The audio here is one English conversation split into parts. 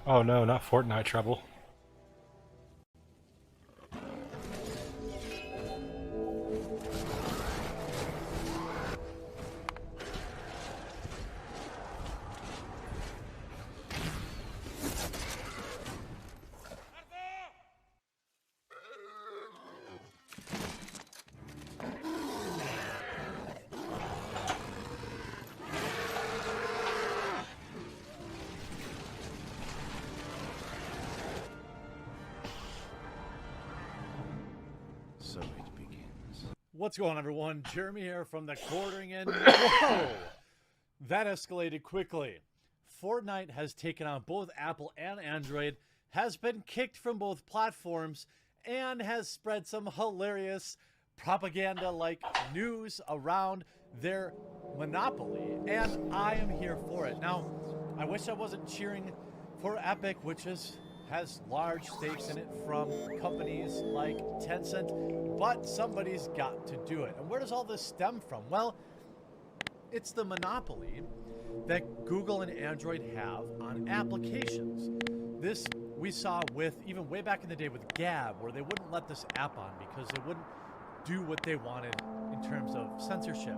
Oh no, not Fortnite trouble. So it begins. What's going on, everyone? Jeremy here from the Quartering In. Whoa! That escalated quickly. Fortnite has taken on both Apple and Android, has been kicked from both platforms, and has spread some hilarious propaganda-like news around their monopoly. And I am here for it. Now, I wish I wasn't cheering for Epic, which has large stakes in it from companies like Tencent, but somebody's got to do it. And where does all this stem from? Well, it's the monopoly that Google and Android have on applications. This we saw with, even way back in the day with Gab, where they wouldn't let this app on because it wouldn't do what they wanted in terms of censorship.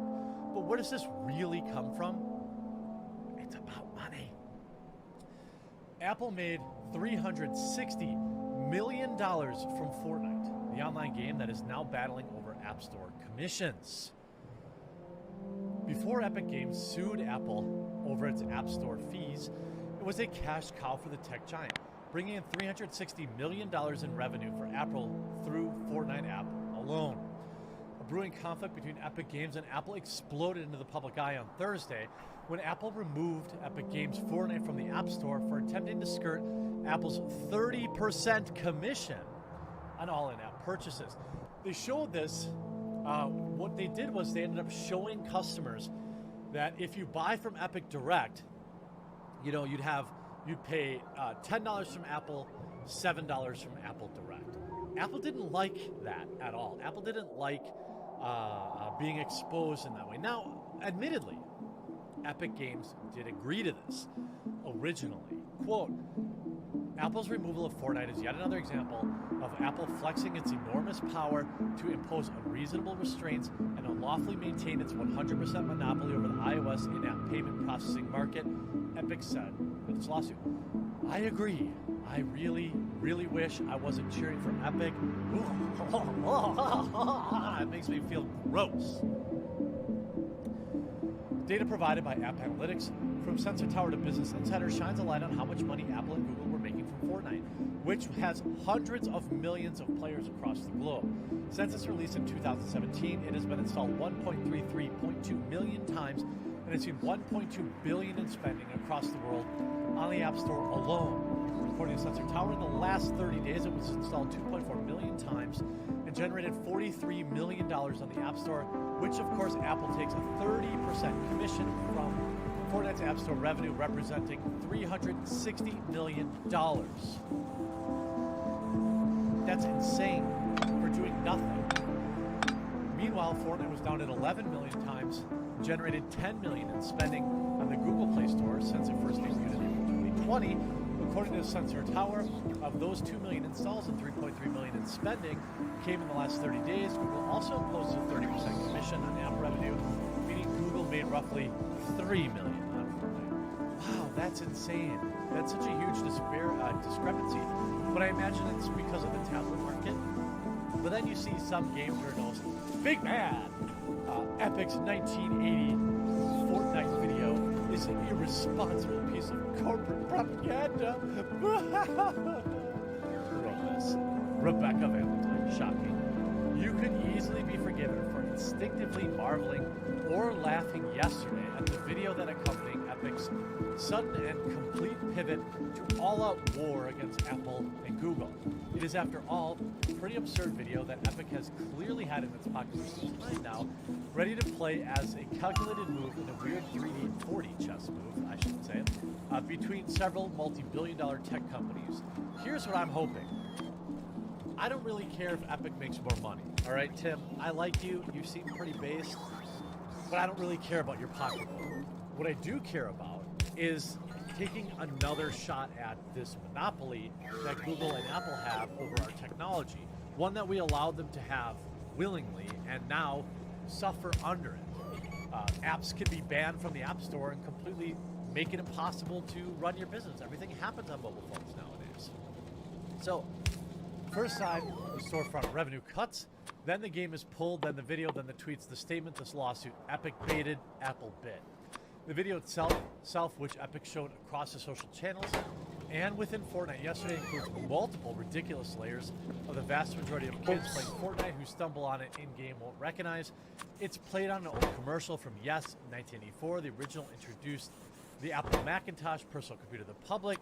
But where does this really come from? It's about money. Apple made $360 million from Fortnite, the online game that is now battling over App Store commissions. Before Epic Games sued Apple over its App Store fees, it was a cash cow for the tech giant, bringing in $360 million in revenue for Apple through Fortnite app alone. A brewing conflict between Epic Games and Apple exploded into the public eye on Thursday when Apple removed Epic Games' Fortnite from the App Store for attempting to skirt Apple's 30% commission on all in-app purchases. They showed this. What they did was they ended up showing customers that if you buy from Epic Direct, you'd pay $10 from Apple, $7 from Apple Direct. Apple didn't like that at all. Apple didn't like being exposed in that way. Now, admittedly, Epic Games did agree to this originally. Quote, Apple's removal of Fortnite is yet another example of Apple flexing its enormous power to impose unreasonable restraints and unlawfully maintain its 100% monopoly over the iOS in-app payment processing market, Epic said in its lawsuit. I agree. I really, really wish I wasn't cheering for Epic. It makes me feel gross. Data provided by App Analytics from Sensor Tower to Business Insider shines a light on how much money Apple and Google were making from Fortnite, which has hundreds of millions of players across the globe. Since its release in 2017, it has been installed 1.33.2 million times and has seen $1.2 billion in spending across the world on the App Store alone. According to Sensor Tower, in the last 30 days, it was installed 2.4 million times and generated $43 million on the App Store, which, of course, Apple takes a 30% commission from Fortnite's App Store revenue, representing $360 million. That's insane for doing nothing. Meanwhile, Fortnite was down at 11 million times, generated $10 million in spending on the Google Play Store since it first debuted in 2020. According to Sensor Tower, of those 2 million installs and 3.3 million in spending came in the last 30 days. Google also imposed a 30% commission on app revenue, meaning Google made roughly $3 million on Fortnite. Wow, that's insane. That's such a huge discrepancy. But I imagine it's because of the tablet market. But then you see some game journals, big mad. Epic's 1980 Fortnite video is an irresponsible piece of corporate propaganda. Rebecca Valentine, shocking. You could easily be forgiven for instinctively marveling or laughing yesterday at the video that accompanied Epic's sudden and complete pivot to all-out war against Apple and Google. It is, after all, a pretty absurd video that Epic has clearly had in its pocket for some time now, ready to play as a calculated move in a weird 3D 4D chess move, I should say, between several multi-billion-dollar tech companies. Here's what I'm hoping. I don't really care if Epic makes more money. All right, Tim, I like you. You seem pretty based, but I don't really care about your pocketbook. What I do care about is taking another shot at this monopoly that Google and Apple have over our technology, one that we allowed them to have willingly and now suffer under it. Apps can be banned from the App Store and completely make it impossible to run your business. Everything happens on mobile phones nowadays. So, first side, the storefront revenue cuts, then the game is pulled, then the video, then the tweets, the statement, this lawsuit. Epic baited, Apple bit. The video itself, which Epic showed across the social channels and within Fortnite yesterday, includes multiple ridiculous layers of the vast majority of kids playing Fortnite who stumble on it in-game won't recognize. It's played on an old commercial from Yes in 1984. The original introduced the Apple Macintosh personal computer to the public.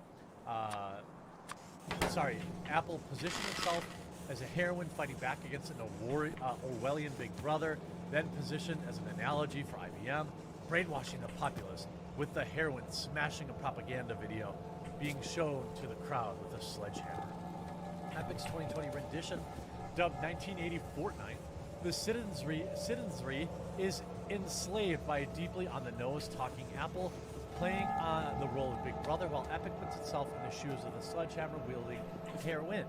Apple positioned itself as a heroine fighting back against an Orwellian Big Brother, then positioned as an analogy for IBM, brainwashing the populace with the heroine smashing a propaganda video being shown to the crowd with a sledgehammer. Epic's 2020 rendition, dubbed 1980 Fortnite, the citizenry is enslaved by a deeply on-the-nose talking Apple, playing the role of Big Brother, while Epic puts itself in the shoes of the sledgehammer-wielding heroine,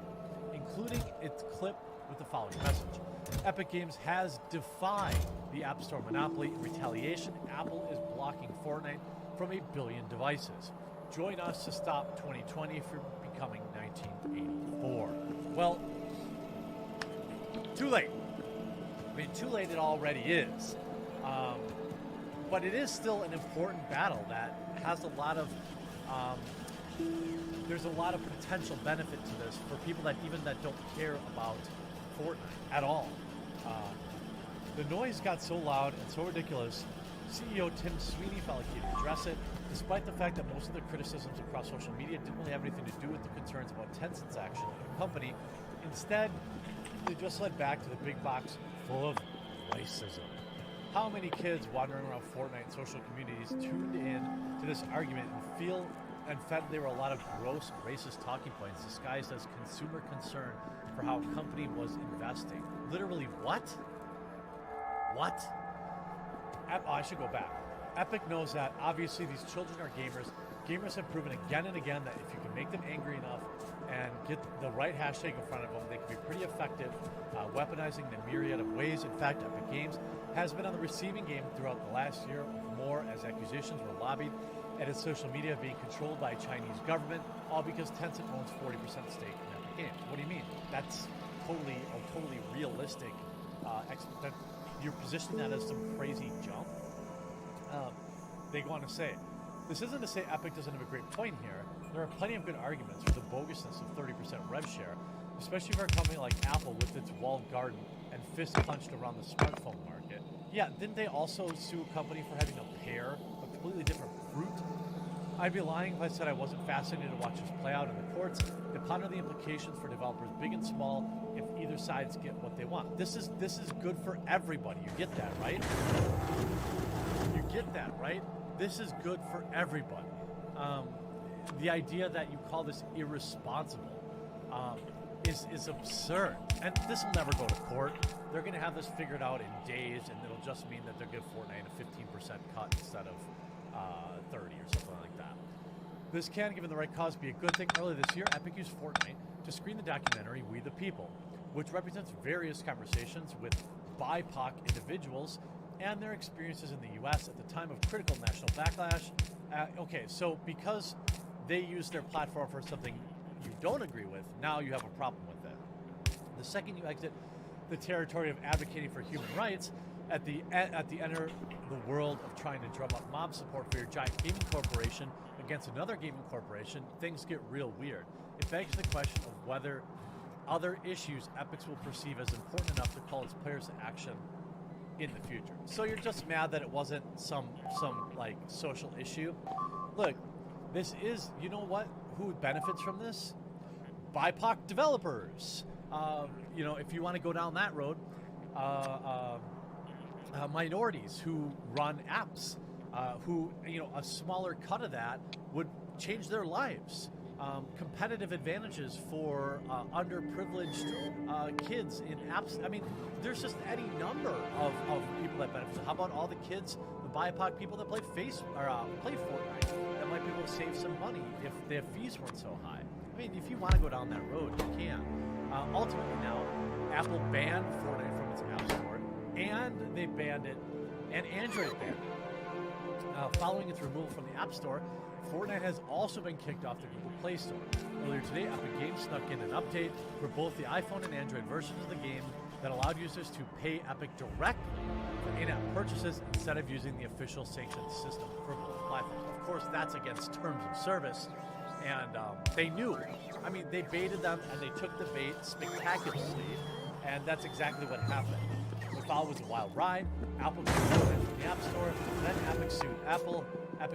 including its clip with the following message. Epic Games has defied the App Store monopoly. In retaliation, Apple is blocking Fortnite from 1 billion devices. Join us to stop 2020 from becoming 1984. Well, too late. I mean, too late it already is. But it is still an important battle that has a lot of, there's a lot of potential benefit to this for people that don't care about Fortnite at all. The noise got so loud and so ridiculous, CEO Tim Sweeney felt like he had to address it, despite the fact that most of the criticisms across social media didn't really have anything to do with the concerns about Tencent's action in the company. Instead, they just led back to the big box full of racism. How many kids wandering around Fortnite social communities tuned in to this argument and felt there were a lot of gross racist talking points disguised as consumer concern for how a company was investing? Literally, what? What? I should go back. Epic knows that obviously these children are gamers. Gamers have proven again and again that if you can make them angry enough and get the right hashtag in front of them, they can be pretty effective, weaponizing in a myriad of ways. In fact, Epic Games has been on the receiving game throughout the last year or more as accusations were lobbied at its social media being controlled by Chinese government, all because Tencent owns 40% stake in Epic Games. What do you mean? That's totally realistic. You're positioning that as some crazy jump. They go on to say, this isn't to say Epic doesn't have a great point here. There are plenty of good arguments for the bogusness of 30% rev share, especially for a company like Apple with its walled garden and fist clenched around the smartphone market. Yeah, didn't they also sue a company for having a pear, a completely different fruit? I'd be lying if I said I wasn't fascinated to watch this play out in the courts and ponder the implications for developers big and small if either sides get what they want. This is good for everybody. You get that, right? You get that, right? This is good for everybody. The idea that you call this irresponsible is absurd. And this will never go to court. They're going to have this figured out in days, and it'll just mean that they'll give Fortnite a 15% cut instead of 30 or something like that. This can, given the right cause, be a good thing. Earlier this year, Epic used Fortnite to screen the documentary We the People, which represents various conversations with BIPOC individuals and their experiences in the U.S. at the time of critical national backlash. So because they use their platform for something you don't agree with, now you have a problem with it. The second you exit the territory of advocating for human rights, at the enter the world of trying to drum up mob support for your giant gaming corporation against another gaming corporation, things get real weird. It begs the question of whether other issues Epic will perceive as important enough to call its players to action in the future. So you're just mad that it wasn't some like social issue? Look, this is, you know what? Who benefits from this? BIPOC developers. If you want to go down that road, minorities who run apps, who, a smaller cut of that would change their lives. Competitive advantages for underprivileged kids in apps. I mean, there's just any number of people that benefit. How about all the kids, the BIPOC people that play Fortnite, that might be able to save some money if their fees weren't so high. I mean, if you want to go down that road, you can. Ultimately now, Apple banned Fortnite from its App Store, and they banned it, and Android banned it. Following its removal from the App Store, Fortnite has also been kicked off the Google Play Store. Earlier today, Epic Games snuck in an update for both the iPhone and Android versions of the game that allowed users to pay Epic directly for in-app purchases instead of using the official sanctioned system for both platforms. Of course, that's against terms of service, and they knew. I mean, they baited them, and they took the bait spectacularly, and that's exactly what happened. The followed was a wild ride. Apple took it from the App Store, then Epic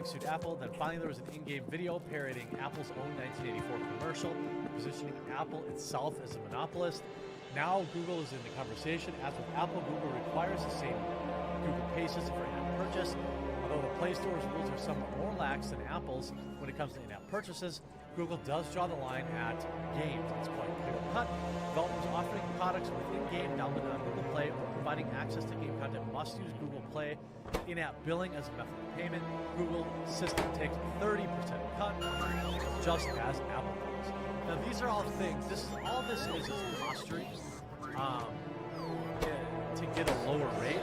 sued Apple, then finally there was an in-game video parodying Apple's own 1984 commercial, positioning Apple itself as a monopolist. Now Google is in the conversation. As with Apple, Google requires the same Google Pay system for in-app purchase. Although the Play Store's rules are somewhat more lax than Apple's when it comes to in-app purchases, Google does draw the line at games. It's quite clear-cut. Developers offering products within game downloaded on Google Play or providing access to game content must use Google Play in-app billing as a method of payment. Google system takes a 30% cut, just as Apple does. Now, these are all things. All this is posturing to get a lower rate,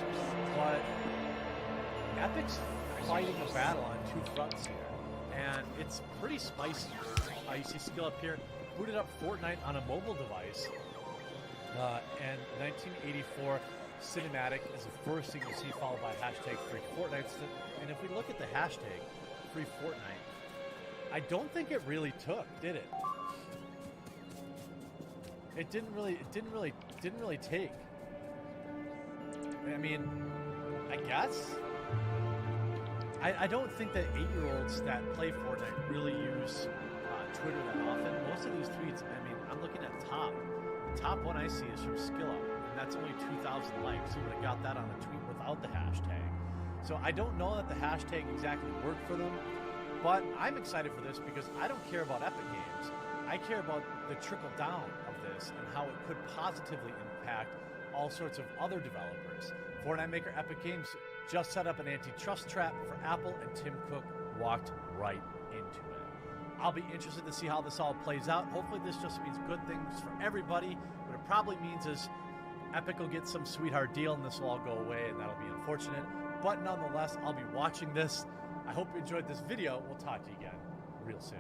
but Epic's fighting a battle on two fronts here, and it's pretty spicy. You see skill up here, booted up Fortnite on a mobile device, and 1984 cinematic is the first thing you see, followed by hashtag free Fortnite. And if we look at the hashtag free Fortnite, I don't think it really took, did it? It didn't really take. I mean, I guess. I don't think that 8-year-olds that play Fortnite really use Twitter that often. Most of these tweets, I mean, I'm looking at top. The top one I see is from SkillUp, and that's only 2,000 likes. You would have got that on a tweet without the hashtag. So I don't know that the hashtag exactly worked for them, but I'm excited for this because I don't care about Epic Games. I care about the trickle down of this and how it could positively impact all sorts of other developers. Fortnite maker Epic Games just set up an antitrust trap for Apple, and Tim Cook walked right into it. I'll be interested to see how this all plays out. Hopefully this just means good things for everybody. What it probably means is Epic will get some sweetheart deal and this will all go away, and that'll be unfortunate. But nonetheless, I'll be watching this. I hope you enjoyed this video. We'll talk to you again real soon.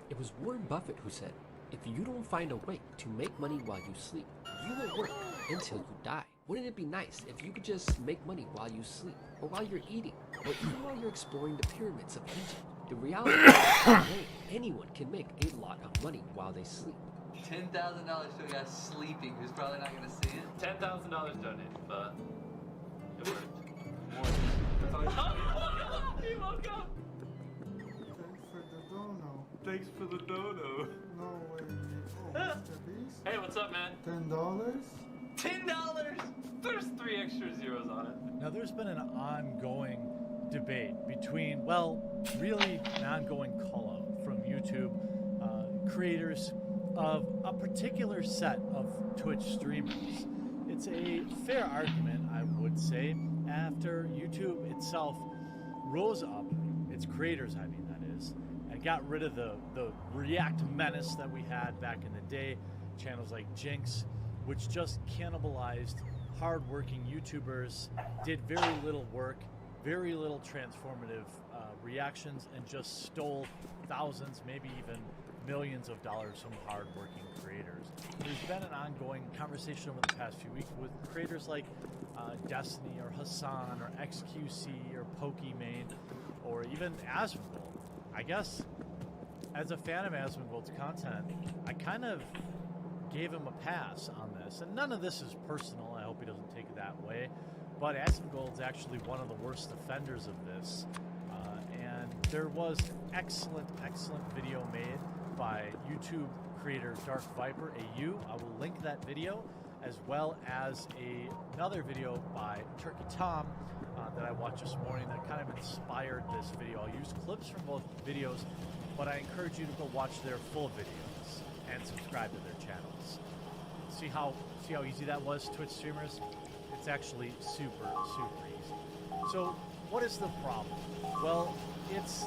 It was Warren Buffett who said, "If you don't find a way to make money while you sleep, you will work until you die." Wouldn't it be nice if you could just make money while you sleep, or while you're eating, or even while you're exploring the pyramids of Egypt? The reality is that anyone can make a lot of money while they sleep. $10,000 to a guy sleeping who's probably not going to see it. $10,000 donated, but it worked. He woke up! Thanks for the dono. No way. Oh, Mr. Beast? Hey, what's up, man? $10? $10! There's 3 extra zeros on it. Now, there's been an ongoing debate between, well, really an ongoing call-out from YouTube creators of a particular set of Twitch streamers. It's a fair argument, I would say, after YouTube itself rose up, its creators, I mean, that is, and got rid of the React menace that we had back in the day, channels like Jinx, which just cannibalized hard-working YouTubers, did very little work, very little transformative reactions, and just stole thousands, maybe even millions of dollars from hard-working creators. There's been an ongoing conversation over the past few weeks with creators like Destiny or Hassan or XQC or Pokimane or even Asmongold. I guess as a fan of Asmongold's content, I kind of gave him a pass on this. And none of this is personal. I hope he doesn't take it that way. But Asmongold's actually one of the worst offenders of this. And there was an excellent video made by YouTube creator Dark Viper AU. I will link that video as well as another video by Turkey Tom that I watched this morning that kind of inspired this video. I'll use clips from both videos, but I encourage you to go watch their full videos and subscribe to their channels. See how easy that was, Twitch streamers? It's actually super easy. So what is the problem? Well, it's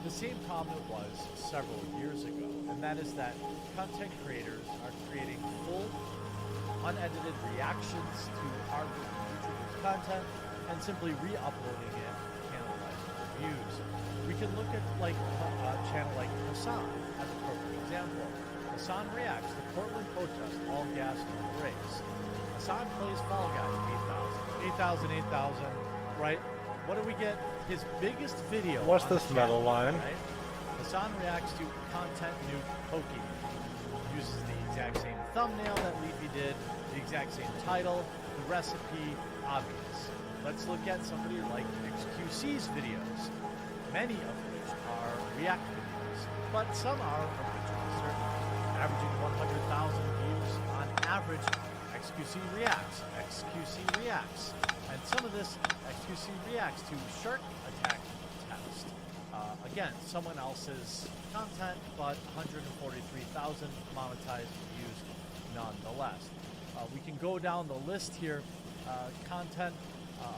the same problem it was several years ago, and that is that content creators are creating full, unedited reactions to our YouTubers' content and simply re-uploading it, cannibalizing the views. We can look at like a channel like Hassan as a perfect example. Hassan reacts to Portland protest, all gas, no brakes. Hassan plays Fall Guys, 8,000, right? What do we get? His biggest video. What's on this the metal channel, line? Right? Hassan reacts to content nuke Pokey. Uses the exact same thumbnail that Leafy did, the exact same title, the recipe, obvious. Let's look at somebody like XQC's videos, many of which are react videos, but some are original, certainly. Averaging 100,000 views on average. XQC reacts. And some of this XQC reacts to Shark Attack Test. Again, someone else's content, but 143,000 monetized views nonetheless. We can go down the list here. Content,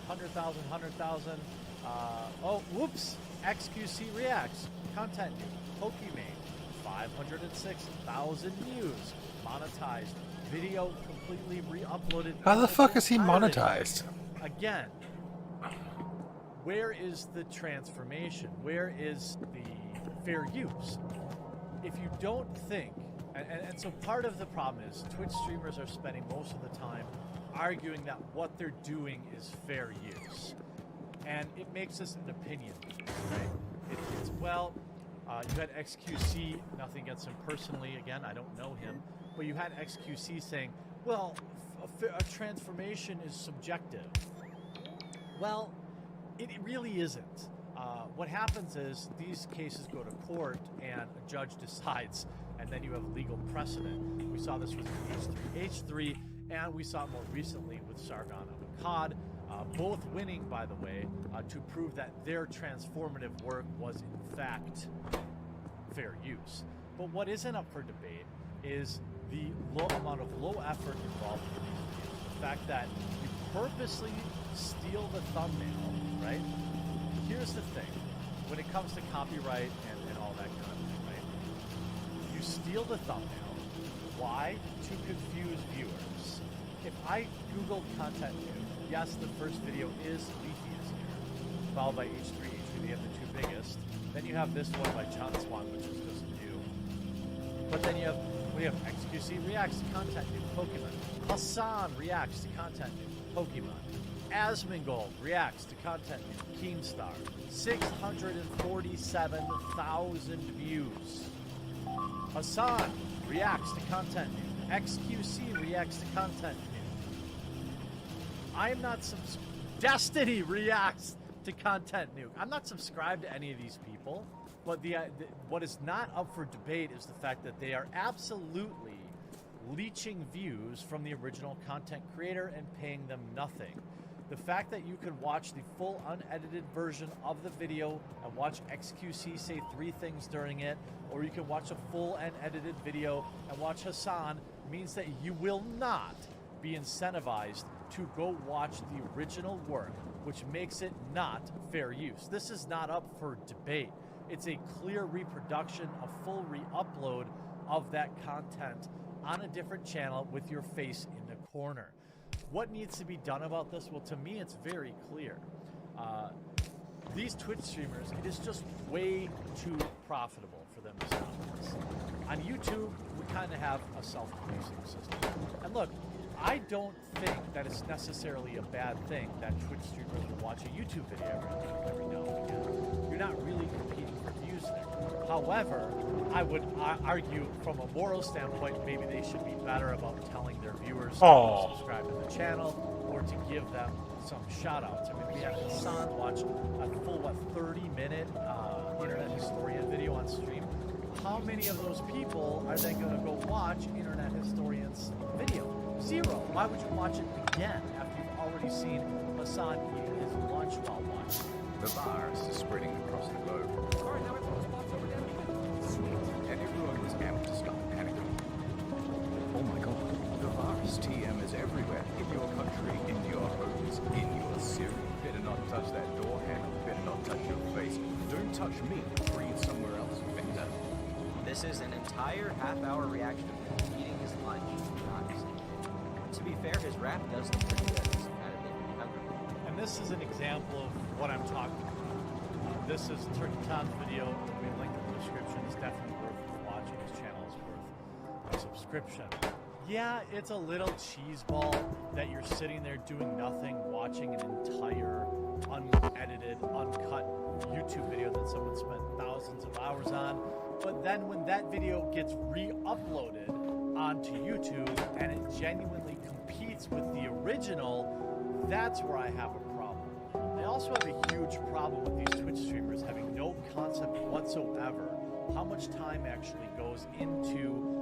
100,000. Oh, whoops! XQC reacts. Content new. Pokemon, 506,000 views. Monetized. Video completely re-uploaded. How the fuck is he monetized? Again, where is the transformation? Where is the fair use? If you don't think, and so part of the problem is Twitch streamers are spending most of the time arguing that what they're doing is fair use. And it makes this an opinion, right? You had XQC, nothing against him personally, again, I don't know him, but you had XQC saying, well, a transformation is subjective. Well, it really isn't. What happens is these cases go to court and a judge decides, and then you have legal precedent. We saw this with H3, and we saw it more recently with Sargon and Akkad, both winning, by the way, to prove that their transformative work was in fact fair use. But what isn't up for debate is the low amount of low effort involved in these videos. The fact that you purposely steal the thumbnail, right? Here's the thing. When it comes to copyright and all that kind of thing, right? You steal the thumbnail. Why? To confuse viewers. If I Google content new, yes, the first video is Leafy is here, followed by H3, H3 being the two biggest. Then you have this one by John Swan, which is just new. But then you have XQC reacts to content new Pokemon. Hassan reacts to content new Pokemon. Asmongold reacts to content new Keemstar. 647,000 views. Hassan reacts to content new. XQC reacts to content new. I am not Destiny reacts to content new. I'm not subscribed to any of these people, but what is not up for debate is the fact that they are absolutely leeching views from the original content creator and paying them nothing. The fact that you can watch the full unedited version of the video and watch XQC say 3 things during it, or you can watch a full unedited video and watch Hassan, means that you will not be incentivized to go watch the original work, which makes it not fair use. This is not up for debate. It's a clear reproduction, a full re-upload of that content on a different channel with your face in the corner. What needs to be done about this? Well, to me, it's very clear. These Twitch streamers, it is just way too profitable for them to stop this. On YouTube, we kind of have a self-policing system. And look, I don't think that it's necessarily a bad thing that Twitch streamers will watch a YouTube video every now and again. You're not really competing for views there. However, I would argue from a moral standpoint, maybe they should be better about telling their viewers to subscribe to the channel or to give them some shout-outs. I mean, we had Hassan watch a full, 30-minute Internet Historian video on stream. How many of those people are then going to go watch Internet Historian's video? Zero. Why would you watch it again after you've already seen Hassan eat his lunch while watching? The virus is spreading across the globe. Alright, now everyone's popped over there. Sweet. And everyone was amped to start panicking. Oh my god. The virus TM is everywhere. In your country, in your homes, in your city. Better not touch that door handle. Better not touch your face. Don't touch me. Breathe somewhere else. Better. This is an entire half-hour reaction of him eating his lunch. To be fair, his rap does look pretty good. It's kind of making me hungry. And this is an example of what I'm talking about. This is Turkey Tom's video. We linked in the description. It's definitely worth watching. His channel is worth a subscription. Yeah, it's a little cheeseball that you're sitting there doing nothing, watching an entire unedited, uncut YouTube video that someone spent thousands of hours on. But then when that video gets re-uploaded onto YouTube and it genuinely competes with the original, that's where I have a problem. I also have a huge problem with these Twitch streamers having no concept whatsoever how much time actually goes into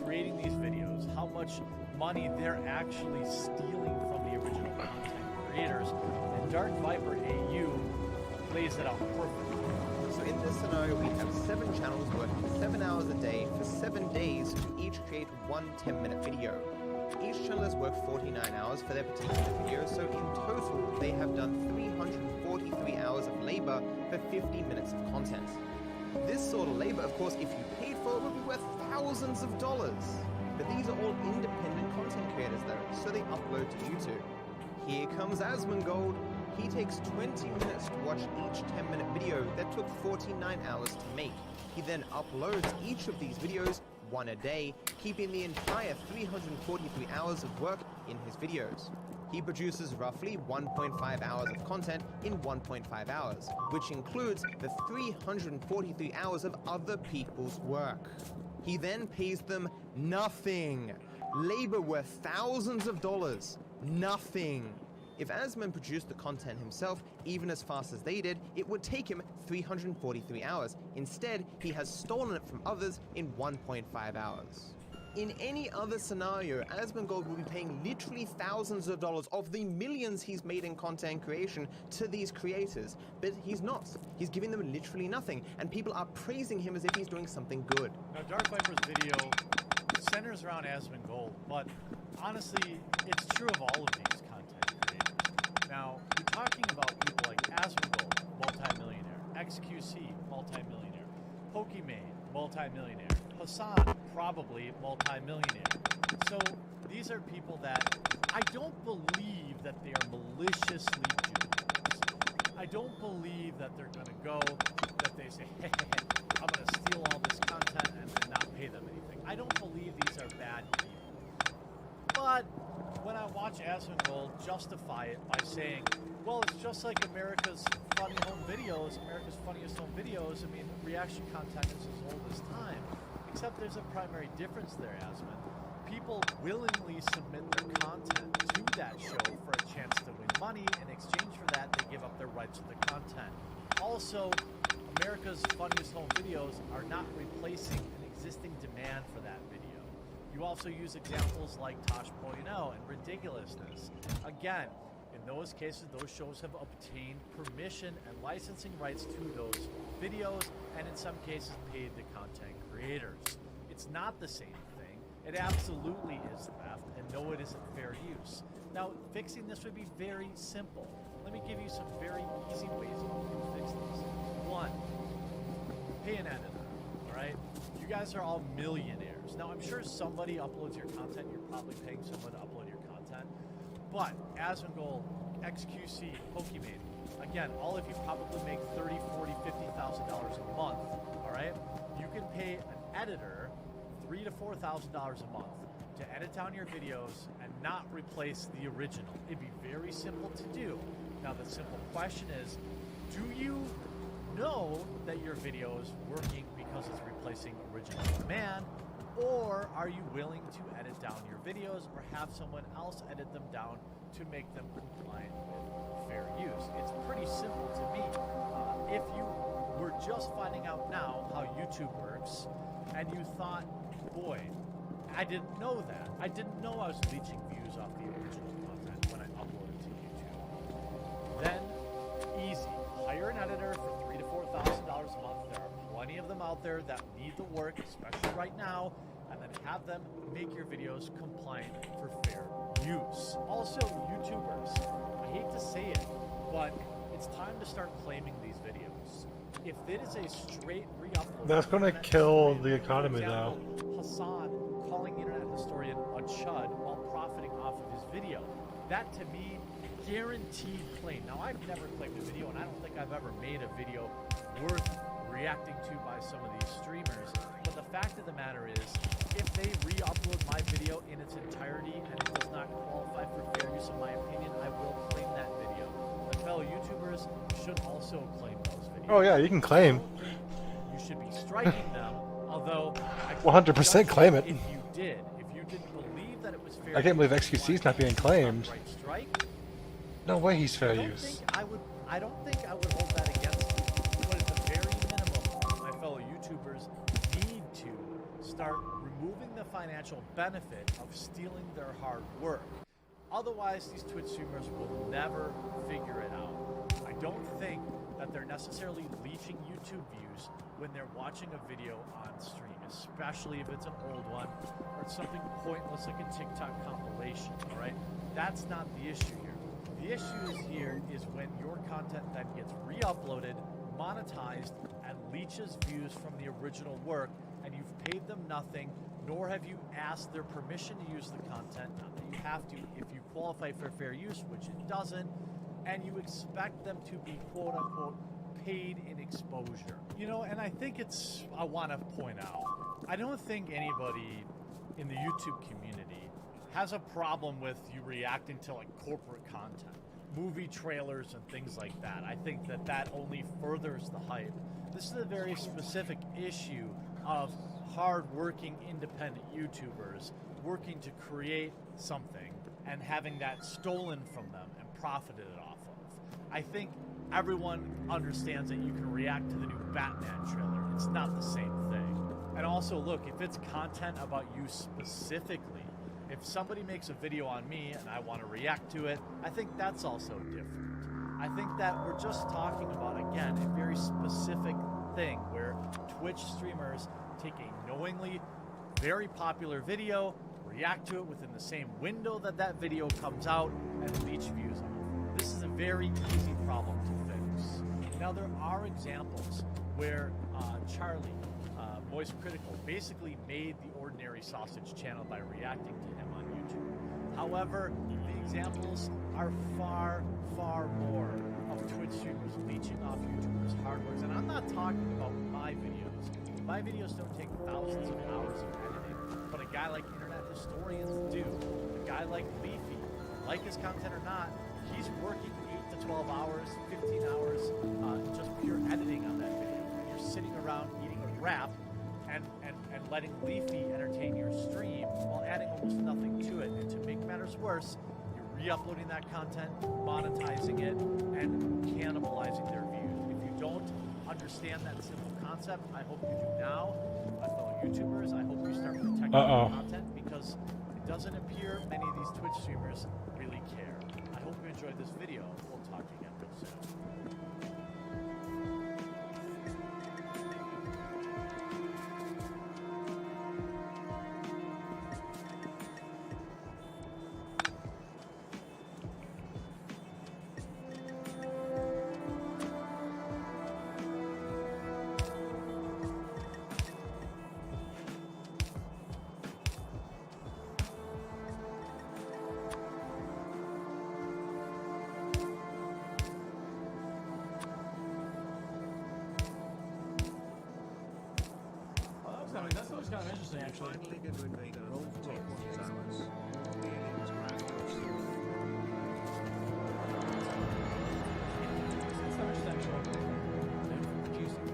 creating these videos, how much money they're actually stealing from the original content creators. And Dark Viper AU lays it out perfectly. So in this scenario, we have 7 channels working 7 hours a day for 7 days to each create one 10-minute video. Each channel has worked 49 hours for their particular video, so in total, they have done 343 hours of labor for 50 minutes of content. This sort of labor, of course, if you paid for it, would be worth thousands of dollars. But these are all independent content creators though, so they upload to YouTube. Here comes Asmongold. He takes 20 minutes to watch each 10-minute video that took 49 hours to make. He then uploads each of these videos, one a day, keeping the entire 343 hours of work in his videos. He produces roughly 1.5 hours of content in 1.5 hours, which includes the 343 hours of other people's work. He then pays them nothing. Labor worth thousands of dollars. Nothing. If Asman produced the content himself, even as fast as they did, it would take him 343 hours. Instead, he has stolen it from others in 1.5 hours. In any other scenario, Asmongold will be paying literally thousands of dollars of the millions he's made in content creation to these creators, but he's not. He's giving them literally nothing, and people are praising him as if he's doing something good. Now, Dark Viper's video centers around Asmongold, but honestly, it's true of all of these content creators. Now, you're talking about people like Asmongold, multi-millionaire, XQC, multi-millionaire, Pokimane, multi-millionaire, Hassan, probably multi-millionaire. So these are people that I don't believe that they are maliciously doing this. I don't believe that they're going to go, that they say, hey, I'm going to steal all this content and not pay them anything. I don't believe these are bad people. But when I watch Asmongold justify it by saying, well, it's just like America's funny home videos, America's funniest home videos. I mean, reaction content is as old as time. Except there's a primary difference there, Asman. People willingly submit their content to that show for a chance to win money. In exchange for that, they give up their rights to the content. Also, America's funniest home videos are not replacing an existing demand for that video. You also use examples like Tosh.0 and Ridiculousness. Again, in those cases, those shows have obtained permission and licensing rights to those videos, and in some cases paid the content creators. It's not the same thing. It absolutely is theft, and no, it isn't fair use. Now, fixing this would be very simple. Let me give you some very easy ways you can fix this. One, pay an editor, all right? You guys are all millionaires. Now, I'm sure somebody uploads your content. You're probably paying someone to upload your content. But Asmongold, XQC, Pokimane, again, all of you probably make $30,000, $40,000, $50,000 a month, all right? You can pay an editor $3,000 to $4,000 a month to edit down your videos and not replace the original. It'd be very simple to do. Now, the simple question is, do you know that your video is working because it's replacing original demand, or are you willing to edit down your videos or have someone else edit them down to make them compliant with fair use? It's pretty simple to me. If you were just finding out now how YouTube works and you thought, boy, I didn't know that. I didn't know I was leeching views off the original content when I uploaded to YouTube. Then, easy. Hire an editor for $3,000 to $4,000 a month. There are plenty of them out there that need the work, especially right now, and then have them make your videos compliant for fair use. Also, YouTubers, I hate to say it, but it's time to start claiming these videos. If it is a straight re-upload, That's gonna kill the economy, though. Hassan calling internet historian a chud while profiting off of his video. That to me, guaranteed claim. Now I've never claimed a video, and I don't think I've ever made a video worth reacting to by some of these streamers. But the fact of the matter is, if they re-upload my video in its entirety and it does not qualify for fair use in my opinion, I will claim that video. My fellow YouTubers should also claim those videos. Oh yeah, you can claim. You should be striking them, although I 100% claim it. If you didn't believe that it was fair. I can't believe XQC's not being claimed. Right strike. No way he's fair use. I don't think I would hold that against you. But at the very minimum, my fellow YouTubers need to start removing the financial benefit of stealing their hard work. Otherwise, these Twitch streamers will never figure it out. I don't think that they're necessarily leeching YouTube views when they're watching a video on stream, especially if it's an old one or it's something pointless like a TikTok compilation, all right? That's not the issue here. The issue here is when your content then gets re-uploaded, monetized, and leeches views from the original work, and you've paid them nothing, nor have you asked their permission to use the content. Not that you have to if you qualify for fair use, which it doesn't, and you expect them to be quote-unquote paid in exposure. You know, and I think I want to point out, I don't think anybody in the YouTube community has a problem with you reacting to like corporate content, movie trailers and things like that. I think that only furthers the hype. This is a very specific issue of hard-working independent YouTubers working to create something and having that stolen from them and profited off of. I think everyone understands that you can react to the new Batman trailer. It's not the same thing. And also, look, if it's content about you specifically, if somebody makes a video on me and I want to react to it, I think that's also different. I think that we're just talking about, again, a very specific thing where Twitch streamers take a knowingly very popular video, react to it within the same window that video comes out, and leech views on it. This is a very easy problem to fix. Now, there are examples where Charlie, Moist Critical, basically made the Ordinary Sausage channel by reacting to him on YouTube. However, the examples are far, far more of Twitch streamers leeching off YouTubers' hard work. And I'm not talking about my videos. My videos don't take thousands of hours of editing, but a guy like Internet Historians do. A guy like Leafy, like his content or not, he's working 8 to 12 hours, 15 hours, just pure editing on that video. And you're sitting around eating a wrap and letting Leafy entertain your stream while adding almost nothing to it. And to make matters worse, you're re-uploading that content, monetizing it, and cannibalizing their views. If you don't understand that simple concept, I hope you do now. My fellow YouTubers, I hope you start protecting your content, because it doesn't appear many of these Twitch streamers really care. I hope you enjoyed this video. We'll talk to you again real soon. That's always kind of interesting, actually. Producing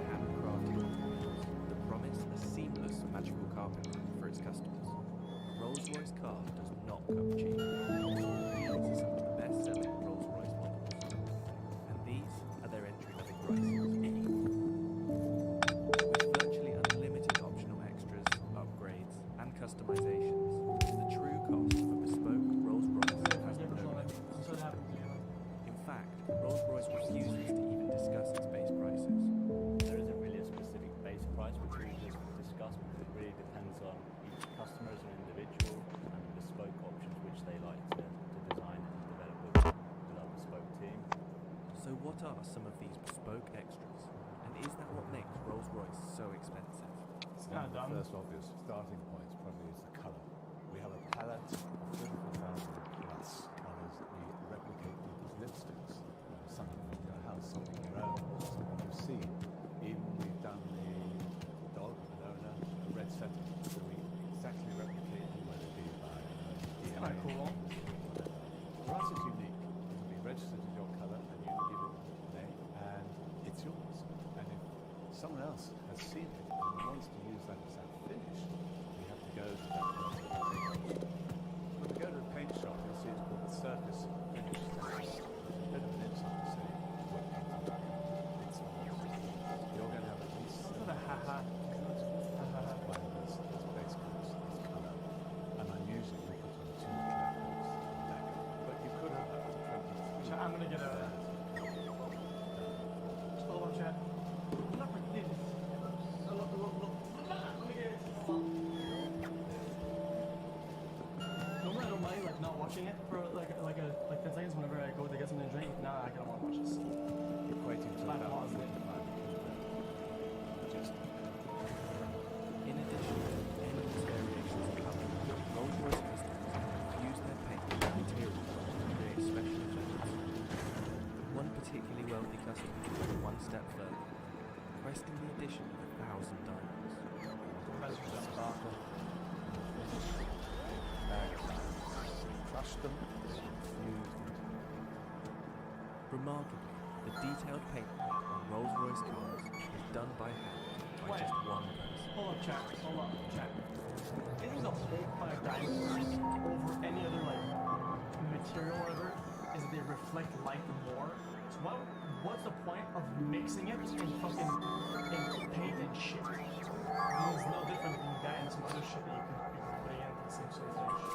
handcrafted vehicles that promise a seamless, magical car pickup for its customers. A Rolls-Royce car does not come cheap. These are some of the best-selling Rolls-Royce models, and these are their entry-level prices. With virtually unlimited optional extras, upgrades, and customization, what are some of these bespoke extras? And is that what makes Rolls-Royce so expensive? It's kind of dumb. First obvious starting point probably is the colour. We have a palette of 44,000 plus colours that we replicate people's lipsticks. Something in your house, something in your own, something you've seen. Even we've done the dog, Nona, a red setting. So we exactly replicate it, whether it be by It's kind of cool. For us, it's unique. It'll be registered as your colour, and you give it a name, and it's yours. And if someone else has seen it and wants to use that as our finish, we have to go to that person. When we go to a paint shop, you'll see it's called the surface finish section. Bit of an inside to say what paint on it. You're going to have at least Haha. that's basically it's colour. And unusually we put on 2 colours black. But you could have up to 23. I'm gonna get a. Just hold on, chat. Not for this. Look. Let me get it. Normally I don't mind like not watching it for like 10 seconds whenever I go to get something to drink. Nah, I don't want to watch this. Equating to Five about miles. 45 just In addition to endless variations of colour, Rolls-Royce customers infuse their paint with materials to create special effects. One particularly wealthy customer went one step further, requesting the addition of 1,000 diamonds. custom fused. Remarkably, the detailed paintwork on Rolls-Royce cars is done by hand by Wait. just one person. Hold up, chat. Isn't the whole point of diamonds over any other like material or whatever is that they reflect light more? So what's the point of mixing it in fucking paint and shit? It's no different than that and some other shit that you can put in the same sort of finish,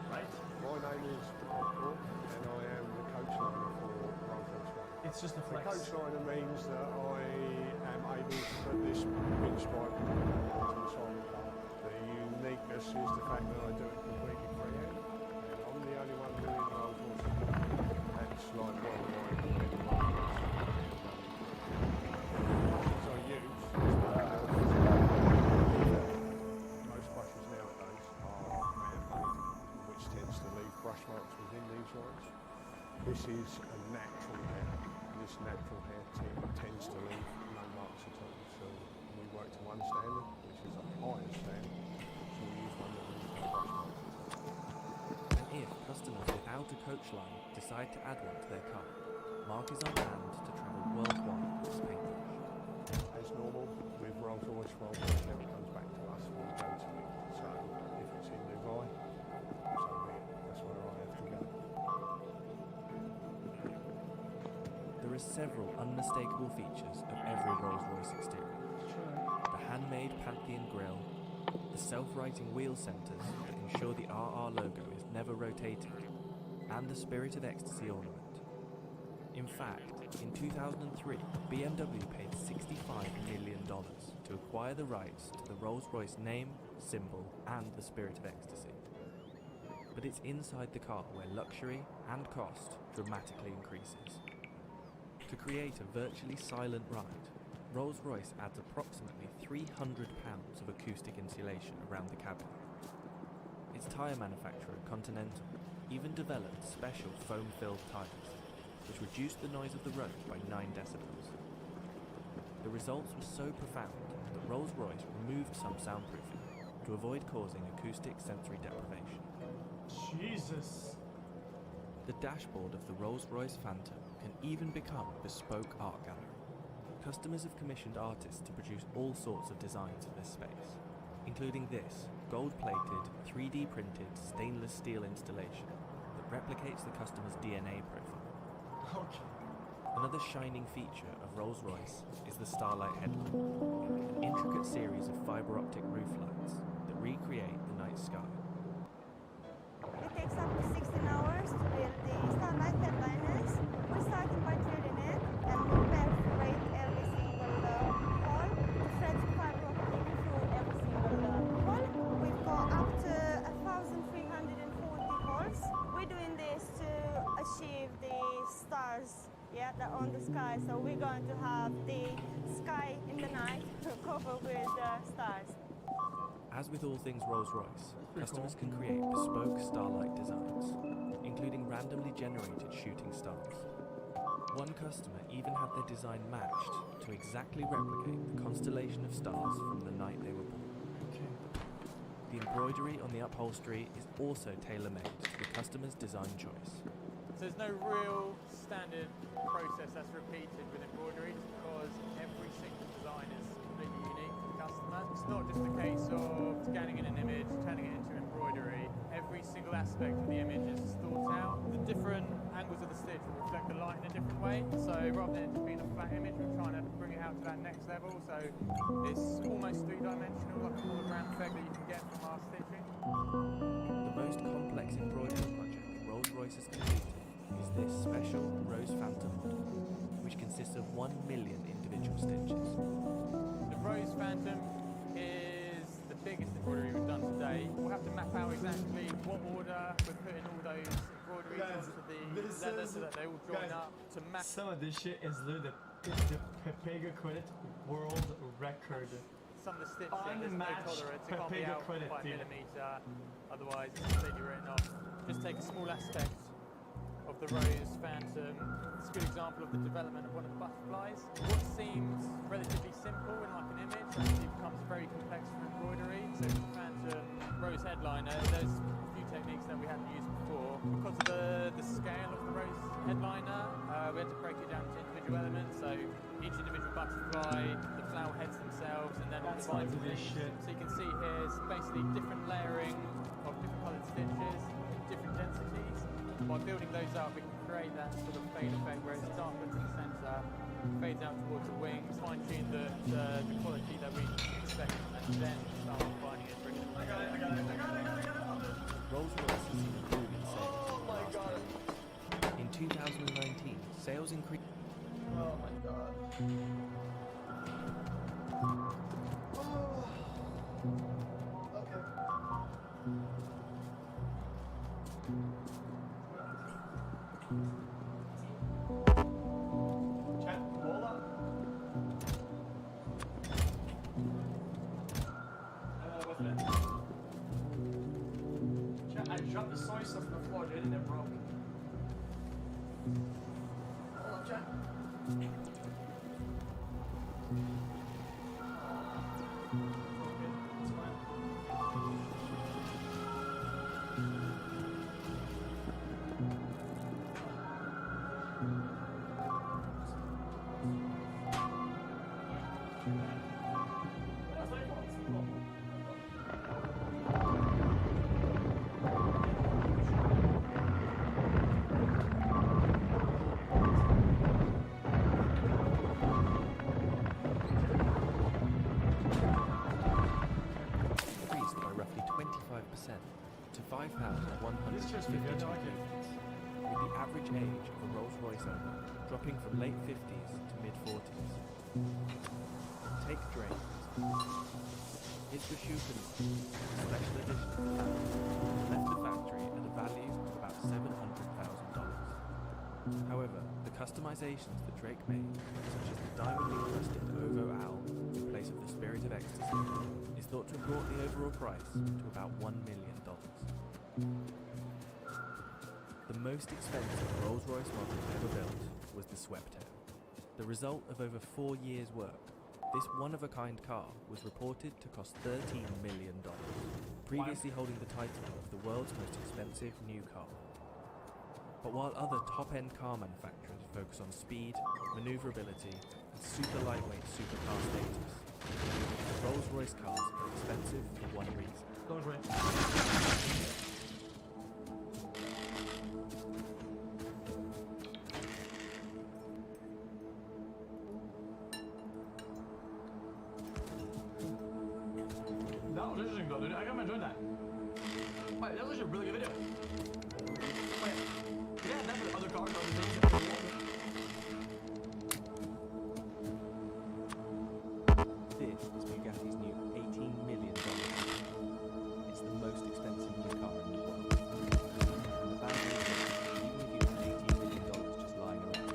right? My name is Michael, and I am the coach liner for Rolls-Royce. It's just a The flex. coach liner means that I am able to put this pinstripe onto the side of the car. The uniqueness is the fact that I do it completely freehand, and I'm the only one doing Rolls-Royce. That's like worldwide doing Rolls-Royce. So I use most brushes nowadays are man-made, which tends to leave brush marks within these lines. This is a natural hair. This natural hair tends to leave no marks at all. So we work to one standard, which is a higher standard. So we use one that leaves no brush marks. And if customers without a coach line decide to add one to their car, Mark is on hand to travel worldwide with his paintbrush. As normal, with Rolls-Royce, Rolls-Royce never comes back to us. We go to it. So if it's in Dubai, so that's where I have to go. There are several unmistakable features of every Rolls-Royce exterior. The handmade Pantheon grille, the self-righting wheel centres that ensure the RR logo is never rotating, and the Spirit of Ecstasy ornament. In fact, in 2003, BMW paid $65 million to acquire the rights to the Rolls-Royce name, symbol, and the Spirit of Ecstasy. But it's inside the car where luxury and cost dramatically increases. To create a virtually silent ride, Rolls-Royce adds approximately £300 of acoustic insulation around the cabin. Its tyre manufacturer, Continental, even developed special foam-filled tyres, which reduced the noise of the road by 9 decibels. The results were so profound that Rolls-Royce removed some soundproofing to avoid causing acoustic sensory deprivation. Jesus. The dashboard of the Rolls-Royce Phantom can even become a bespoke art gallery. Customers have commissioned artists to produce all sorts of designs for this space, including this gold-plated, 3D printed stainless steel installation that replicates the customer's DNA profile. Okay. Another shining feature of Rolls-Royce is the Starlight headlamp, an intricate series of fibre optic roof lights that recreate the night sky. It takes up to 16 hours to build the Starlight headliners. We're starting by drilling it and we perforate every single hole to thread the fibre optic through every single hole. We've got up to 1,340 holes. We're doing this to achieve the stars Yeah, on the sky. So we're going to have the sky in the night covered with stars. As with all things Rolls-Royce, customers can create bespoke star-like designs, including randomly generated shooting stars. One customer even had their design matched to exactly replicate the constellation of stars from the night they were born. The embroidery on the upholstery is also tailor-made to the customer's design choice. So there's no real standard process that's repeated with embroidery because every single design is completely unique to the customer. It's not just a case of scanning in an image, turning it into embroidery. Every single aspect of the image is thought out. The different angles of the stitch will reflect the light in a different way. So rather than it just being a flat image, we're trying to bring it out to that next level. So it's almost three-dimensional, like a hologram effect that you can get from our stitching. The most complex embroidery project Rolls-Royce has completed is this special Rose Phantom model, which consists of 1 million individual stitches. The Rose Phantom is the biggest embroidery we've done today. We'll have to map out exactly what order we're putting all those embroideries onto the leather so that they all join up to map. Some of this shit is literally the Pepega Credit world record. Some of the stitching, there's no tolerance, it can't be out by a millimetre, otherwise it's completely written off. Just take a small aspect of the Rose Phantom. It's a good example of the development of one of the butterflies. What seems relatively simple in like an image actually becomes very complex for embroidery. So for the Phantom Rose headliner, there's a few techniques that we hadn't used before. Because of the scale of the Rose headliner, we had to break it down into individual elements. So each individual butterfly, the flower heads themselves, and then all the vines and leaves. So you can see here is basically different layering of different coloured stitches, different densities. By building those up, we can create that sort of fade effect where it's darker to the centre, fades out towards the wings, fine-tune the quality that we expect, and then start refining it, bringing it. I got it. Rolls-Royce has seen a boom in sales in the last year. In 2019, sales increased. Oh my god. I dropped the soy sauce on the floor, dude, and it broke. Hold on, chat. to 5,152 units, with the average age of a Rolls-Royce owner dropping from late 50s to mid-40s. Take Drake. It's the Schuppen special edition left the factory at a value of about $700,000. However, the customizations that Drake made, such as the diamond encrusted Ovo Owl in place of the Spirit of Ecstasy, is thought to have brought the overall price to about $1 million. The most expensive Rolls-Royce model ever built was the Sweptail. The result of over 4 years' work, this one-of-a-kind car was reported to cost $13 million, previously holding the title of the world's most expensive new car. But while other top-end car manufacturers focus on speed, maneuverability, and super lightweight supercar status, Rolls-Royce cars are expensive for one reason. That was interesting though, dude. I got enjoyed that. Wait, that was actually a really good video. Wait, yeah, that for the other cars. This is Bugatti's new $18 million car. It's the most expensive new car in the world. And the bad news is, even if you had $18 million just lying around,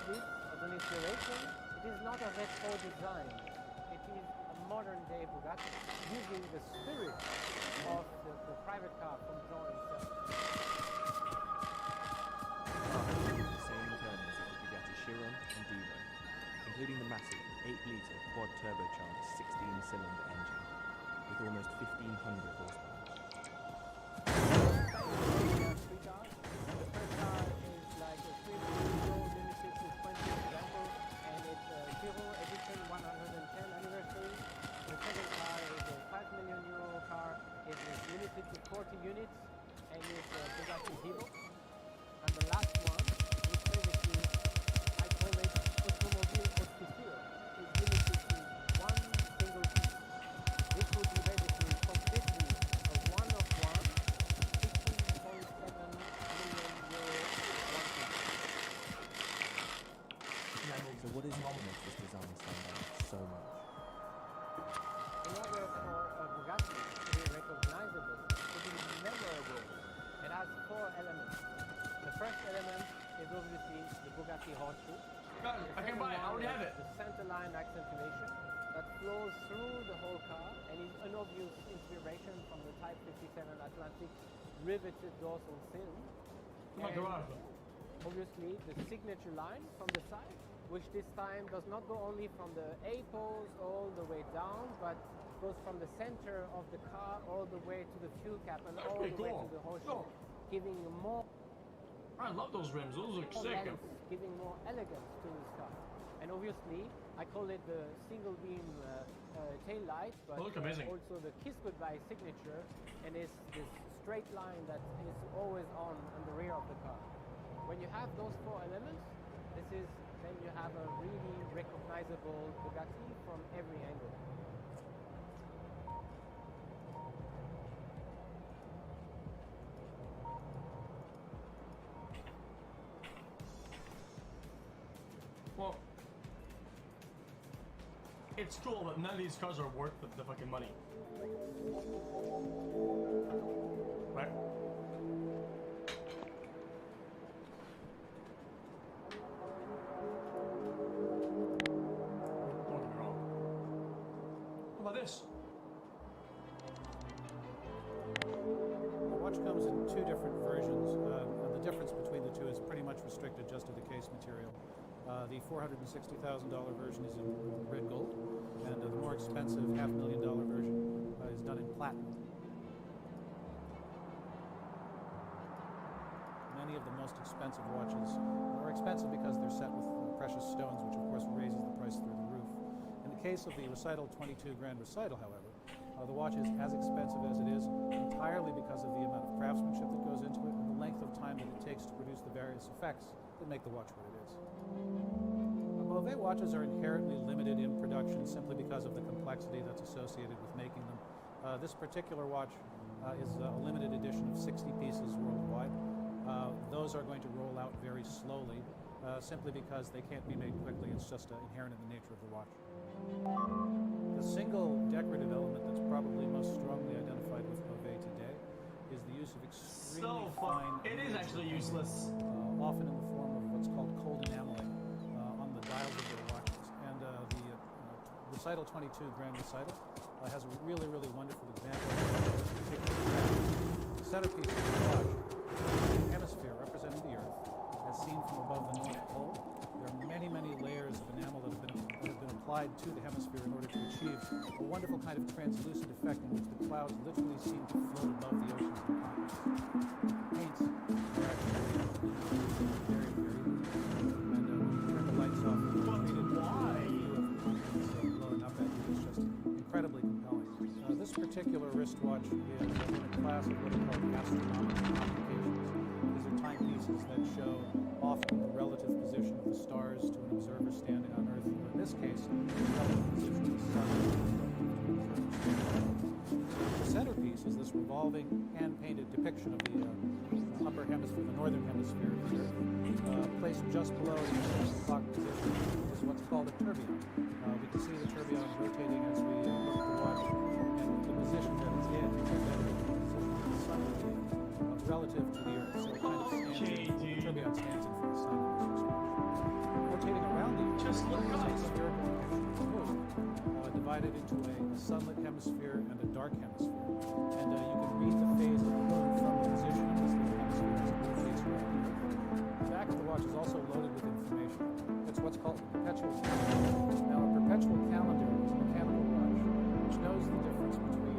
this as an inspiration, it is not a retro design. It is a modern day Bugatti using the spirit of the private car from Jean himself. The same terms as the Bugatti Chiron and Divo, including the massive 8-litre quad turbocharged 16-cylinder engine with almost 1,500 horsepower. Three cars. The first car is like a 3 million euro limited to 20 examples, and it's a Giro edition 110 anniversary. The second car is a 5 million euro car. It is limited to 40 units, and it's a Bugatti Divo. And the last one, which basically I call it Automobile Hospitier, is limited to one single piece. This would be basically completely a one-of-one 16.7 million euro one piece. So what is it that makes this design stand out so much? In order for a Bugatti to be recognizable, to be memorable, it has 4 elements. The first element is obviously the Bugatti horseshoe. I can buy it. I already have it. The centerline accentuation that flows through the whole car and is an obvious inspiration from the Type 57 Atlantic riveted dorsal fin. My garage. Obviously, the signature line from the side, which this time does not go only from the A-post all the way down, but goes from the center of the car all the way to the fuel cap and all the way to the horseshoe, giving you more. I love those rims. Those look sick. Length, giving more elegance to this car. And obviously, I call it the single beam tail light, but look amazing. Also the kiss goodbye signature, and it's this straight line that is always on the rear of the car. When you have those 4 elements, then you have a really recognizable Bugatti from every angle. Well, it's cool, but none of these cars are worth the fucking money. Right? Don't get me wrong. How about this? The watch comes in 2 different versions, and the difference between the 2 is pretty much restricted just to the case material. The $460,000 version is in red gold, and the more expensive $500,000 version is done in platinum. Many of the most expensive watches are expensive because they're set with precious stones, which of course raises the price through the roof. In the case of the Recital 22 Grand Recital, however, the watch is as expensive as it is entirely because of the amount of craftsmanship that goes into it and the length of time that it takes to produce the various effects that make the watch what it is. Beauvais watches are inherently limited in production simply because of the complexity that's associated with making them. This particular watch is a limited edition of 60 pieces worldwide. Those are going to roll out very slowly simply because they can't be made quickly. It's just inherent in the nature of the watch. The single decorative element that's probably most strongly identified with Beauvais today is the use of extremely fine. It is actually useless. Often in the form of what's called cold enameling on the dials of their watches. And the Recital 22 Grand Recital has a really, really wonderful example of this particular craft. The centerpiece of the watch, the hemisphere representing the Earth, as seen from above the North Pole. There are many, many layers of enamel that have been applied to the hemisphere in order to achieve a wonderful kind of translucent effect in which the clouds literally seem to float above the oceans and continents. Paints are actually very, very good. And when you turn the lights off, why? Blowing up at you is just incredibly compelling. This particular wristwatch is in a class of what are called astronomical applications. These are timepieces that show often the relative position of the stars to an observer standing on Earth, or in this case, the relative position of the sun The centerpiece is this revolving, hand-painted depiction of the upper hemisphere, the northern hemisphere of the Earth. Placed just below the clock position is what's called a tourbillon. We can see the tourbillon rotating as we look at the watch, and the position that it's in is embedded in the position that the sun would be relative to the Earth. So it kind of stands, the tourbillon stands in for the sun in this respect. We're divided into a sunlit hemisphere and a dark hemisphere. And you can read the phase of the moon from the position of this little hemisphere as it rotates around the Earth. The back of the watch is also loaded with information. It's what's called a perpetual calendar. Now, a perpetual calendar is a mechanical watch which knows the difference between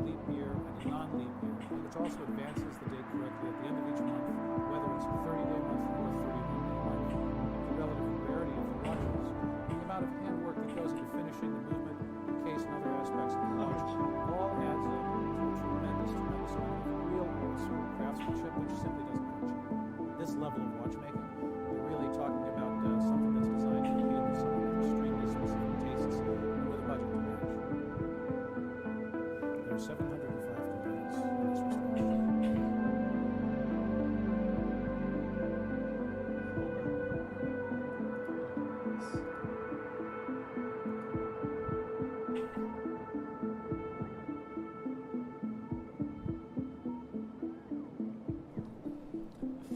leap year and a non-leap year, and which also advances the date correctly at the end of each month, whether it's a 30-day month or a 31-day month. The relative rarity of the watches, and the amount of handwork that goes into finishing the movement, the case, and other aspects of the watch, all adds up to a tremendous amount of real old-school craftsmanship, which simply doesn't come cheap. This level of watchmaking, we're really talking about something that's designed to appeal to someone with extremely specific tastes and with a budget to match. There are 705 components in this respect.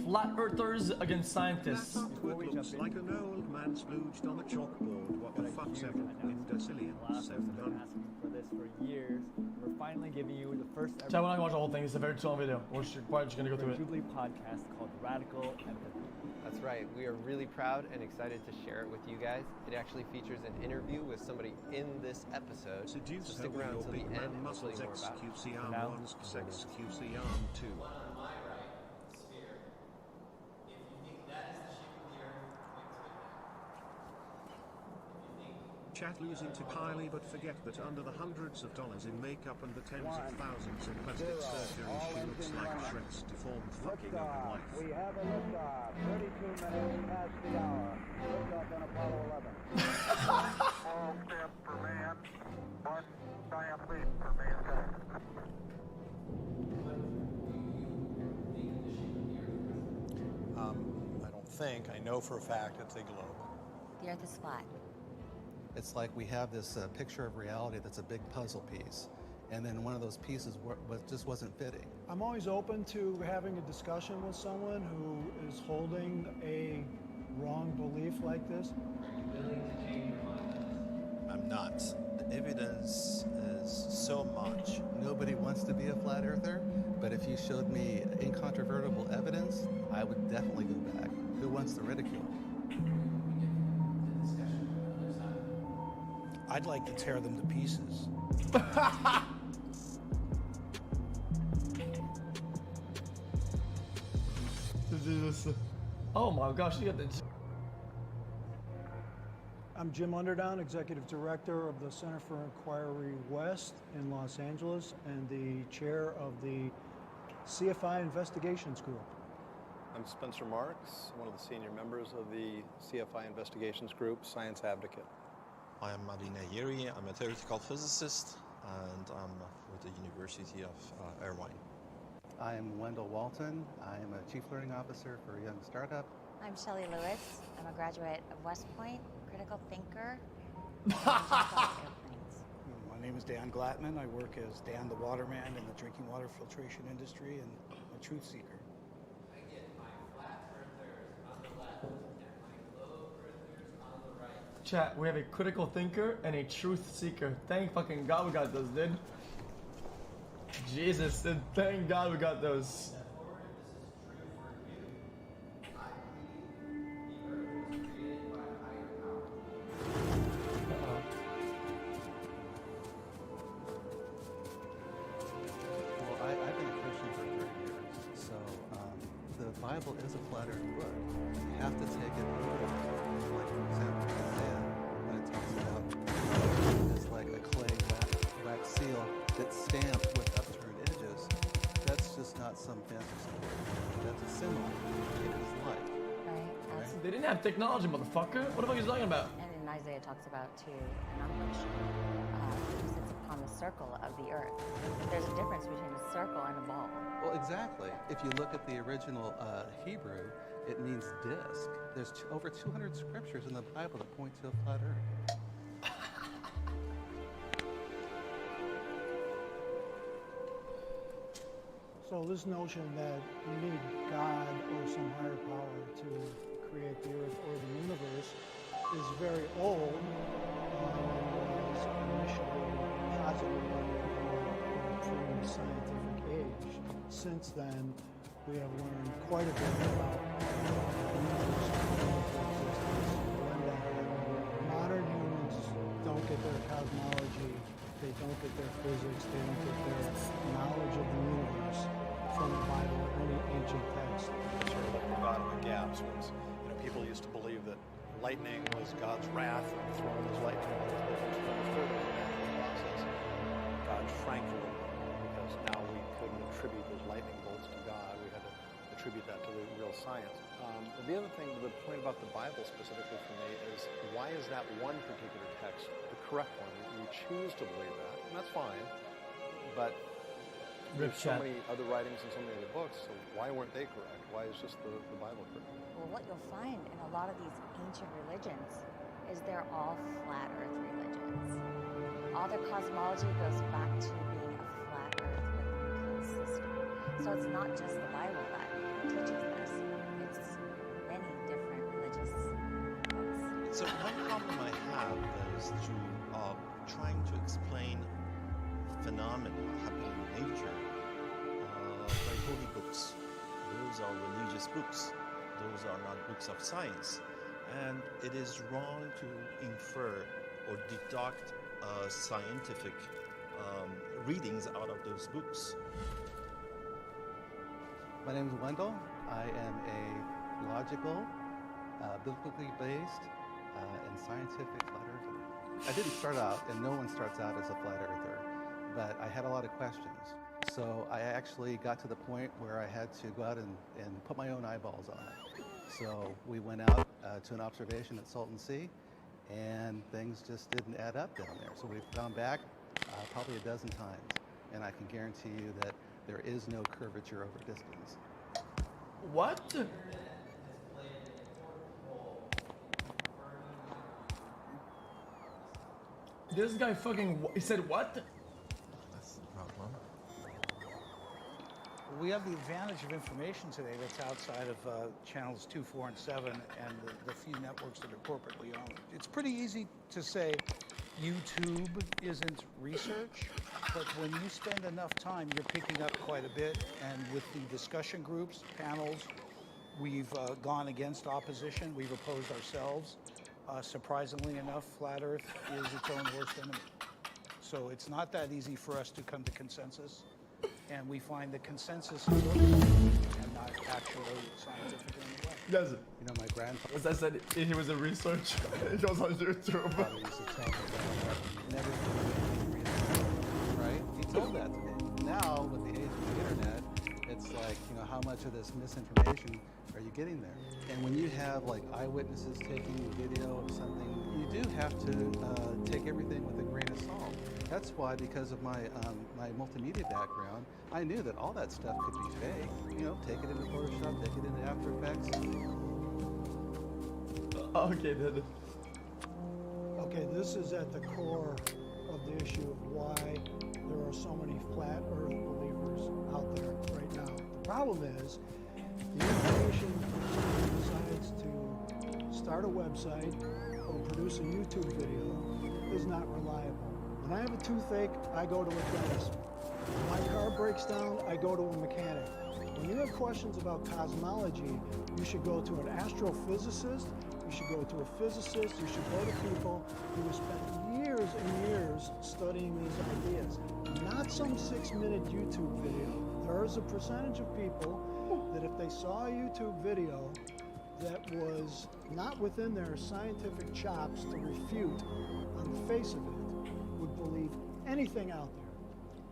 Flat earthers against scientists. Wood looks like an old man splooged on a chalkboard. What the fuck, several indecillions, 700. For this for years. We're finally giving you the first ever. Chat, we're not gonna watch the whole thing. It's a very long video. We're probably just gonna go through it. Jubilee podcast called Radical Empathy. That's right. We are really proud and excited to share it with you guys. It actually features an interview with somebody in this episode. So stick around till the end and we'll tell you more about it. XQC Now, arm 1, XQC arm 2. Chat losing to Kylie, but forget that under the hundreds of dollars in makeup and the tens of thousands in plastic surgery, she looks like Shrek's deformed fucking open life. We have a liftoff. 32 minutes past the hour. Liftoff on Apollo 11. All step for man. 1 giant leap for mankind. I don't think. I know for a fact it's a globe. The Earth is flat. It's like we have this picture of reality that's a big puzzle piece, and then one of those pieces just wasn't fitting. I'm always open to having a discussion with someone who is holding a wrong belief like this. I'm not. The evidence is so much. Nobody wants to be a flat earther, but if you showed me incontrovertible evidence, I would definitely go back. Who wants the ridicule? I'd like to tear them to pieces. Oh my gosh, you got the. I'm Jim Underdown, Executive Director of the Center for Inquiry West in Los Angeles and the chair of the CFI Investigations Group. I'm Spencer Marks, one of the senior members of the CFI Investigations Group, Science Advocate. I am Madina Yeri. I'm a theoretical physicist, and I'm with the University of Irvine. I am Wendell Walton. I am a Chief Learning Officer for a young startup. I'm Shelley Lewis. I'm a graduate of West Point, critical thinker. My name is Dan Glatman. I work as Dan the Waterman in the drinking water filtration industry and a truth seeker. I get my flat earthers on the left and my globe earthers on the right. Chat, we have a critical thinker and a truth seeker. Thank fucking God we got those, dude. Jesus, dude, thank God we got those. Bible is a flat earth book. You have to take it literally. Like, for example, Isaiah, when it talks about it's like a clay wax seal that's stamped with upturned edges, that's just not some fancy story. That's a symbol. It is light. Right. They didn't have technology, motherfucker. What the fuck are you talking about? And in Isaiah talks about too an unleashed who sits upon the circle of the earth. There's a difference between a circle and a ball. Well, exactly. If you look at the original Hebrew, it means disc. There's over 200 scriptures in the Bible that point to a flat earth. So this notion that you need God or some higher power to create the earth or the universe is very old. Was initially posited by the pre-scientific age. Since then, we have learned quite a bit about the universe coming into existence, when that happened. Modern humans don't get their cosmology, they don't get their physics, they don't get their knowledge of the universe from the Bible or any ancient text. Sort of like the God of the gaps was, people used to believe that lightning was God's wrath and throwing his lightning bolts, but it was understood as a natural process. God shrank a little bit because now we couldn't attribute those lightning bolts to God. We had to attribute that to the real science. The other thing, the point about the Bible specifically for me is why is that one particular text the correct one? We choose to believe that, and that's fine, but there's so many other writings and so many other books, so why weren't they correct? Why is just the Bible correct? Well, what you'll find in a lot of these ancient religions is they're all flat earth religions. All their cosmology goes back to being a flat earth with a system. So it's not just the Bible that teaches this. It's many different religious books. So one problem I have is trying to explain phenomena happening in nature by holy books. Those are religious books. Those are not books of science. And it is wrong to infer or deduct scientific readings out of those books. My name is Wendell. I am a logical, biblically based, and scientific flat earther. I didn't start out, and no one starts out as a flat earther, but I had a lot of questions. So I actually got to the point where I had to go out and put my own eyeballs on it. So we went out to an observation at Salton Sea, and things just didn't add up down there. So we've gone back probably a dozen times, and I can guarantee you that there is no curvature over distance. What? This guy fucking, he said what? That's the problem. We have the advantage of information today that's outside of channels 2, 4, and 7 and the few networks that are corporately owned. It's pretty easy to say YouTube isn't research, but when you spend enough time, you're picking up quite a bit. And with the discussion groups, panels, we've gone against opposition. We've opposed ourselves. Surprisingly enough, flat Earth is its own worst enemy. So it's not that easy for us to come to consensus. And we find the consensus is and not actually scientific in any way. Does it? You know, my grandfather. As I said, he was a researcher. He goes on YouTube. Right? He told that to me. Now, with the age of the internet, it's like, how much of this misinformation are you getting there? And when you have like eyewitnesses taking video of something, you do have to take everything with a grain of salt. That's why, because of my my multimedia background, I knew that all that stuff could be fake. Take it into Photoshop, take it into After Effects. Okay, then. Okay, this is at the core of the issue of why there are so many flat Earth believers out there right now. The problem is the information decides to start a website or produce a YouTube video is not reliable. When I have a toothache, I go to a dentist. When my car breaks down, I go to a mechanic. When you have questions about cosmology, you should go to an astrophysicist, you should go to a physicist, you should go to people who have spent years and years studying these ideas. Not some 6-minute YouTube video. There is a percentage of people that if they saw a YouTube video that was not within their scientific chops to refute on the face of it, would believe anything out there.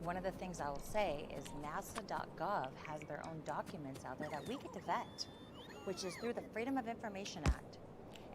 One of the things I will say is NASA.gov has their own documents out there that we get to vet, which is through the Freedom of Information Act.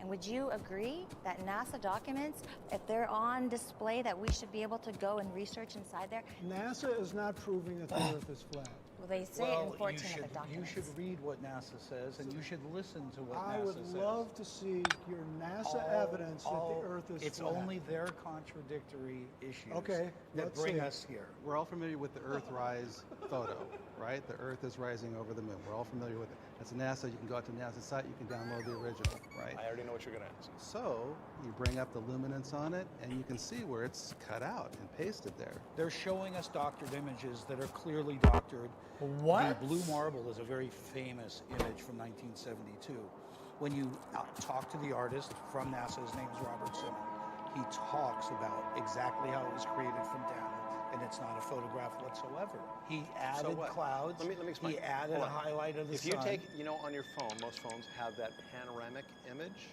And would you agree that NASA documents, if they're on display, that we should be able to go and research inside there? NASA is not proving that the Earth is flat. Well, they say it in 14 of the documents. You should read what NASA says, and you should listen to what NASA says. I would love to see your NASA evidence that the Earth is It's flat. only their contradictory issues Okay, that let's bring see. us here. We're all familiar with the Earthrise photo, right? The Earth is rising over the moon. We're all familiar with it. That's NASA. You can go out to NASA's site. You can download the original, right? I already know what you're going to ask. So you bring up the luminance on it, and you can see where it's cut out and pasted there. They're showing us doctored images that are clearly doctored. What? The blue marble is a very famous image from 1972. When you talk to the artist from NASA, his name is Robert Simmons, he talks about exactly how it was created from data, and it's not a photograph whatsoever. He added clouds. Let me explain. He added a highlight of the If sun. you take, on your phone, most phones have that panoramic image.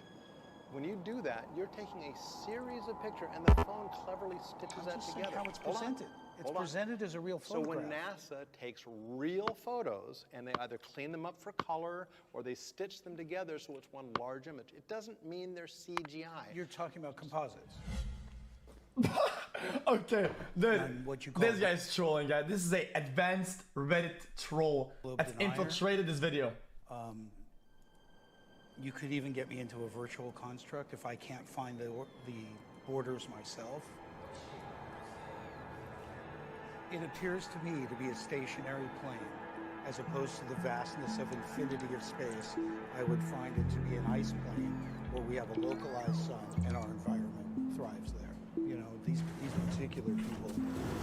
When you do that, you're taking a series of pictures, and the phone cleverly stitches that together. How it's Hold on. presented. It's Hold on. presented as a real photograph. So when NASA takes real photos and they either clean them up for color or they stitch them together so it's one large image, it doesn't mean they're CGI. You're talking about composites. Okay, And what you call this guy's trolling, guys. This is a advanced Reddit troll that's denier. infiltrated this video. You could even get me into a virtual construct if I can't find the borders myself. It appears to me to be a stationary plane, as opposed to the vastness of infinity of space. I would find it to be an ice plane where we have a localized sun and our environment thrives there. These particular people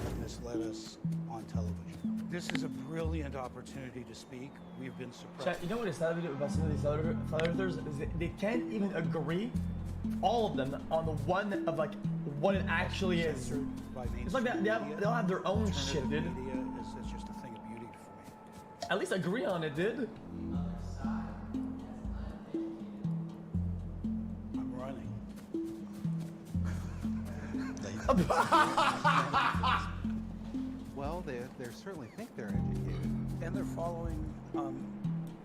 have misled us on television. This is a brilliant opportunity to speak. We've been surprised. Chat, you know what is sad about some of these flat earthers is they can't even agree, all of them, on the one of like what it actually is. It's like they all have their own shit, dude. Media is just a thing of beauty for me. At least agree on it, dude. I'm running. Well, they certainly think they're educated. And they're following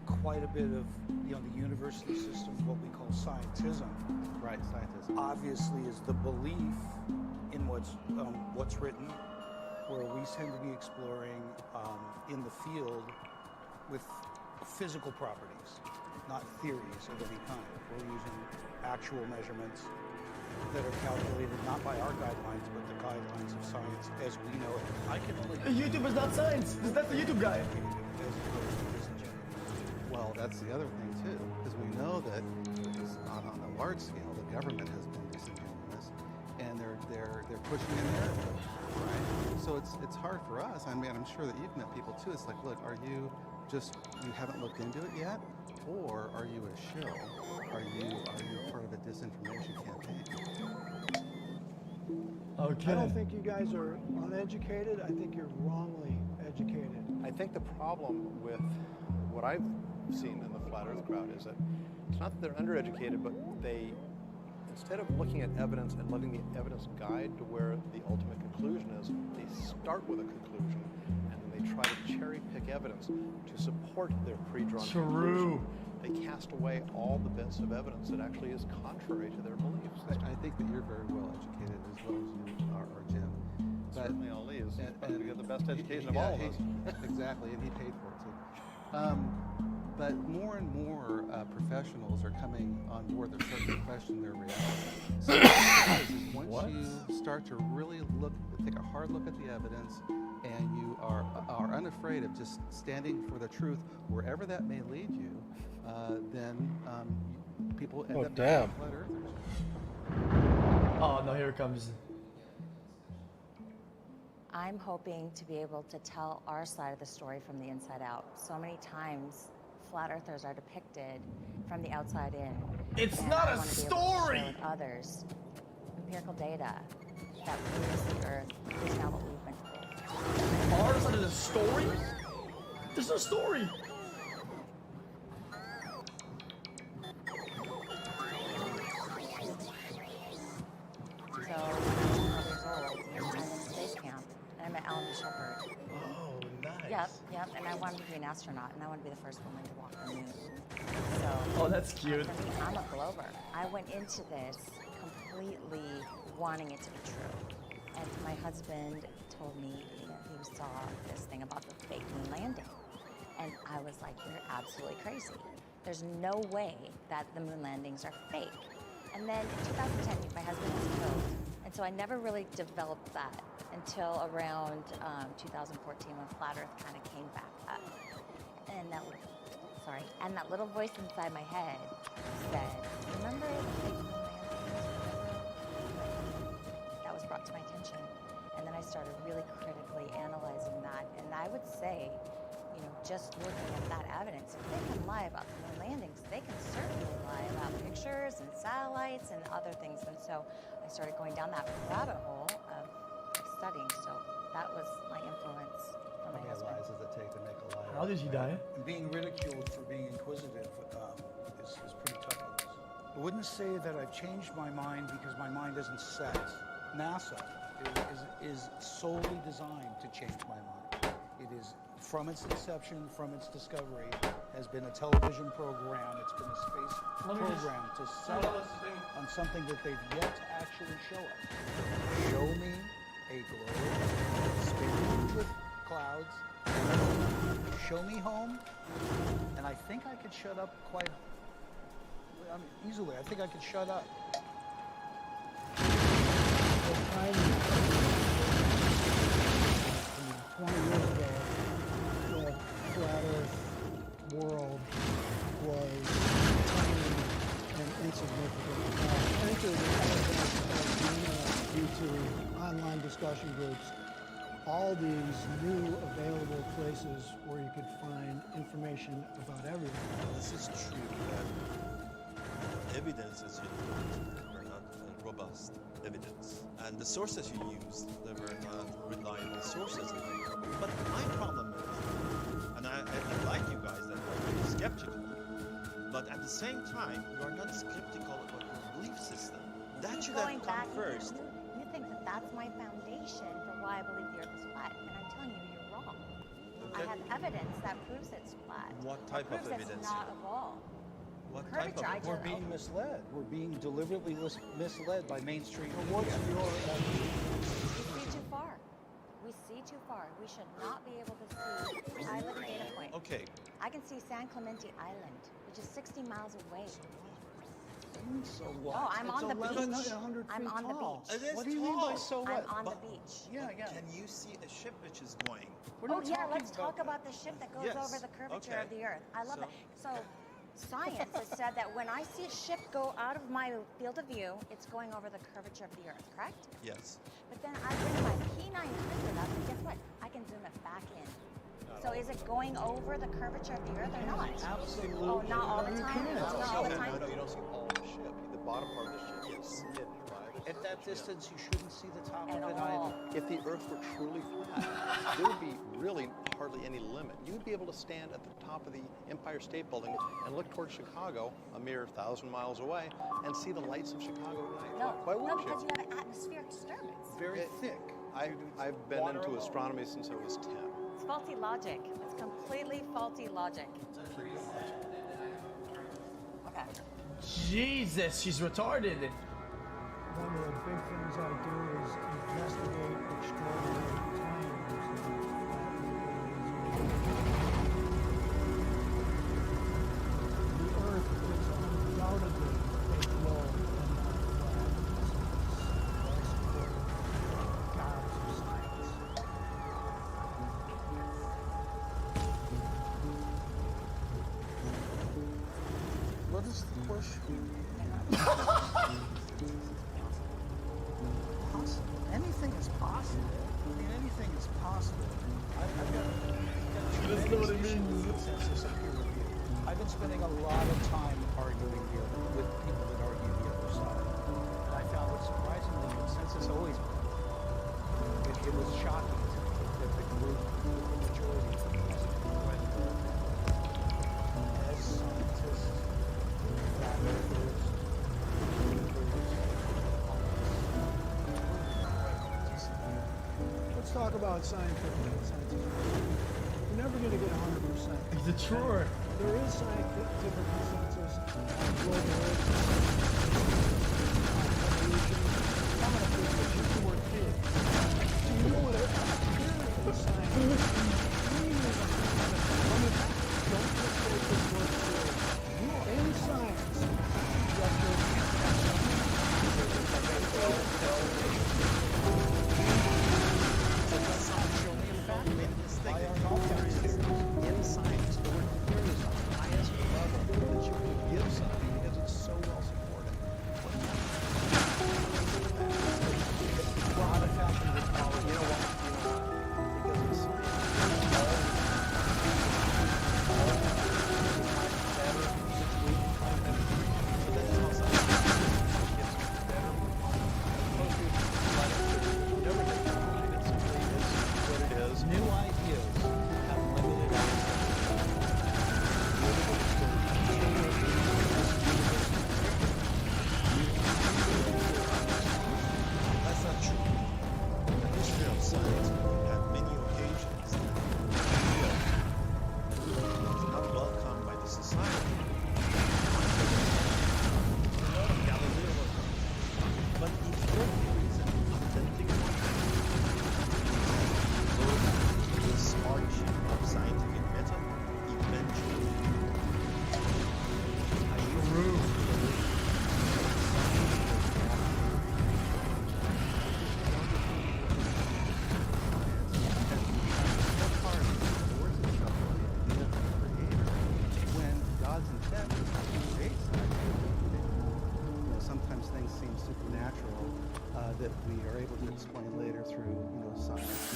quite a bit of the university system, what we call scientism. Right, scientism. Obviously is the belief in what's written, where we tend to be exploring in the field with physical properties, not theories of any kind. We're using actual measurements that are calculated not by our guidelines, but the guidelines of science as we know it. I can only... YouTube is not science. That's the YouTube guy. Well, that's the other thing too, because we know that on a large scale, the government has been disingenuous, and they're pushing a narrative, right? So it's hard for us. I mean, I'm sure that you've met people too. It's like, look, you haven't looked into it yet, or are you a shill? Are you part of a disinformation campaign? Okay. I don't think you guys are uneducated. I think you're wrongly educated. I think the problem with what I've seen in the flat earth crowd is that it's not that they're undereducated, but they, instead of looking at evidence and letting the evidence guide to where the ultimate conclusion is, they start with a conclusion and then they try to cherry pick evidence to support their pre-drawn conclusion. They cast away all the bits of evidence that actually is contrary to their beliefs. I think that you're very well educated as well as you are, Jim. Certainly Ali is probably got the best education of all of us. Exactly, and he paid for it too. But more and more professionals are coming on board. They're starting to question their reality. So what is once you start to really take a hard look at the evidence, and you are unafraid of just standing for the truth wherever that may lead you, then people end up becoming flat earthers. Oh no, here it comes. I'm hoping to be able to tell our side of the story from the inside out. So many times, flat earthers are depicted from the outside in. It's and not I a wanna be able to story! share with others empirical data that proves the Earth is not what we've been told. Our side of the story? There's no story. So, when I was 12 years old, I'm in space camp, and I met Alan Shepard. Oh, nice. Yep, and I wanted to be an astronaut, and I wanted to be the first woman to walk the moon. So, oh, that's cute. For me, I'm a Glover. I went into this completely wanting it to be true. And my husband told me, he saw this thing about the fake moon landing. And I was like, you're absolutely crazy. There's no way that the moon landings are fake. And then in 2010, my husband was killed. And so I never really developed that until around 2014 when Flat Earth kind of came back up. And that little voice inside my head said, remember the fake moon landings? That was brought to my attention. And then I started really critically analyzing that. And I would say, you know, just looking at that evidence, if they can lie about the moon landings, they can certainly lie about pictures and satellites and other things. And so I started going down that rabbit hole of studying. So that was my influence for my husband. How many lies does it take to make a lie? How did you die? And being ridiculed for being inquisitive is pretty tough on us. I wouldn't say that I've changed my mind because my mind isn't set. NASA is solely designed to change my mind. It is, from its inception, from its discovery, has been a television program. It's been a space program to sell us on something that they've yet to actually show us. Show me a globe spinning with clouds. Show me home, and I think I could shut up easily. I think I could shut up. 20 years ago, the flat Earth world was tiny and insignificant. Entered due to online discussion groups, all these new available places where you could find information about everything. This is true that evidence as you know were not robust evidence. And the sources you used, they were not reliable sources. But my problem is, and I like you guys that are very skeptical, but at the same time, you are not skeptical about your belief system. That should have come first. You think that that's my foundation for why I believe the Earth is flat, and I'm telling you, you're wrong. Okay. I have evidence that proves it's flat. What type of evidence? It's not a ball. What type of evidence? We're being misled. We're being deliberately misled by mainstream media. What's your We see too far. We see too far. We should not be able to see. I live in Data Point. Okay. I can see San Clemente Island, which is 60 miles away. So what? Oh, I'm It's on the 1,100 beach. I'm feet on the tall. beach. It is What do you mean by tall. so what? I'm on But- the beach. Yeah. Can you see a ship which is going? Oh yeah, let's talk about the ship that goes Yes. over the curvature Okay. of the Earth. I love So- that. So science has said that when I see a ship go out of my field of view, it's going over the curvature of the Earth, correct? Yes. But then I bring my P900 up, and guess what? I can zoom it back in. So is it going over the curvature of the Earth or not? Absolutely. Oh, not all the time? Not all the time? No, you don't see all the ship. The bottom part of the ship is hidden, right? At that distance, you shouldn't see the top At of it all. either. If the Earth were truly flat, there would be really hardly any limit. You would be able to stand at the top of the Empire State Building and look towards Chicago, a mere 1,000 miles away, and see the lights of Chicago at night. No, Why no, wouldn't because you? you have an atmospheric disturbance. Very thick. I've been into astronomy since I was 10. It's faulty logic. It's completely faulty logic. Okay. Jesus, she's retarded. One of the big things I do is investigate extraordinary claims. The Earth is undoubtedly a globe and not flat. I support God's science. What is the question? Possible. Anything is possible. I mean, anything is possible. I've got She doesn't know what it means. Consensus of peer review. I've been spending a lot of time arguing here with people that argue the other side. And I found that surprisingly, consensus always wins. It was shocking to me that the group, the majority of the as scientists, flat earthers, Let's talk about scientific. You're never going to get 100%. Is it true? There is scientific consensus on global earth, evolution. I'm going to put this use the word theory. So you know what a theory in science is? Don't just take this word theory. In science, conjecture, that creates you know, sometimes things seem supernatural that we are able to explain later through science.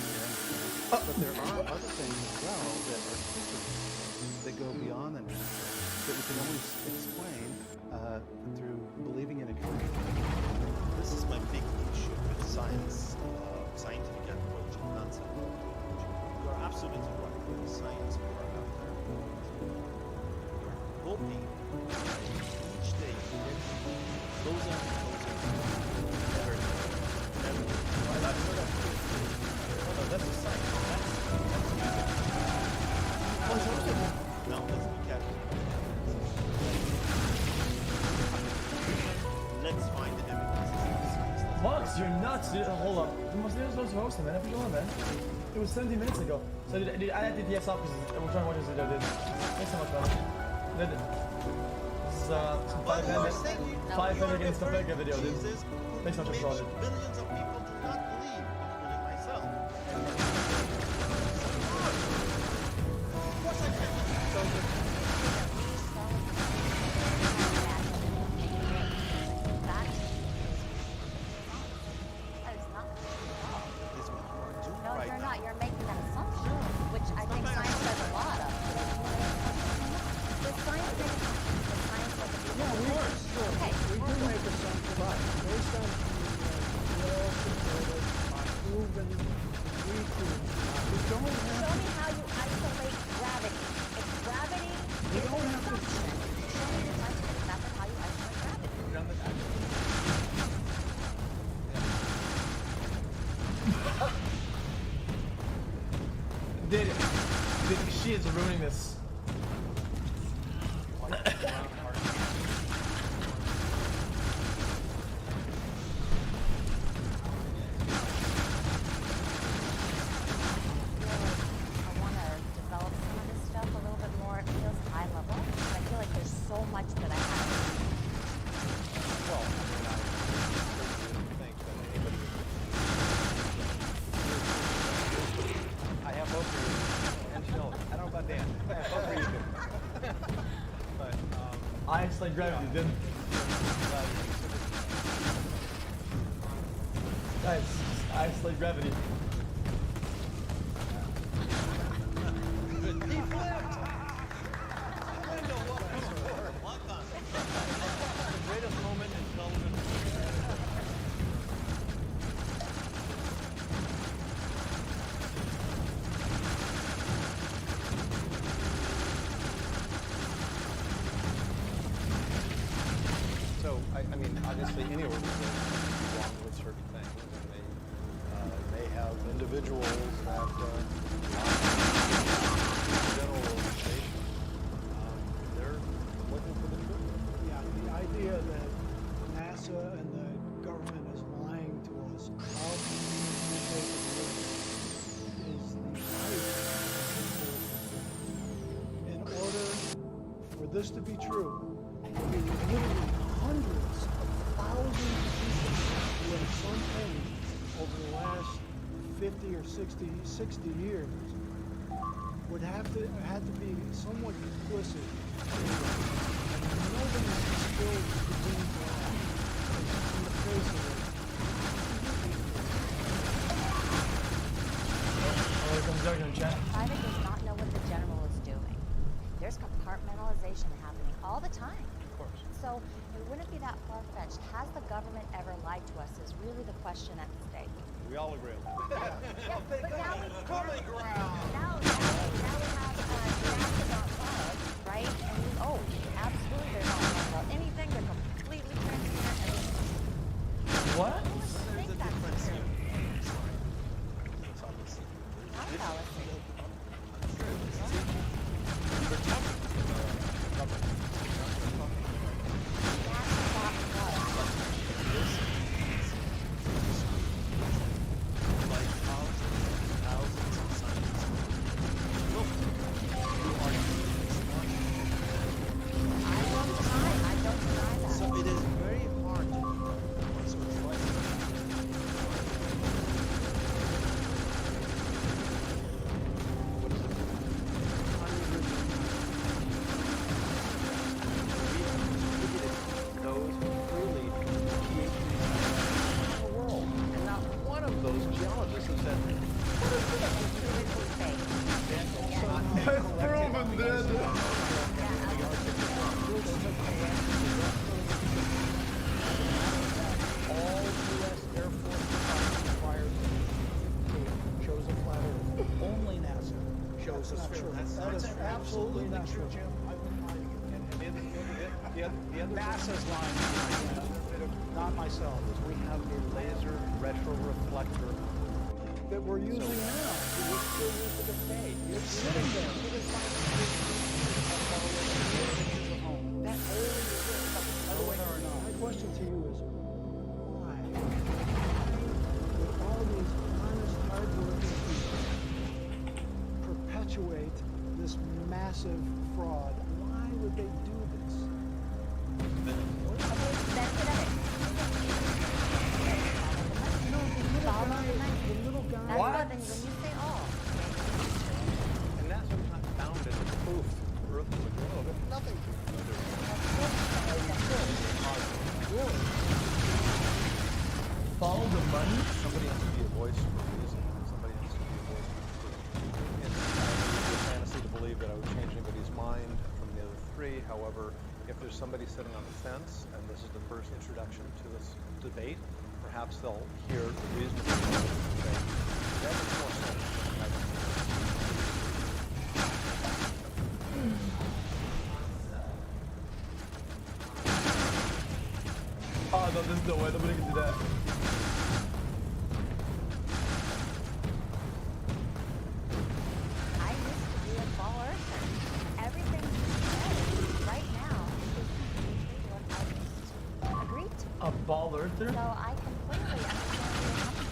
But there are other things as well that are supernatural, that go beyond the natural, that we can only explain through believing in a creator. This is my big issue with science, scientific approach and non-scientific approach. You're absolutely right. The science people are out there. You're hoping each day you get closer and closer. Never. I've heard of it. No, that's a science. No, let's be careful. Let's find the evidence. Max, you're nuts, dude. Hold up. There's no hosting, man. Every on, man. It was 17 minutes ago. So dude, I had TTS off because we're trying to watch this video, dude. Thanks so much, man. This is some 5-minute instant video, dude. Thanks so much for watching. Billions of people do not believe, including myself. Of course I can. No, you're not. You're making an assumption, which I think science does a lot of. The science doesn't. Yeah, we do make assumptions, but based on well-supported, proven, we don't have. Show me how you isolate gravity. If gravity is an assumption, show me the scientific method how you isolate gravity. Dude, she is ruining this. I isolate gravity, didn't. Guys, isolate gravity. Greatest moment in television. So, I mean, obviously, any organization is wrong with certain things, and they have individuals that general organization. They're looking for the truth. Yeah, the idea that NASA and the government is lying to us about the shape of the Earth is the height of in order for this to be true, there will be literally hundreds of thousands of people who have some pain over the last 50 or 60 years would have to be somewhat complicit. And nobody spilled the beans in the face of it. Private does not know what the general is doing. There's compartmentalization happening all the time. Of course. So it wouldn't be that far-fetched. Has the government ever lied to us is really the question at stake. We all agree on that. But now we now we have NASA.gov, right? And absolutely they're not lying about anything. They're completely transparent. What? There's a difference here. Not fallacy. We're talking about like thousands of scientists. Look, you are absolutely not true. Jim. I wouldn't mind. And the other NASA's lying to you, not myself. We have a laser retro reflector that we're using now. We're still using it today. It's sitting there. That only exists. My question to you is, why? Would all these honest, hardworking people perpetuate this massive fraud? Why would they do this? The little guy. That's when you say all. And NASA's not founded as proof Earth is a globe. It's nothing to Follow the money? Somebody has to be a voice for a reason, and somebody has to be a voice for truth. And it's a fantasy to believe that I would change anybody's mind from the other three. However, if there's somebody sitting on the fence, and this is the first introduction to this debate, perhaps they'll hear the reasonable debate. That makes more sense. Oh no, there's no way nobody can do that. I used to be a ball earther. Everything you say right now is completely what I used to agree to. A ball earther? So I completely understand where you're coming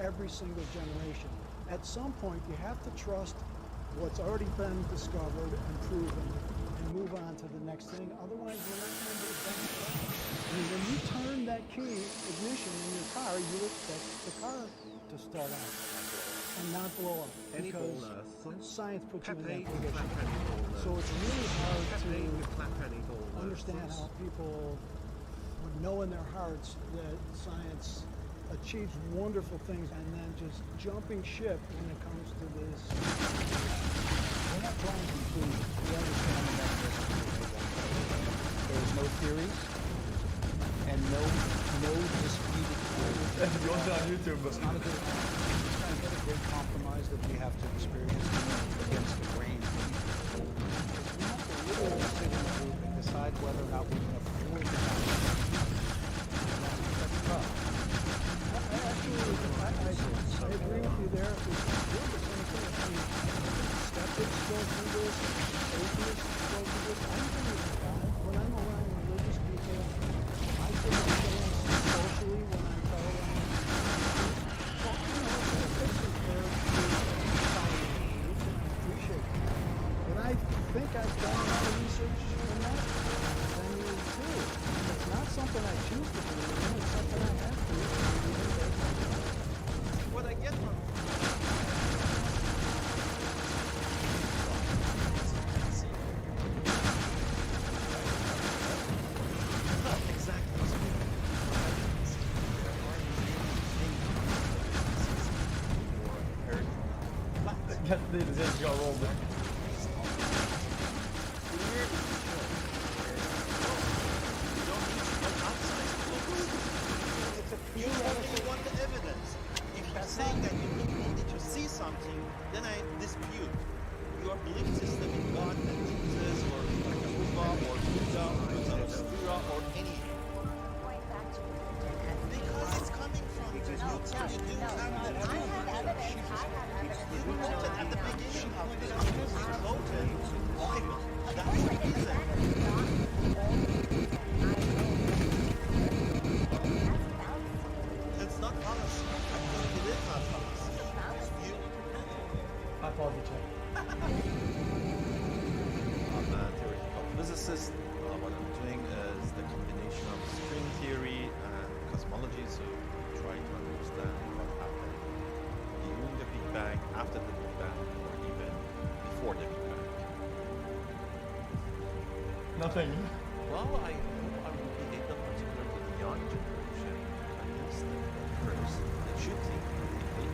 every single generation. At some point, you have to trust what's already been discovered and proven and move on to the next thing. Otherwise, you're not going to advance. I mean, when you turn that key, ignition in your car, you expect the car to start out and not blow up. Because science puts you in that position. So it's really hard to understand how people would know in their hearts that science achieves wonderful things and then just jumping ship when it comes to this. We're not trying to conclude. We understand that there's no theories and no disputed theories. If you watch it on YouTube, it's not a good compromise that we have to experience against the grain. We have to really sit in a group and decide whether or not we can afford to have it. That's tough. I agree with you there. It's doing the same thing. I mean, skeptics go through this, atheists go through this. I believe in God. When I'm around religious people, I feel socially when I'm around well, you know, it's a fiction for society, and I appreciate it. But I think I've done a lot of research on that, then you too. It's not something I choose to believe in, it's something I have to. What I get from They just got rolled there. You only want the evidence. If you're saying that you need to see something, then I dispute your belief system in God and Jesus or Jehovah or Buddha or Zarathustra or any. Because it's coming from you do have evidence. You mentioned at the beginning of this Nothing. Well, I hope I will be able, particularly to the young generation, at least at first, they should think critically.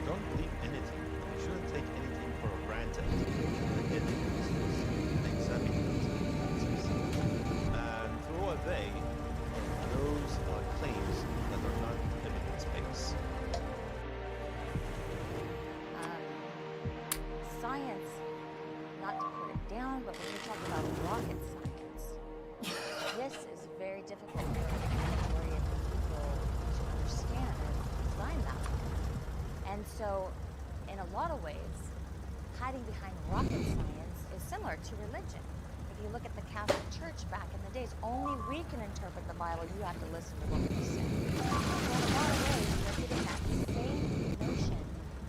Don't believe anything. You shouldn't take anything for granted. Look at things evidence and throw away those claims that are not evidence-based. Science, not to put it down, but when you talk about rocket science, this is very difficult for the majority of the people to understand and design that way. And so, in a lot of ways, hiding behind rocket science is similar to religion. If you look at the Catholic Church back in the days, only we can interpret the Bible. You have to listen to what we say. So in a lot of ways, we're getting that same notion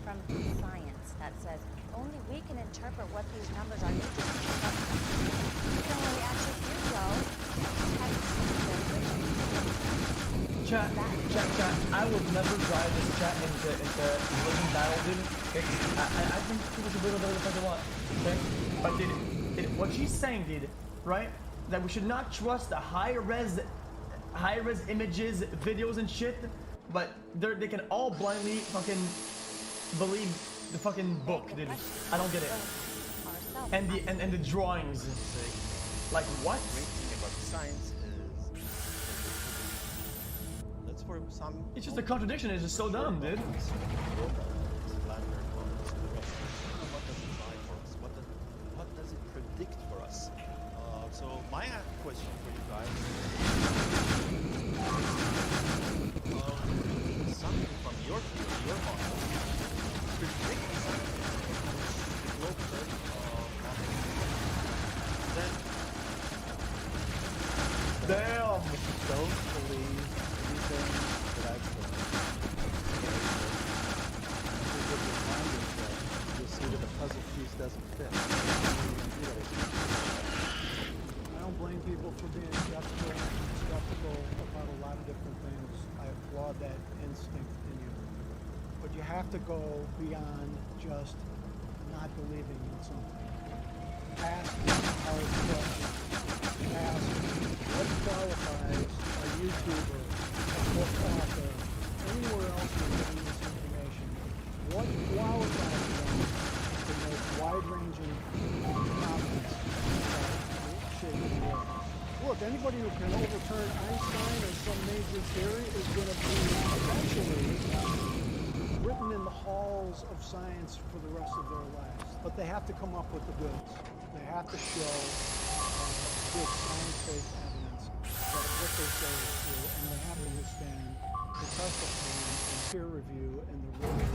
from science that says only we can interpret what these numbers are. You just so when we actually do go and Chat. I would never drive this chat into religion battle, dude. I think people should believe whatever the fuck they want. Okay? But dude, what she's saying, dude, right? That we should not trust the high-res images, videos and shit, but they can all blindly fucking believe the fucking book, dude. I don't get it. And the drawings. Like what? The great thing about science is that's for some. It's just a contradiction. It's just so dumb, dude. What does it predict for us? So my question for you guys is something from your field, your model, predict something which the then damn. If you don't believe anything that I've said, you'll see that the puzzle piece doesn't fit. I don't blame people for being skeptical about a lot of different things. I applaud that instinct in you. But you have to go beyond just not believing in something. Ask hard questions. Ask what qualifies a YouTuber, a book author, anywhere else you're getting this information. What qualifies them to make wide-ranging comments about shaping the world? Look, anybody who can overturn Einstein or some major theory is going to be eventually written in the halls of science for the rest of their lives. But they have to come up with the goods. They have to show good science-based evidence that what they say is true, and they have to withstand the test of time and peer review and the rigors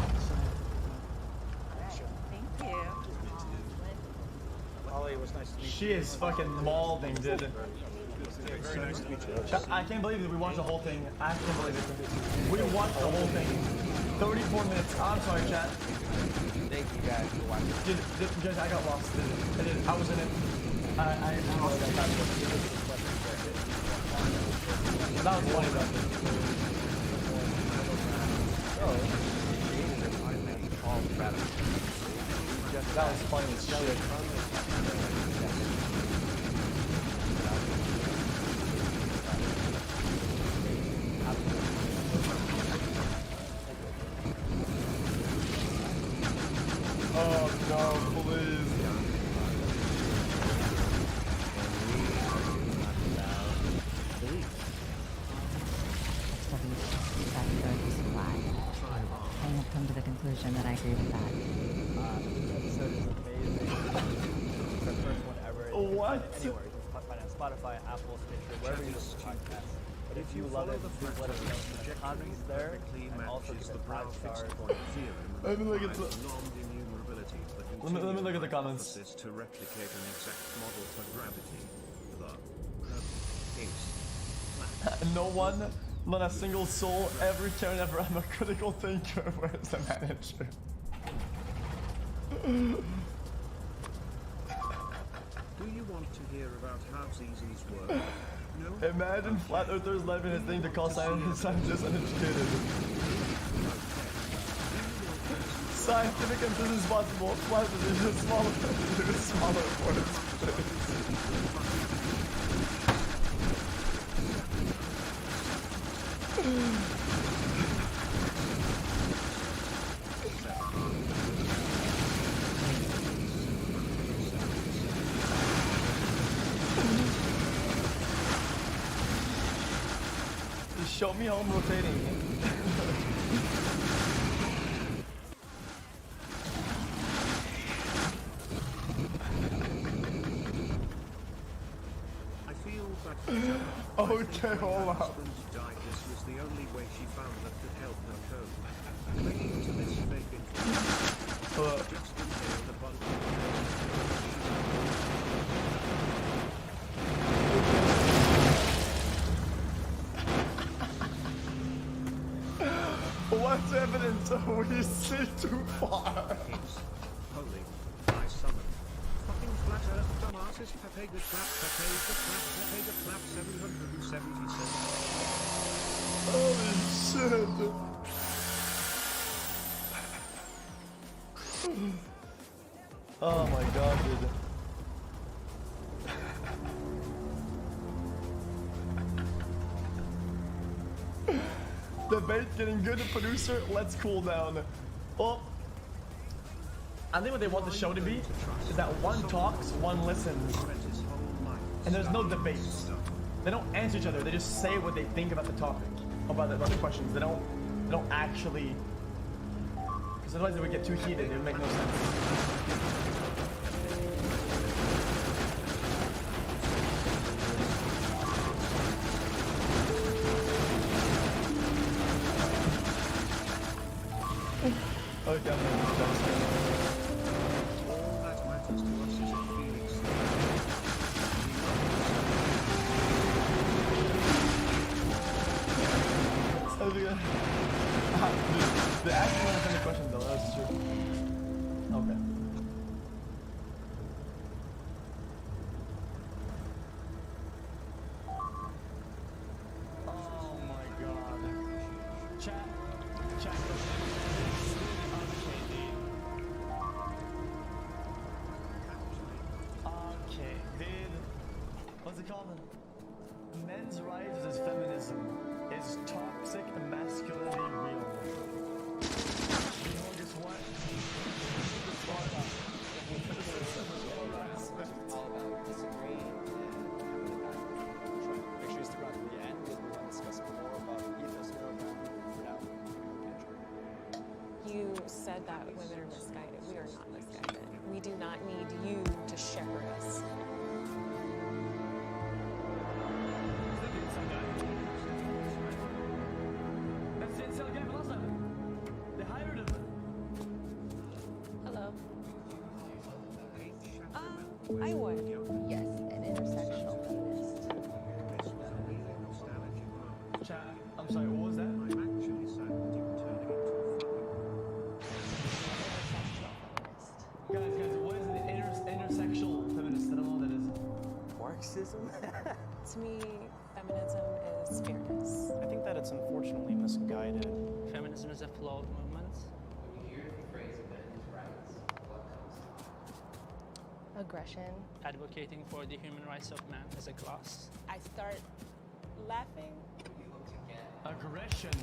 of scientific method. Thank you. Ollie, it was nice to meet you. She is fucking mauling, dude. Very nice to meet you. I can't believe that we watched the whole thing. I can't believe it. We watched the whole thing. 34 minutes. I'm sorry, chat. Thank you guys for watching. Dude, I got lost. Dude. I was in it. I got that was funny though. That was funny as shit. Oh no, please. I have come to the conclusion that I agree with that. This episode is amazing. It's the first one ever. What? Anywhere. You can find it on Spotify, Apple, Stitcher, wherever you listen to podcasts. But if you love it, please let us know in the comments there. And also give it 5 stars. Let me look at the... Let me look at the comments. To replicate an exact model for gravity. No one, not a single soul, every turn ever. I'm a critical thinker. Where's the manager? Do you want to hear about how Z's work? No? Imagine flat earthers living his thing to call scientists uneducated. Scientific and business possible. Flat earthers is just smaller. Smaller words. Show me how I'm rotating. I feel that okay, hold on. died. This was the only way she found that could help her code. Clinging to this fake information. Just inhaled a bunch What's evidence we see too far? Holy, I summon. Fucking flat earth dumbasses. Pepe the clap, Pepe the clap, Pepe the clap 777. Holy shit. Oh my god, dude. Debate getting good. Producer, let's cool down. Well, I think what they want the show to be is that one talks, one listens, and there's no debates. They don't answer each other. They just say what they think about the topic, about the questions. They don't actually, because otherwise it would get too heated. It would make no sense. Oh, definitely. All that matters to us is it feeling So the actual one of the questions though, that's true. Okay. Oh my god. Chat. Okay, dude. What's it called? Men's rights versus feminism. Is toxic masculinity real? You know, guess what? It's all about disagreeing and make sure you stick around to the end because we want to discuss more about ethos and You said that women are misguided. We are not misguided. We do not need you to shepherd us. Hello. I would. Yes, an intersectional feminist. Chat, I'm sorry, what was that? I'm actually sad that you're turning into a fucking... Guys, what is an intersexual feminist? I don't know what that is. Marxism? To me, feminism is fairness. I think that it's unfortunately misguided. Feminism is a flawed movement. When you hear the phrase men's rights, what comes to mind? Aggression. Advocating for the human rights of man as a class. I start laughing. Aggression.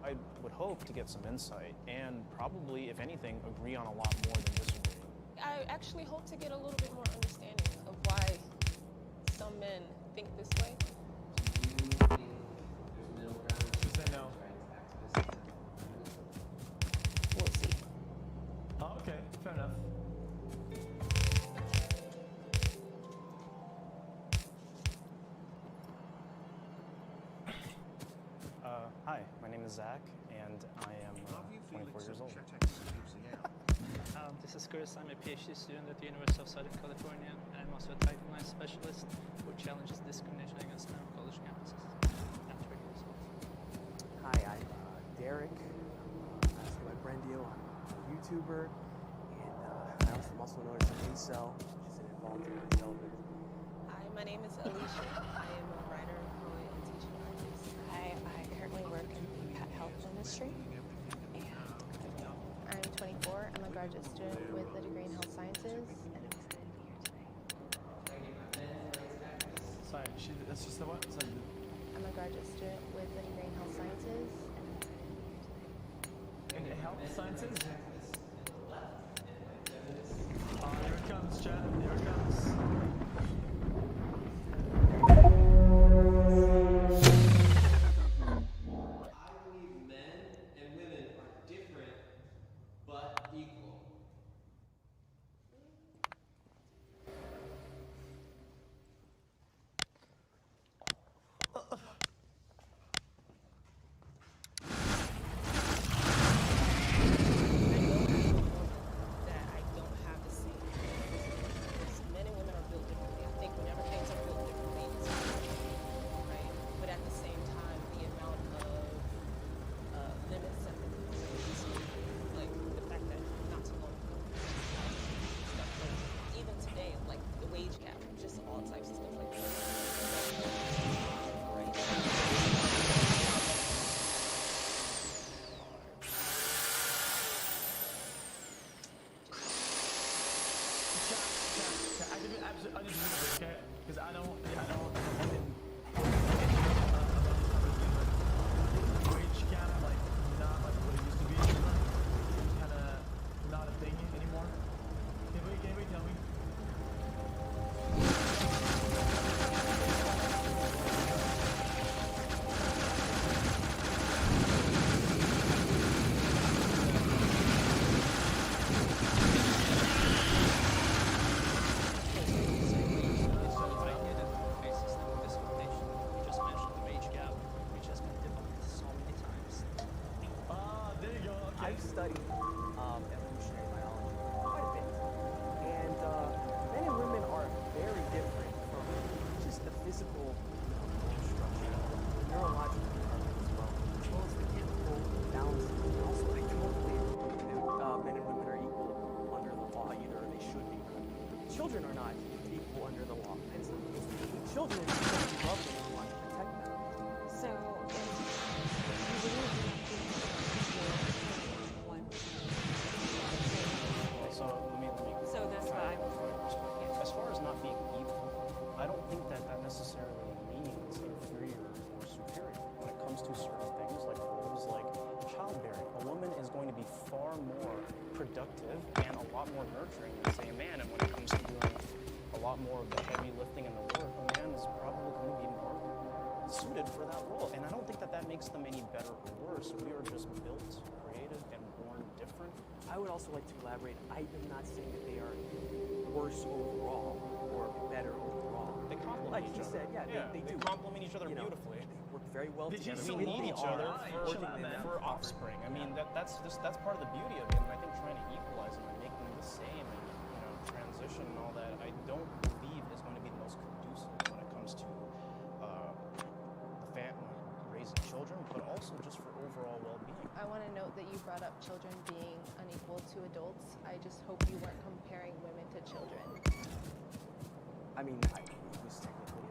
I would hope to get some insight and probably, if anything, agree on a lot more than disagree. I actually hope to get a little bit more understanding of why some men think this way. No. We'll see. Oh, okay, fair enough. Hi, my name is Zach, and I am 24 years old. This is Chris. I'm a PhD student at the University of Southern California, and I'm also a Title IX specialist who challenges discrimination against men on college campuses. Hi, I'm Derek. As my Brandio, I'm a YouTuber, and I'm also known as an incel, which is an involuntary celibate. Hi, my name is Alicia. I am a writer, poet, and teaching artist. I currently work in the pet health industry. I'm 24. I'm a graduate student with a degree in health sciences, and I'm excited to be here today. Sorry, that's just the what? Sorry. I'm a graduate student with a degree in health sciences, and I'm excited to be here today. In health sciences? Here it comes, Chad. Here it comes. I need to absolutely, okay? Because I don't wage gap, like, not like what it used to be. It's kind of not a thing anymore. Can anybody tell me? I've studied evolutionary biology quite a bit, and men and women are very different from just the physical structure, the neurological department as well as the chemical balance. And also, I don't believe that men and women are equal under the law either, or they should be. Children are not equal under the law. It's not the case. Children are supposed to love them and want to protect them. So, if you believe So that's what I'm. As far as not being equal, I don't think that necessarily means inferior or superior when it comes to certain things like roles like childbearing. A woman is going to be far more productive and a lot more nurturing than say a man, and when it comes to doing a lot more of the heavy lifting and the work, a man is probably going to be more suited for that role. And I don't think that makes them any better or worse. We are just built, created, and born different. I would also like to elaborate. I am not saying that they are worse overall or better overall. They complement like each he other. said, they do complement each other beautifully. They work very well We together. need each other for offspring. I mean, that's part of the beauty of it. And I think trying to equalize them and make them the same and transition and all that, I don't believe is going to be the most conducive when it comes to the family, raising children, but also just for overall well-being. I want to note that you brought up children being unequal to adults. I just hope you weren't comparing women to children. I mean, I was technically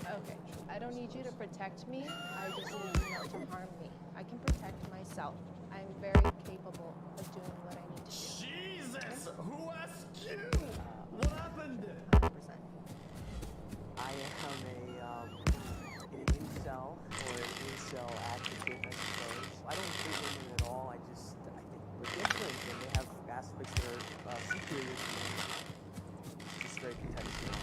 Okay. I don't need you to protect me. I just need you not to harm me. I can protect myself. I'm very capable of doing what I need to do. Jesus! Who asked you? What happened? 100%. I am an incel or an incel advocate, I suppose. I don't hate women at all. I think we're different and they have aspects that are superior to me. Just very contextual.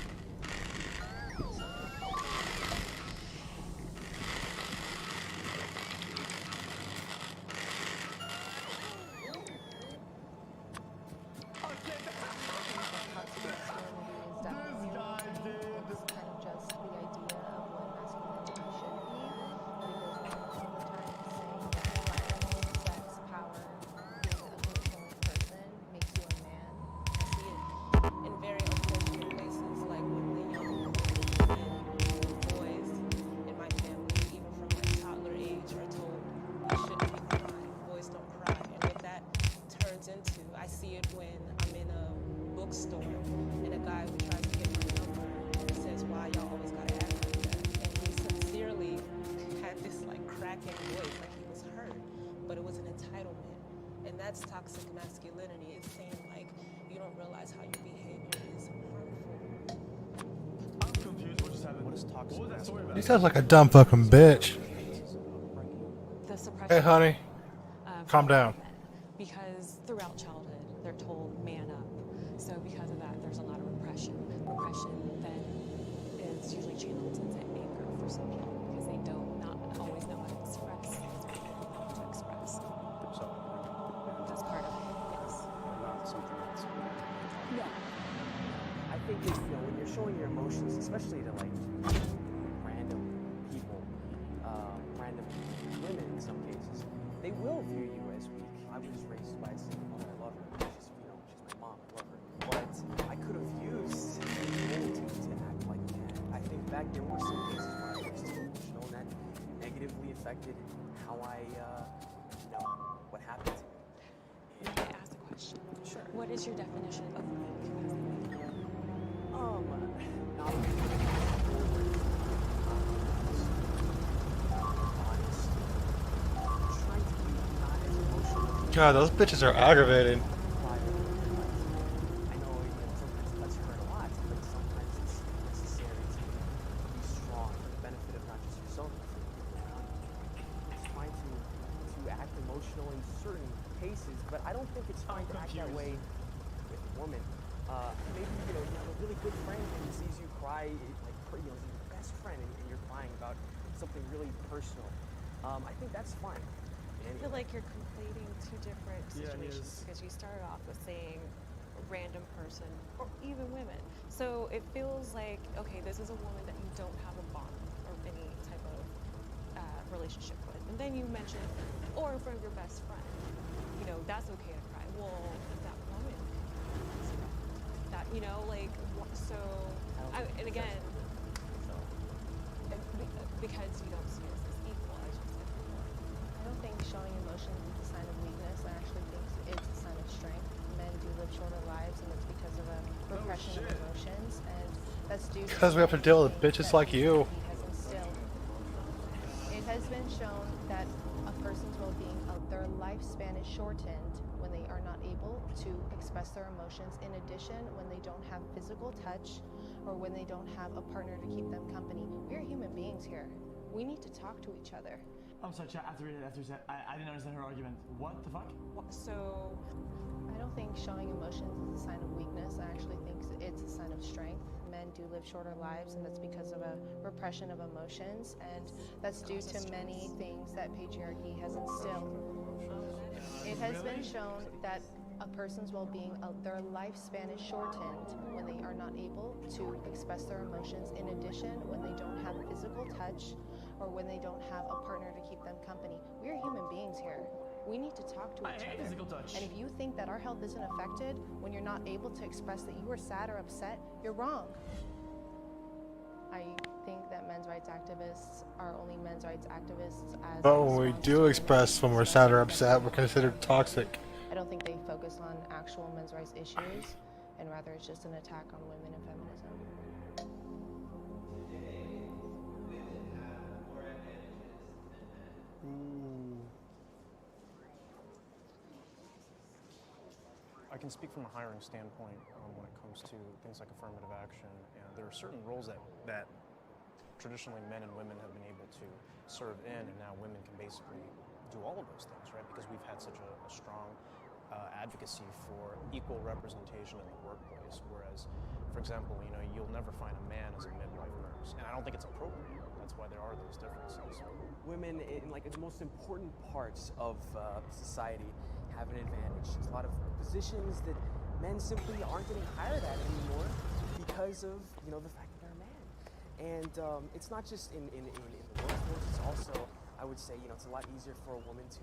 That's toxic masculinity. It's saying like you don't realize how your behavior is harmful. I'm confused. What just happened? What is toxic masculinity? He sounds like a dumb fucking bitch. The suppression. Hey, honey, calm down. Because throughout childhood, they're told man up. So because of that, there's a lot of repression. Repression then is usually channeled into anger for some people because they don't not always know how to express. That's part of it. Yes. Not something that's. No. I think if, when you're showing your emotions, especially to like random people, random women in some cases, they will view you as weak. I was raised by a single mother. I love her. She's my mom. I love her. But I could have used ability to act like a man. I think back there were some cases where I was too emotional and that negatively affected how I, what happened to me. May I ask a question? Sure. What is your definition of weak? Not God, those bitches are aggravating. I know it sometimes cuts hurt a lot, but cases, but I don't think it's fine to act that way with a woman. Maybe you have a really good friend and he sees you cry, like he's your best friend, and you're crying about something really personal. I think that's fine. I feel like you're conflating two different situations because you started off with saying a random person or even women. So it feels like, okay, this is a woman that you don't have a bond or any type of relationship with. And then you mentioned, or in front of your best friend, that's okay to cry. Well, that woman, that, so, and again, because you don't see us as equal, as you said before. I don't think showing emotions is a sign of weakness. I actually think it's a sign of strength. Men do live shorter lives, and it's because of a repression of emotions, and that's due to Because we have to deal with bitches like you. It has been shown that a person's well-being, their lifespan is shortened when they are not able to express their emotions. In addition, when they don't have physical touch or when they don't have a partner to keep them company. We're human beings here. We need to talk to each other. I'm sorry, chat, after I didn't understand her argument. What the fuck? So, I don't think showing emotions is a sign of weakness. I actually think it's a sign of strength. Men do live shorter lives, and that's because of a repression of emotions, and that's due to many things that patriarchy has instilled. It has been shown that a person's well-being, their lifespan is shortened when they are not able to express their emotions. In addition, when they don't have physical touch or when they don't have a partner to keep them company. We're human beings here. We need to talk to each other. Physical touch. And if you think that our health isn't affected when you're not able to express that you are sad or upset, you're wrong. I think that men's rights activists are only men's rights activists as But when we do express when we're sad or upset, we're considered toxic. I don't think they focus on actual men's rights issues, and rather it's just an attack on women and feminism. I can speak from a hiring standpoint when it comes to things like affirmative action, and there are certain roles that traditionally men and women have been able to serve in, and now women can basically do all of those things, right? Because we've had such a strong advocacy for equal representation in the workplace, whereas, for example, you'll never find a man as a midwife nurse, and I don't think it's appropriate. That's why there are those differences. Women in the most important parts of society have an advantage. There's a lot of positions that men simply aren't getting hired at anymore because of the fact that they're a man. And it's not just in the workforce. It's also, I would say, it's a lot easier for a woman to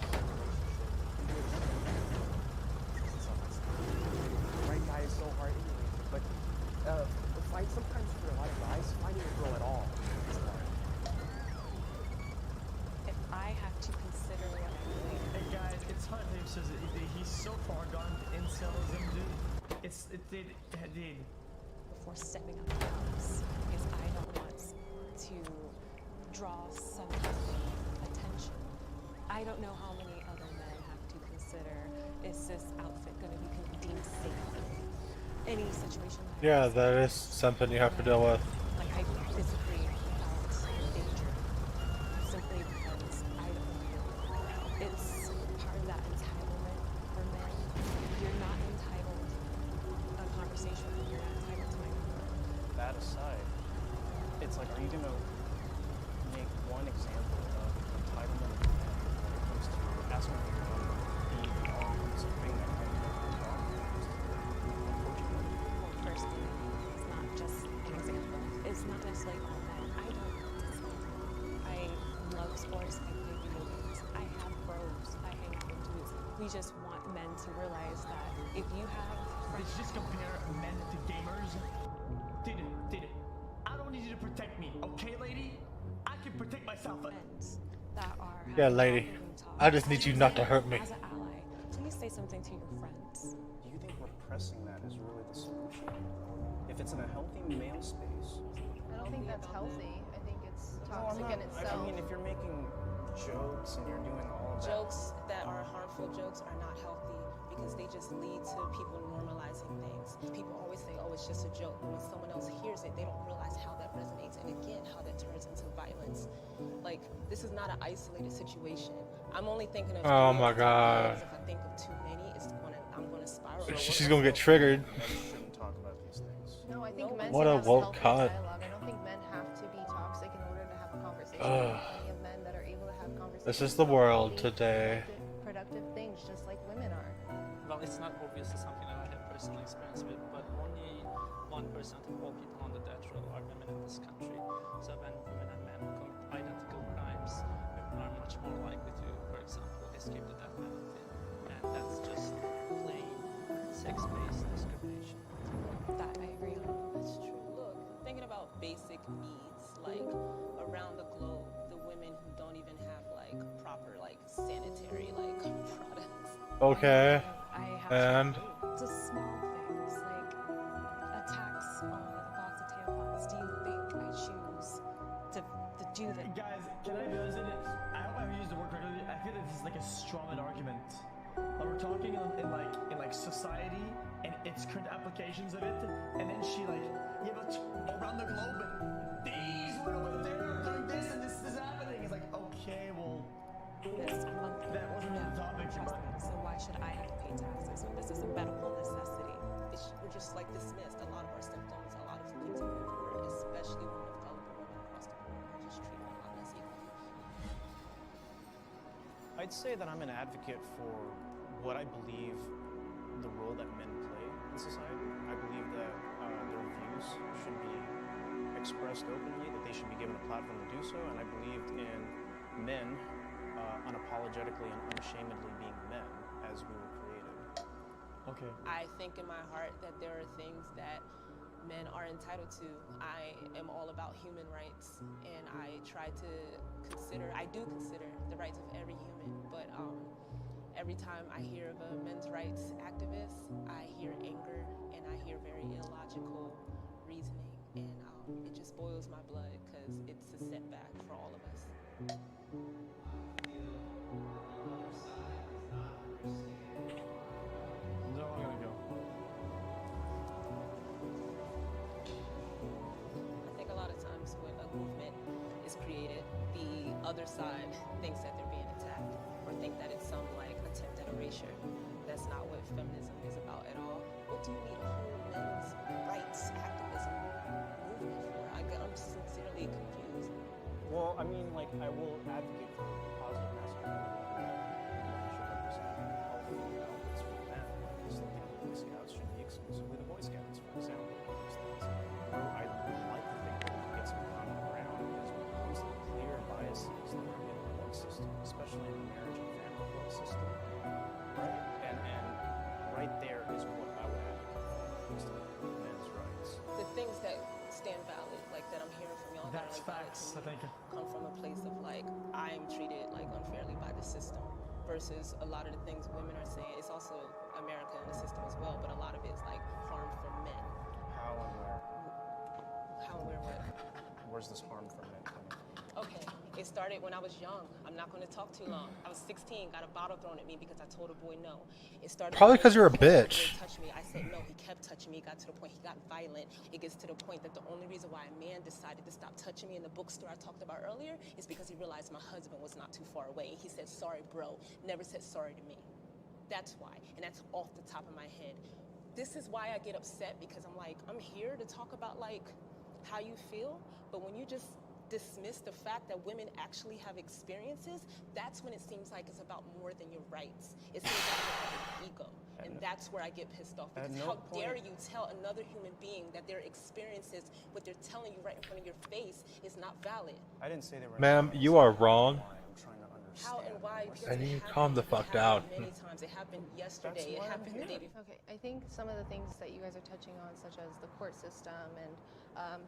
find a relationship. The right guy is so hard anyway, but sometimes for a lot of guys, finding a girl at all is hard. If I have to consider what I'm doing. Hey guys, it's hard that he says it. He's so far gone to incelsism, dude. Before stepping up to the house, because I don't want to draw some attention. I don't know how many other men have to consider, is this outfit going to be deemed safe? Any situation like Yeah, that is something you have to deal with. Like, I disagree about danger, simply because I don't know. It's part of that entitlement for men. You're not entitled to a conversation with me. You're not entitled to my number. That aside, it's like, are you going to make one example of entitlement of men when it comes to asking for your number, the all-inclusive thing that comes with the job? Well, firstly, it's not just an example. It's not necessarily all men. I don't participate. I love sports. I play video games. I have bros. I hang out with dudes. We just want men to realize that if you have Did you just compare men to gamers? Did it? I don't need you to protect me, okay, lady? I can protect myself. that are Yeah, lady. I just need you not to hurt me. as an ally, please say something to your friends. Do you think repressing that is really the solution? If it's in a healthy male space. I don't think that's healthy. I think it's No, I'm toxic not. in itself. I mean, if you're making jokes and you're doing all of that. Jokes that are harmful jokes are not healthy because they just lead to people normalizing things. People always say, oh, it's just a joke. But when someone else hears it, they don't realize how that resonates and again, how that turns into violence. Like, this is not an isolated situation. I'm only thinking of Oh three my off the top of my head, god. 'cause if I think of too many, I'm gonna spiral. She's gonna get triggered. Men shouldn't talk about these things. No, I think men What should a have woke a healthy cunt. dialogue. I don't think men have to be toxic in order to have a conversation. Ugh. There are plenty of men that are able to have conversations. This is the about world healthy, today. productive things, just like women are. Well, it's not obviously something that I have personal experience with, but only 1% of all people on the death row are women in this country. So when women and men commit identical crimes, women are much more likely to, for example, escape the death penalty. And that's just plain sex-based discrimination. That I agree on. That's true. Look, thinking about basic needs, like around the globe, the women who don't even have like proper like sanitary like products. Okay. And Just small things like a tax on a box of tampons. Do you think I choose to do that? Guys, can I be honest? I hope I've used the word correctly. I feel that this is like a strong argument. Like we're talking in society and its current applications of it, and then she like, yeah, but around the globe, and these women over there are doing this, and this is happening. It's like, okay, well, that wasn't the topic. Trust me. So why should I have to pay taxes when this is a medical necessity? We're just like dismissed a lot of our symptoms, a lot of things we report, especially women of color, women across the board, are just treated a lot less equally. I'd say that I'm an advocate for what I believe the role that men play in society. I believe that their views should be expressed openly, that they should be given a platform to do so, and I believed in men unapologetically and unashamedly being men as we were created. Okay. I think in my heart that there are things that men are entitled to. I am all about human rights, and I do consider the rights of every human, but every time I hear of a men's rights activist, I hear anger and I hear very illogical reasoning, and it just boils my blood because it's a setback for all of us. No, I'm gonna go. I think a lot of times when a movement is created, the other side thinks that they're being attacked or think that it's some like attempt at erasure. That's not what feminism is about at all. What do you need a whole men's rights activism movement for? I'm sincerely confused. Well, I mean, like, I will advocate for positive masculinity. Women should represent all female outlets for men. I just don't think the Boy Scouts should be exclusively the Boy Scouts, for example. Those things. I would like to think that we can get some common ground because when it comes to the clear biases that are in the court system, especially in the marriage and family court system, right? And right there is what I would advocate for when it comes to men's rights. The things that stand valid, like that I'm hearing from y'all, That's that are facts, I valid think. come from a place of like, I'm treated like unfairly by the system versus a lot of the things women are saying. It's also America and the system as well, but a lot of it's like harm for men. How and where? How and where what? Where's this harm for men coming from? Okay, it started when I was young. I'm not going to talk too long. I was 16, got a bottle thrown at me because I told a boy no. It started Probably because 'cause you're a bitch. He touched me. I said no. He kept touching me. It got to the point he got violent. It gets to the point that the only reason why a man decided to stop touching me in the bookstore I talked about earlier is because he realized my husband was not too far away. He said, sorry, bro. Never said sorry to me. That's why. And that's off the top of my head. This is why I get upset, because I'm like, I'm here to talk about like how you feel, but when you just dismiss the fact that women actually have experiences, that's when it seems like it's about more than your rights. It seems like it's about your ego. And that's where I get pissed off, because how dare you tell another human being that their experiences, what they're telling you right in front of your face, is not valid. I didn't say they were. Ma'am, you are wrong. I'm trying to understand. How and why? And you calm the fuck down. Many times. It happened yesterday. It happened the day before. Okay, I think some of the things that you guys are touching on, such as the court system and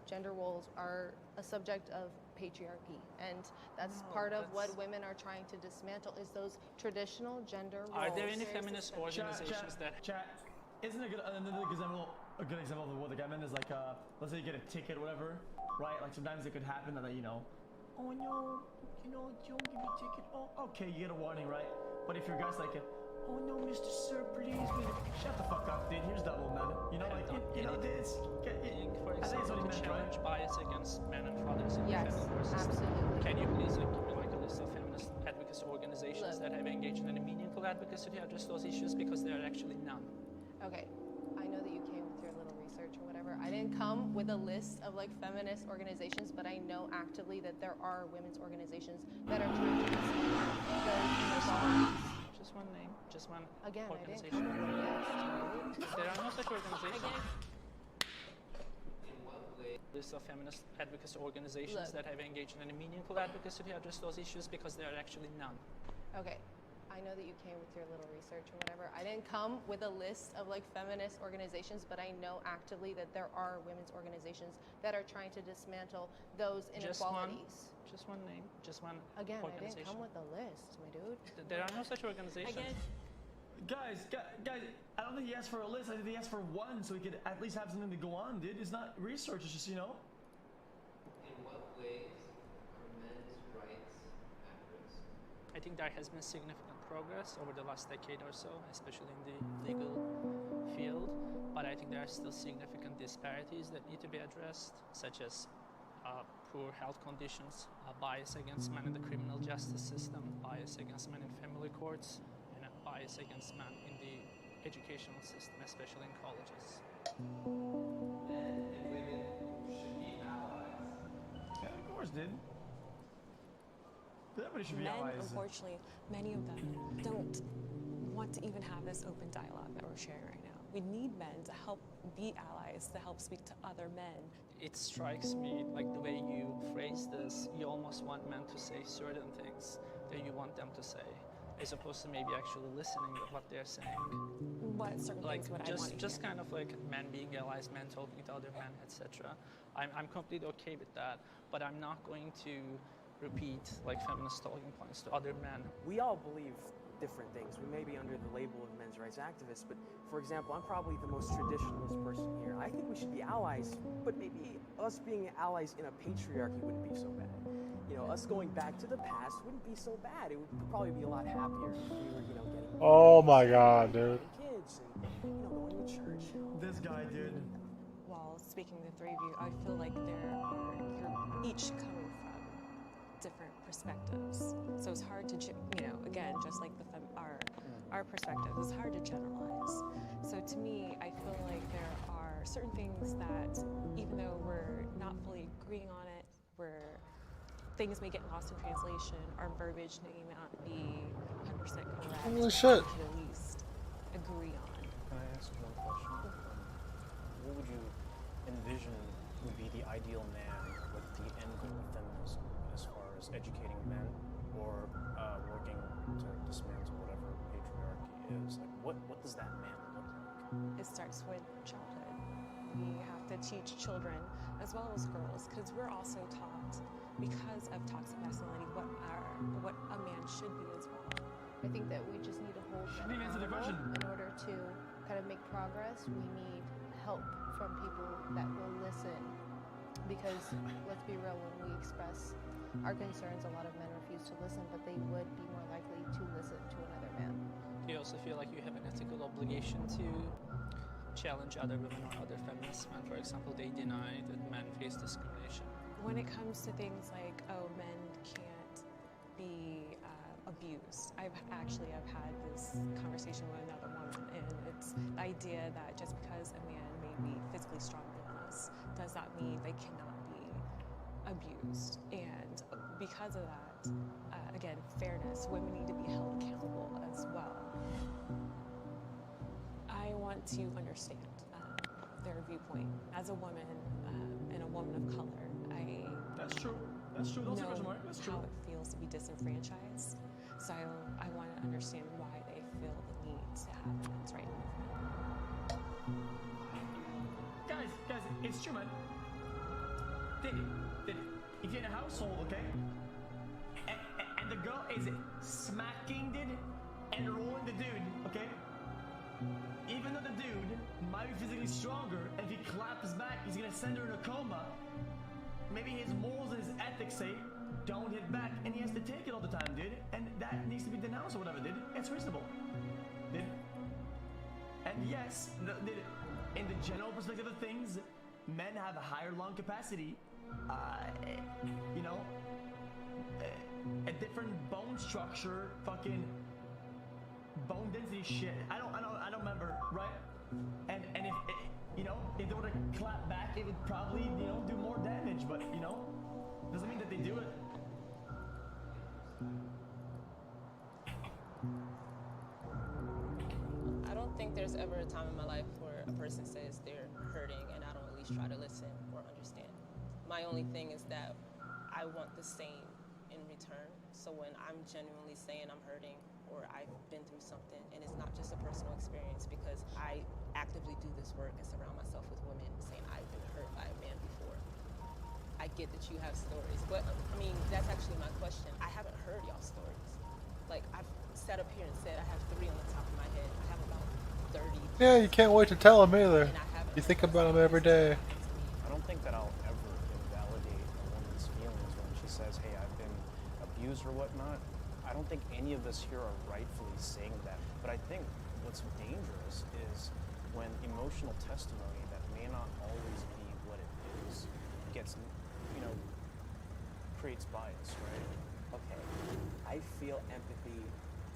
gender roles, are a subject of patriarchy, and that's part of what women are trying to dismantle, is those traditional gender roles. Are there any feminist organizations that... Isn't a good example of what the guy meant is like, let's say you get a ticket or whatever, right? Like sometimes it could happen that, you know, oh no, you know, don't give me a ticket. Oh, okay, you get a warning, right? But if your guy's like, oh no, Mr. Sir, please, shut the fuck up, dude. Here's double, man. You know, like, you know, this. For example, to challenge bias against men and fathers in Yes, the family system. absolutely. Can you please give me like a list of feminist advocacy organizations advocacy to address those issues because there are actually none. Okay, I know that you came with your little research or whatever. I didn't come with a list of like feminist organizations, but I know actively that there are women's organizations that are trying to Just one name, just one Again, I didn't organization. come with a list. There are no such organizations. List of feminist advocacy organizations Look. that have engaged in any meaningful advocacy to address those issues because there are actually none. Okay, I know that you came with your little research or whatever. I didn't come with a list of like feminist organizations, but I know actively that there are women's organizations that are trying to dismantle those inequalities. Just one name, just one Again, I organization. didn't come with a list, my dude. There are no such organizations. Guys, I don't think he asked for a list. I think he asked for one so he could at least have something to go on, dude. It's not research, it's just, you know. In what ways are men's rights at risk? I think there has been significant progress over the last decade or so, especially in the legal field, but I think there are still significant disparities that need to be addressed, such as poor health conditions, bias against men in the criminal justice system, bias against men in family courts, and bias against men in the educational system, especially in colleges. Men and women should be allies. Yeah, of course, dude. Everybody should be Men, allies. unfortunately, many of them don't want to even have this open dialogue that we're sharing right now. We need men to help be allies, to help speak to other men. It strikes me like the way you phrase this, you almost want men to say certain things that you want them to say, as opposed to maybe actually listening to what they're saying. What certain Like things would I want to just hear? kind of like men being allies, men talking to other men, etc. I'm completely okay with that, but I'm not going to repeat like feminist talking points to other men. We all believe different things. We may be under the label of men's rights activists, but for example, I'm probably the most traditionalist person here. I think we should be allies, but maybe us being allies in a patriarchy wouldn't be so bad. You know, us going back to the past wouldn't be so bad. It would probably be a lot happier if we were, getting Oh my god, dude. kids and, going to church. This guy, dude. While speaking to the three of you, I feel like you're each coming from different perspectives. So it's hard to, again, just like our perspective, it's hard to generalize. So to me, I feel like there are certain things that, even though we're not fully agreeing on it, things may get lost in translation, our verbiage may not be 100% correct. Holy shit. We can at least agree on. Can I ask one question? What would you envision would be the ideal man with the end goal of feminism as far as educating men or working to dismantle whatever patriarchy is? Like, what does that man look like? It starts with childhood. We have to teach children as well as girls, because we're also taught, because of toxic masculinity, what a man should be as well. I think that we just need to hold men accountable. In order to kind of make progress, we need help from people that will listen. Because let's be real, when we express our concerns, a lot of men refuse to listen, but they would be more likely to listen to another man. Do you also feel like you have an ethical obligation to challenge other women or other feminist men? For example, they deny that men face discrimination. When it comes to things like, men can't be abused, I've had this conversation with another woman, and it's the idea that just because a man may be physically stronger than us, does that mean they cannot be abused? And because of that, again, fairness, women need to be held accountable as well. I want to understand their viewpoint. As a woman and a woman of color, That's true. That's true. Don't say question mark. That's true. how it feels to be disenfranchised. So I want to understand why they feel the need to have a men's right movement. Guys, it's true, man. If you're in a household, okay, and the girl is smacking and rolling the dude, okay, even though the dude might be physically stronger, and if he claps back, he's gonna send her in a coma. Maybe his morals and his ethics say, don't hit back, and he has to take it all the time, dude. And that needs to be denounced or whatever, dude. It's reasonable, dude. And yes, in the general perspective of things, men have a higher lung capacity, a different bone structure, fucking bone density shit. I don't remember, right? And if it, you know, if they were to clap back, it would probably, you know, do more damage. But you know, doesn't mean that they do it. I don't think there's ever a time in my life where a person says they're hurting and I don't at least try to listen or understand. My only thing is that I want the same in return. So when I'm genuinely saying I'm hurting or I've been through something, and it's not just a personal experience, because I actively do this work and surround myself with women saying I've been hurt by a man before. I get that you have stories, but I mean, that's actually my question. I haven't heard y'all stories. Like, I've sat up here and said I have 3 on the top of my head. I have about 30. Yeah, you can't wait to tell them either. You think about them every day. I don't think that I'll ever invalidate a woman's feelings when she says, hey, I've been abused or whatnot. I don't think any of us here are rightfully saying that. But I think what's dangerous is when emotional testimony that may not always be what it is gets, you know, creates bias, right? Okay, I feel empathy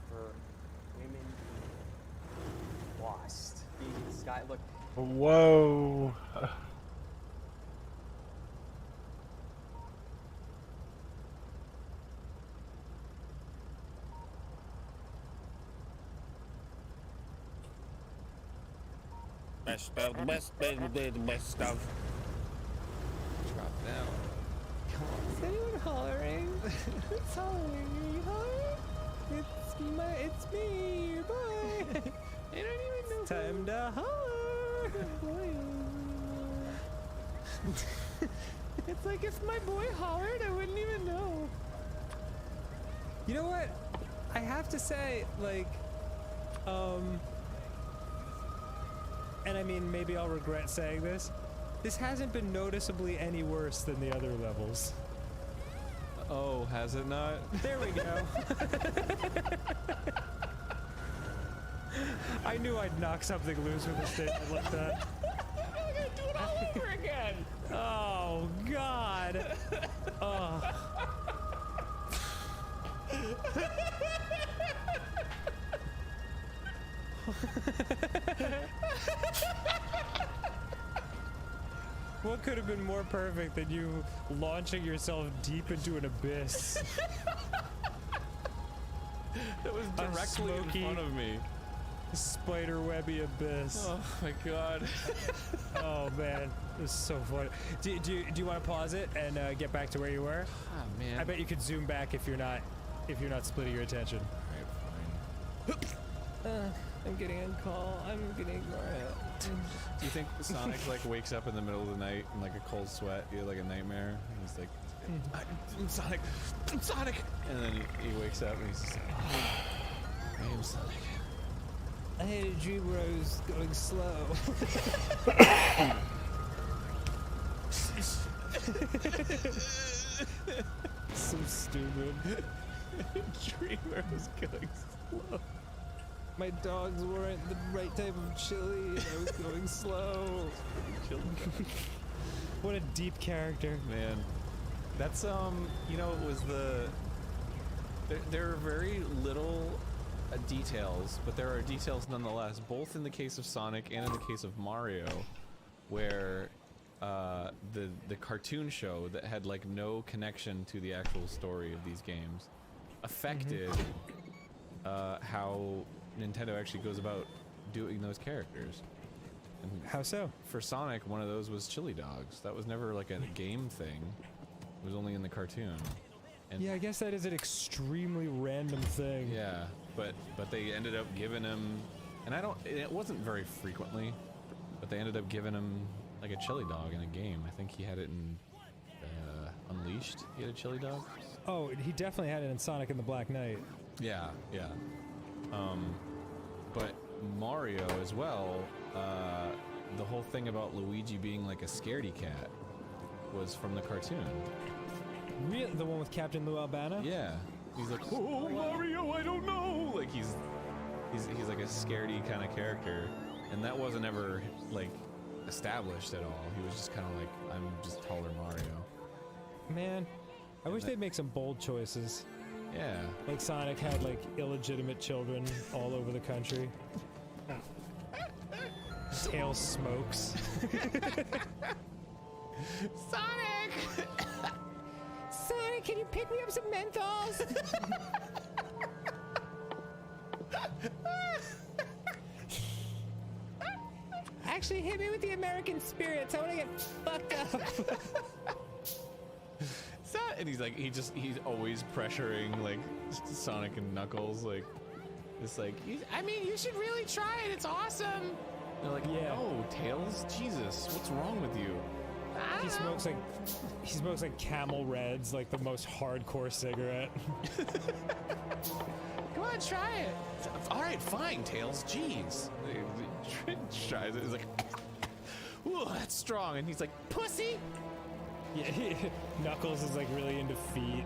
for women being lost. This guy, look. Whoa. Best stuff. Drop down. Come on. Is anyone hollering? It's hollering. Are you hollering? It's me, your boy. I don't even know. It's time to holler. It's like if my boy hollered, I wouldn't even know. You know what? I have to say, like, and I mean, maybe I'll regret saying this. This hasn't been noticeably any worse than the other levels. Oh, has it not? There we go. I knew I'd knock something loose with a statement like that. I'm gonna do it all over again. Oh, God. Oh. What could have been more perfect than you launching yourself deep into an abyss? It was directly in front of me. Spiderwebby abyss. Oh my god. Oh man, this is so funny. Do you want to pause it and get back to where you were? Oh man. I bet you could zoom back if you're not splitting your attention. Alright, fine. I'm getting on call. I'm gonna ignore it. Do you think Sonic like wakes up in the middle of the night in like a cold sweat, he had like a nightmare, and he's like, I'm Sonic, I'm Sonic, and then he wakes up and he's just like, I am Sonic. I had a dream where I was going slow. So stupid. Dream where I was going slow. My dogs weren't the right type of chili, and I was going slow. What a deep character. Man. That's, you know, it was there are very little details, but there are details nonetheless, both in the case of Sonic and in the case of Mario, where the cartoon show that had like no connection to the actual story of these games affected how Nintendo actually goes about doing those characters. And how so? For Sonic, one of those was chili dogs. That was never like a game thing. It was only in the cartoon. And yeah, I guess that is an extremely random thing. yeah, but they ended up giving him, and it wasn't very frequently, but they ended up giving him like a chili dog in a game. I think he had it in Unleashed. He had a chili dog. Oh, he definitely had it in Sonic and the Black Knight. Yeah, yeah. But Mario as well, the whole thing about Luigi being like a scaredy cat was from the cartoon. Really? The one with Captain Lou Albano? Yeah. He's like, oh, Mario, I don't know! Like, he's like a scaredy kind of character. And that wasn't ever, like, established at all. He was just kind of like, I'm just taller Mario. Man, I wish they'd make some bold choices. Yeah. Like Sonic had like illegitimate children all over the country. Tails smokes. Sonic! Sonic, can you pick me up some menthols? Actually, hit me with the American spirits. I want to get fucked up. And he's like, he's always pressuring like Sonic and Knuckles, like, it's like, I mean, you should really try it. It's awesome. They're like, no, Tails, Jesus, what's wrong with you? He smokes like Camel Reds, like the most hardcore cigarette. Come on, try it. All right, fine, Tails. Jeez. He tries it. He's like, ooh, that's strong. And he's like, pussy. Yeah, Knuckles is like really into feet.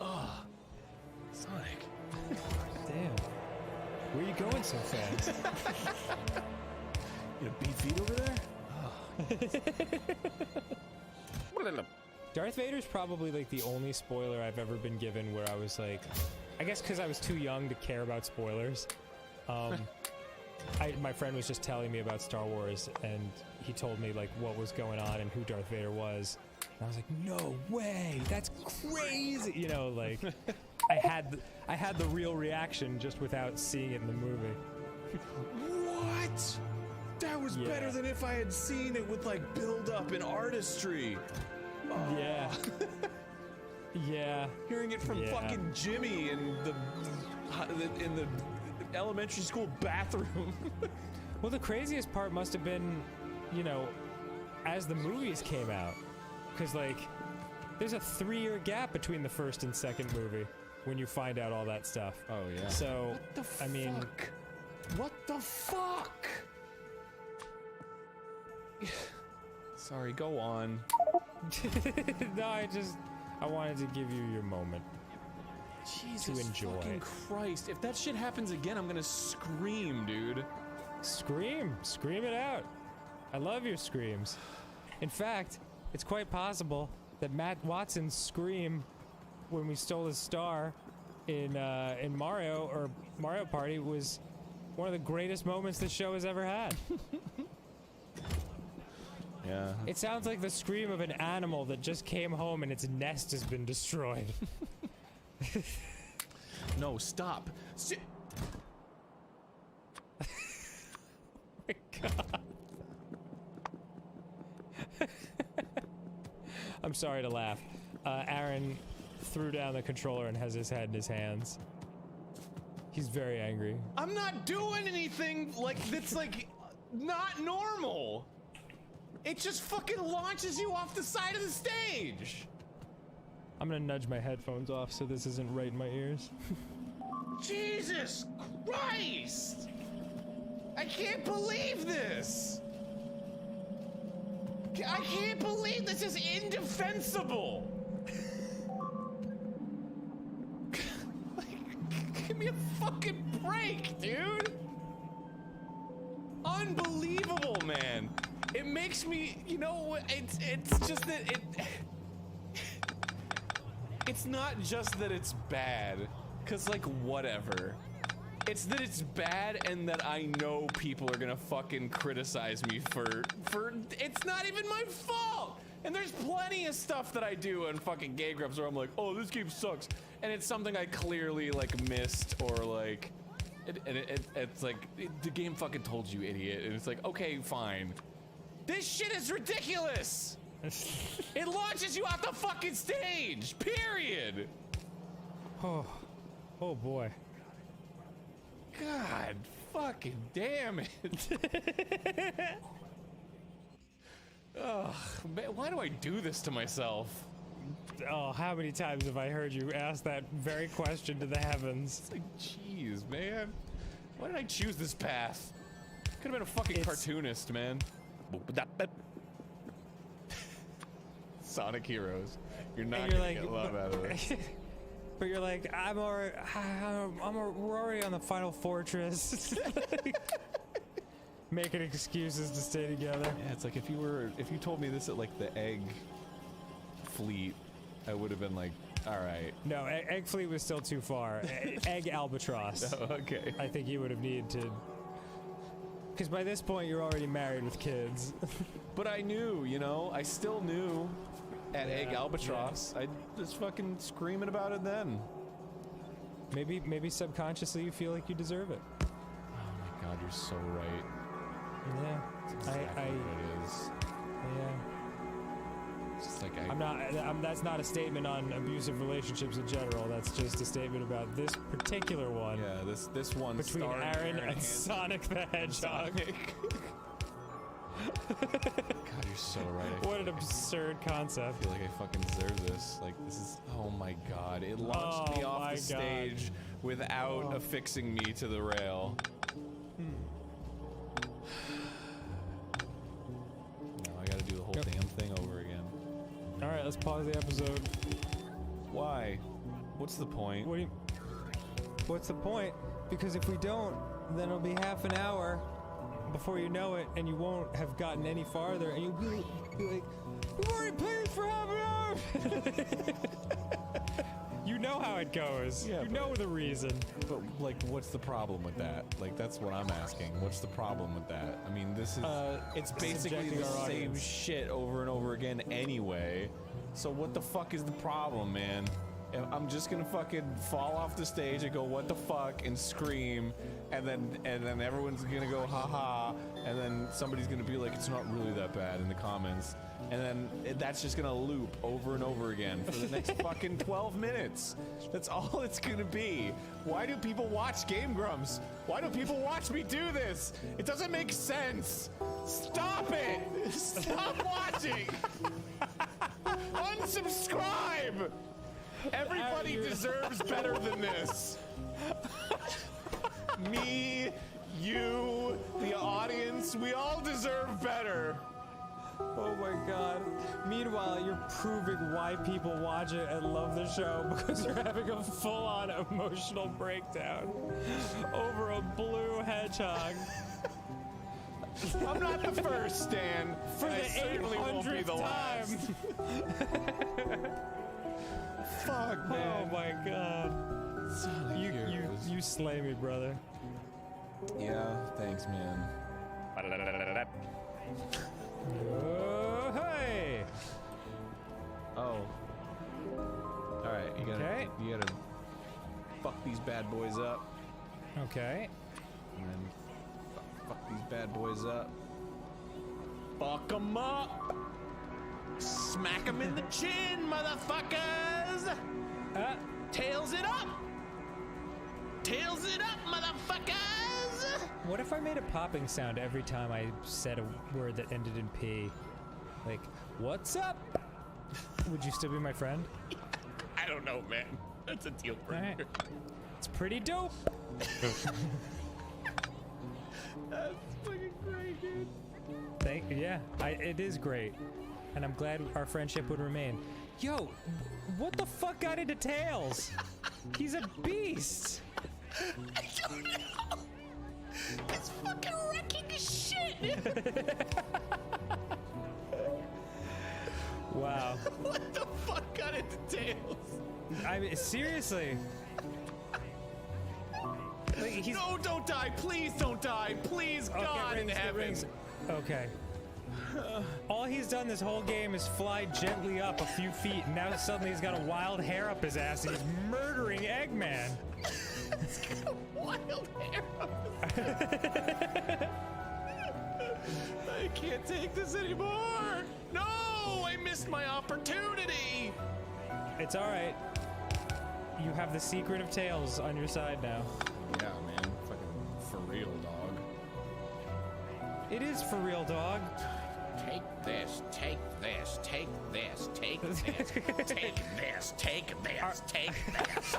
Oh, Sonic. Damn. Where you going so fast? You have big feet over there? Darth Vader's probably like the only spoiler I've ever been given where I was like, I guess because I was too young to care about spoilers. My friend was just telling me about Star Wars, and he told me like what was going on and who Darth Vader was. And I was like, no way, that's crazy. You know, like I had the real reaction just without seeing it in the movie. What? That was better than if I had seen it with like build up and artistry. Oh. Yeah. Yeah. Hearing it from fucking Jimmy in the elementary school bathroom. Well, the craziest part must have been, you know, as the movies came out, because like there's a 3-year gap between the first and second movie when you find out all that stuff. Oh yeah. So what the fuck? I mean, what the fuck? Sorry, go on. No, I wanted to give you your moment. Jesus to enjoy. Fucking Christ. If that shit happens again, I'm gonna scream, dude. Scream it out. I love your screams. In fact, it's quite possible that Matt Watson's scream when we stole his star in Mario or Mario Party was one of the greatest moments this show has ever had. Yeah. It sounds like the scream of an animal that just came home and its nest has been destroyed. No, stop. Oh my God. I'm sorry to laugh. Aaron threw down the controller and has his head in his hands. He's very angry. I'm not doing anything like that's like not normal. It just fucking launches you off the side of the stage. I'm gonna nudge my headphones off so this isn't right in my ears. Jesus Christ! I can't believe this! I can't believe this is indefensible! Like, give me a fucking break, dude! Unbelievable, man! It makes me, you know, it's just that it's not just that it's bad, cause like whatever. It's that it's bad and that I know people are gonna fucking criticize me for it's not even my fault! And there's plenty of stuff that I do on fucking Game Grumps where I'm like, oh, this game sucks. And it's something I clearly like missed or like, it's like, the game fucking told you, idiot. And it's like, okay, fine. This shit is ridiculous! It launches you off the fucking stage! Period! Oh boy. God fucking damn it. Ugh, man, why do I do this to myself? Oh, how many times have I heard you ask that very question to the heavens? It's like, jeez, man. Why did I choose this path? Could've been a fucking cartoonist, man. Sonic Heroes. You're not gonna get love out of this. But you're like, we're already on the final fortress. Making excuses to stay together. Yeah, it's like if you told me this at like the egg fleet, I would have been like, all right. No, egg fleet was still too far. Egg albatross. Oh, okay. I think you would have needed to. Because by this point, you're already married with kids. But I knew, you know, I still knew at Yeah, Egg Albatross. I was fucking screaming about it then. Maybe subconsciously you feel like you deserve it. Oh my god, you're so right. Yeah. That's exactly what it is. Yeah. It's just like that's not a statement on abusive relationships in general. That's just a statement about this particular one. Yeah, this one between starring Aaron and Hansen. Sonic the Hedgehog. God, you're so right. What an absurd concept. I feel like I fucking deserve this. Like, this is, oh my god. It launched me off the stage without affixing me to the rail. Now I gotta do the whole damn thing over again. Alright, let's pause the episode. Why? What's the point? What's the point? Because if we don't, then it'll be half an hour before you know it, and you won't have gotten any farther, and you'll be like, we've already played for half an hour! You know how it goes. Yeah, you know the reason. But, like, what's the problem with that? Like, that's what I'm asking. What's the problem with that? I mean, this is... it's basically subjecting the our same audience. shit over and over again anyway. So what the fuck is the problem, man? I'm just gonna fucking fall off the stage and go, what the fuck, and scream, and then everyone's gonna go, haha, and then somebody's gonna be like, it's not really that bad in the comments. And then that's just gonna loop over and over again for the next fucking 12 minutes. That's all it's gonna be. Why do people watch Game Grumps? Why do people watch me do this? It doesn't make sense. Stop it! Stop watching! Unsubscribe! Everybody deserves better than this. Me, you, the audience, we all deserve better. Oh my god. Meanwhile, you're proving why people watch it and love the show because you're having a full-on emotional breakdown over a blue hedgehog. I'm not the first, Stan. For and the I certainly won't be 800th the last. Fuck, man. Oh my god. You slay me, brother. Yeah, thanks, man. Oh, hey! Oh. Alright, you gotta fuck these bad boys up. Okay. And then fuck these bad boys up. Fuck them up! Smack them in the chin, motherfuckers! Tails it up! Tails it up, motherfuckers! What if I made a popping sound every time I said a word that ended in P? Like, what's up? Would you still be my friend? I don't know, man. That's a deal breaker. Right. It's pretty dope. That's fucking great, dude. It is great. And I'm glad our friendship would remain. Yo, what the fuck got into Tails? He's a beast. I don't know. It's fucking wrecking shit. Wow. What the fuck got into Tails? I mean, seriously. Like, No, don't die. Please don't die. Please, God in heaven. Okay. All he's done this whole game is fly gently up a few feet, and now suddenly he's got a wild hair up his ass, and he's murdering Eggman. It's got a wild hair up his I can't take this anymore. No, I missed my opportunity. It's all right. You have the secret of Tails on your side now. Yeah, man. Fucking for real, dog. It is for real, dog. Take this, take this, take this, take this, take this, take this, take this.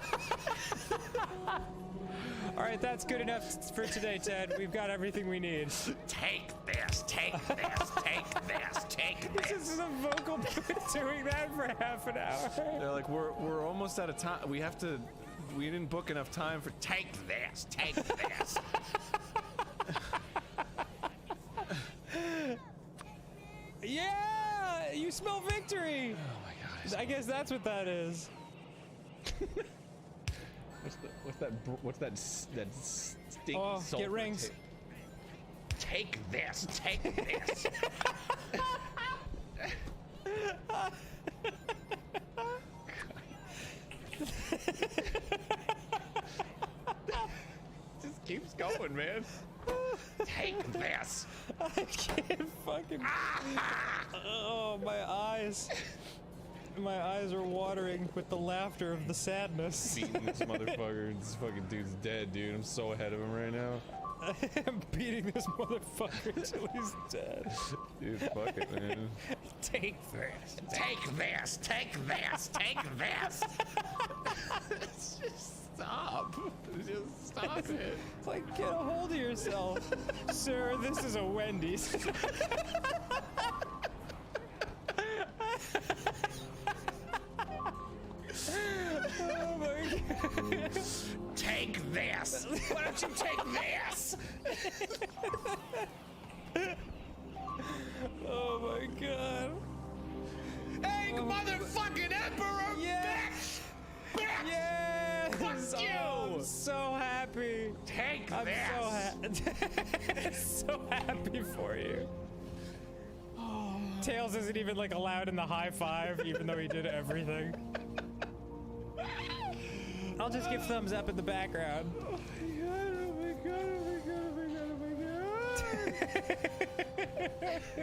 All right, that's good enough for today, Ted. We've got everything we need. Take this, take this, take this, take this. This is a vocal booth doing that for half an hour. They're like, we're almost out of time. We didn't book enough time for. Take this, take this. Yeah, you smell victory. Oh my god, I I guess that's what that is. What's that stinky sulfur get rings. Take this. Take this. Just keeps going, man. Take this. I can't fucking. Oh, my eyes. My eyes are watering with the laughter of the sadness. Beating this motherfucker. This fucking dude's dead, dude. I'm so ahead of him right now. I'm beating this motherfucker until he's dead. Dude, fuck it, man. Take this. Take this. Take this. Take this. Just stop. Just stop it. It's like, get a hold of yourself. Sir, this is a Wendy's. Oh my God. Take this. Why don't you take this? Oh my God. Hey, motherfucking emperor, bitch! Bitch! Yes! Fuck you! Oh, I'm so happy. Take I'm this. so happy for you. Tails isn't even like allowed in the high five, even though he did everything. I'll just give thumbs up in the background. Oh my God, oh my God, oh my God, oh my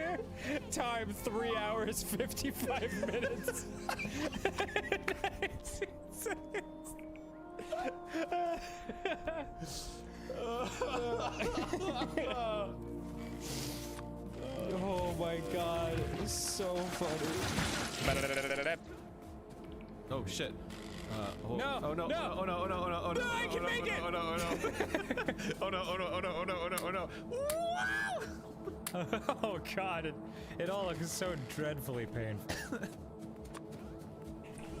God. Time 3 hours, 55 minutes. 19 seconds. Oh my God, it's so funny. Oh shit. No! Oh no! No! Oh no! Oh no! Oh no! Oh no! No, I can make it! Oh no! Oh no! Oh no! Oh no! Oh no! Oh no! Oh no! Oh no! Oh God, it all looks so dreadfully painful.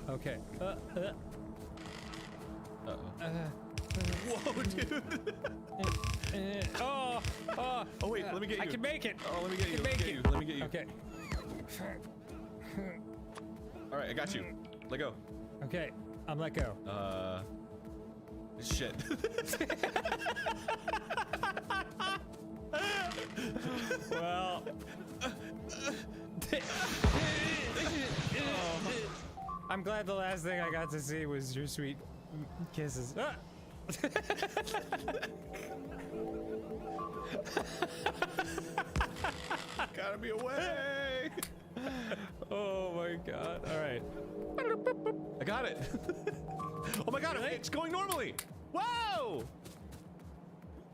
Okay. Whoa, dude! Oh wait, let me get you. I can make it. Oh, let me get you. I can make it. Let me get you. Okay. All right, I got you. Let go. Okay, I'm let go. Shit. Well. I'm glad the last thing I got to see was your sweet kisses. Ah! Gotta be away. Oh my God! All right. I got it. Oh my God! Really? It's going normally. Whoa!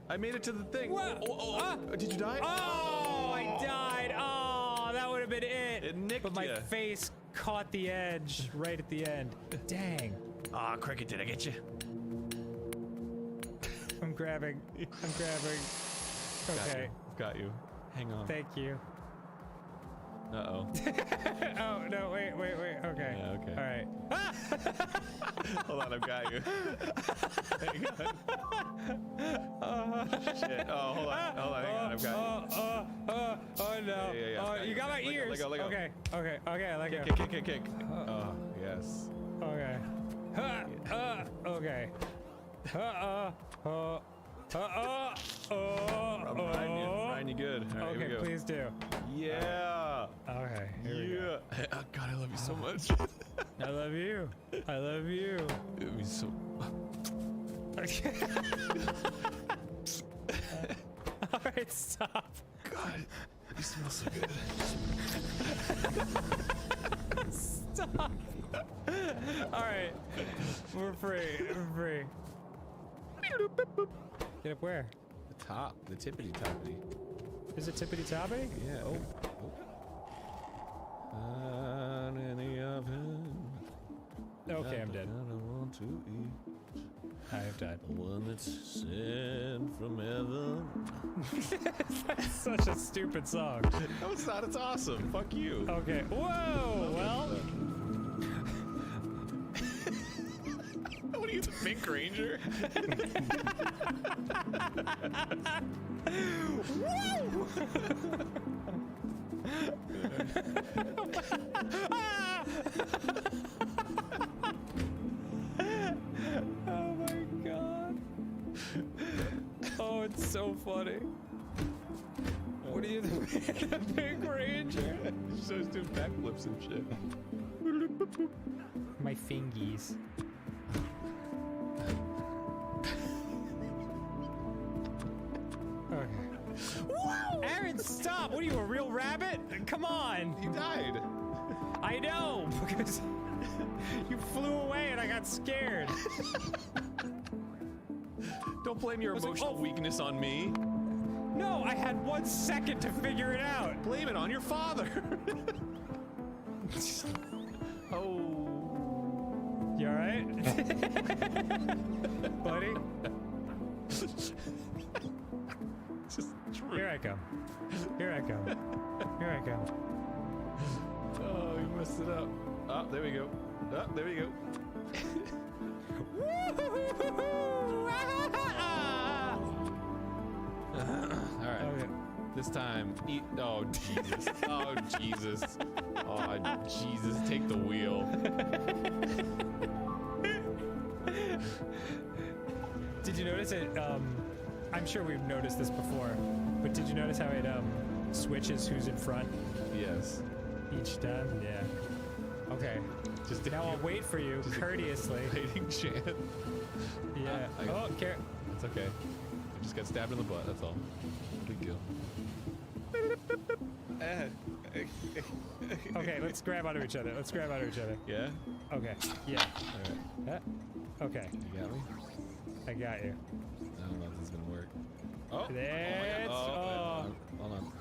I made it to the thing. Whoa. Did you die? Oh, I died. Oh, that would have been it. It nicked But my ya. face caught the edge right at the end. Dang. Ah, Cricket, did I get you? I'm grabbing. Okay. Got you. Hang on. Thank you. Uh-oh. Oh, no, wait. Okay. Yeah, okay. All right. Hold on, I've got you. Hang on. Shit. Oh, hold on, hang on, I've got you. Oh no. Yeah, Oh, you got my ears. Let go. Okay, I let go. Kick. Oh, yes. Okay. Okay. Ryan, you good. All right, Okay, here we go. please do. Yeah. Okay, here we go. Oh, God, I love you so much. I love you. I love you. It means so. All right, stop. God, you smell so good. Stop. All right, we're free. Get up where? The top, the tippity toppity. Is it tippity toppity? Yeah. Oh. On in the oven. Okay, I'm dead. I want to eat. I have died. One that's sent from heaven. That's such a stupid song. No, it's not. It's awesome. Fuck you. Okay. Whoa. Well. What are you, the Pink Ranger? Woo! funny. What are you, the Pink Ranger? So he's doing backflips and shit. My fingies. Okay. Whoa! Aaron, stop! What are you, a real rabbit? Come on! You died. I know, because you flew away and I got scared. Don't blame your emotional weakness on me. No, I had 1 second to figure it out. Blame it on your father. Oh. You alright? Buddy? Just true. Here I come. Here I come. Here I come. Oh, you messed it up. Oh, there we go. Oh, there we go. Alright. Okay. This time, eat. Oh, Jesus. Oh, Jesus. Oh, Jesus. Take the wheel. Did you notice it? I'm sure we've noticed this before, but did you notice how it switches who's in front? Yes. Each time? Yeah. Okay. Just now I'll wait for you courteously. Waiting chance. Yeah. Oh, care. It's okay. I just got stabbed in the butt. That's all. Big deal. Okay, let's grab onto each other. Let's grab onto each other. Yeah? Okay. Yeah. Alright. Okay. You got me? I got you. I don't know if this is gonna work. Oh! That's, Hold on. Hold on.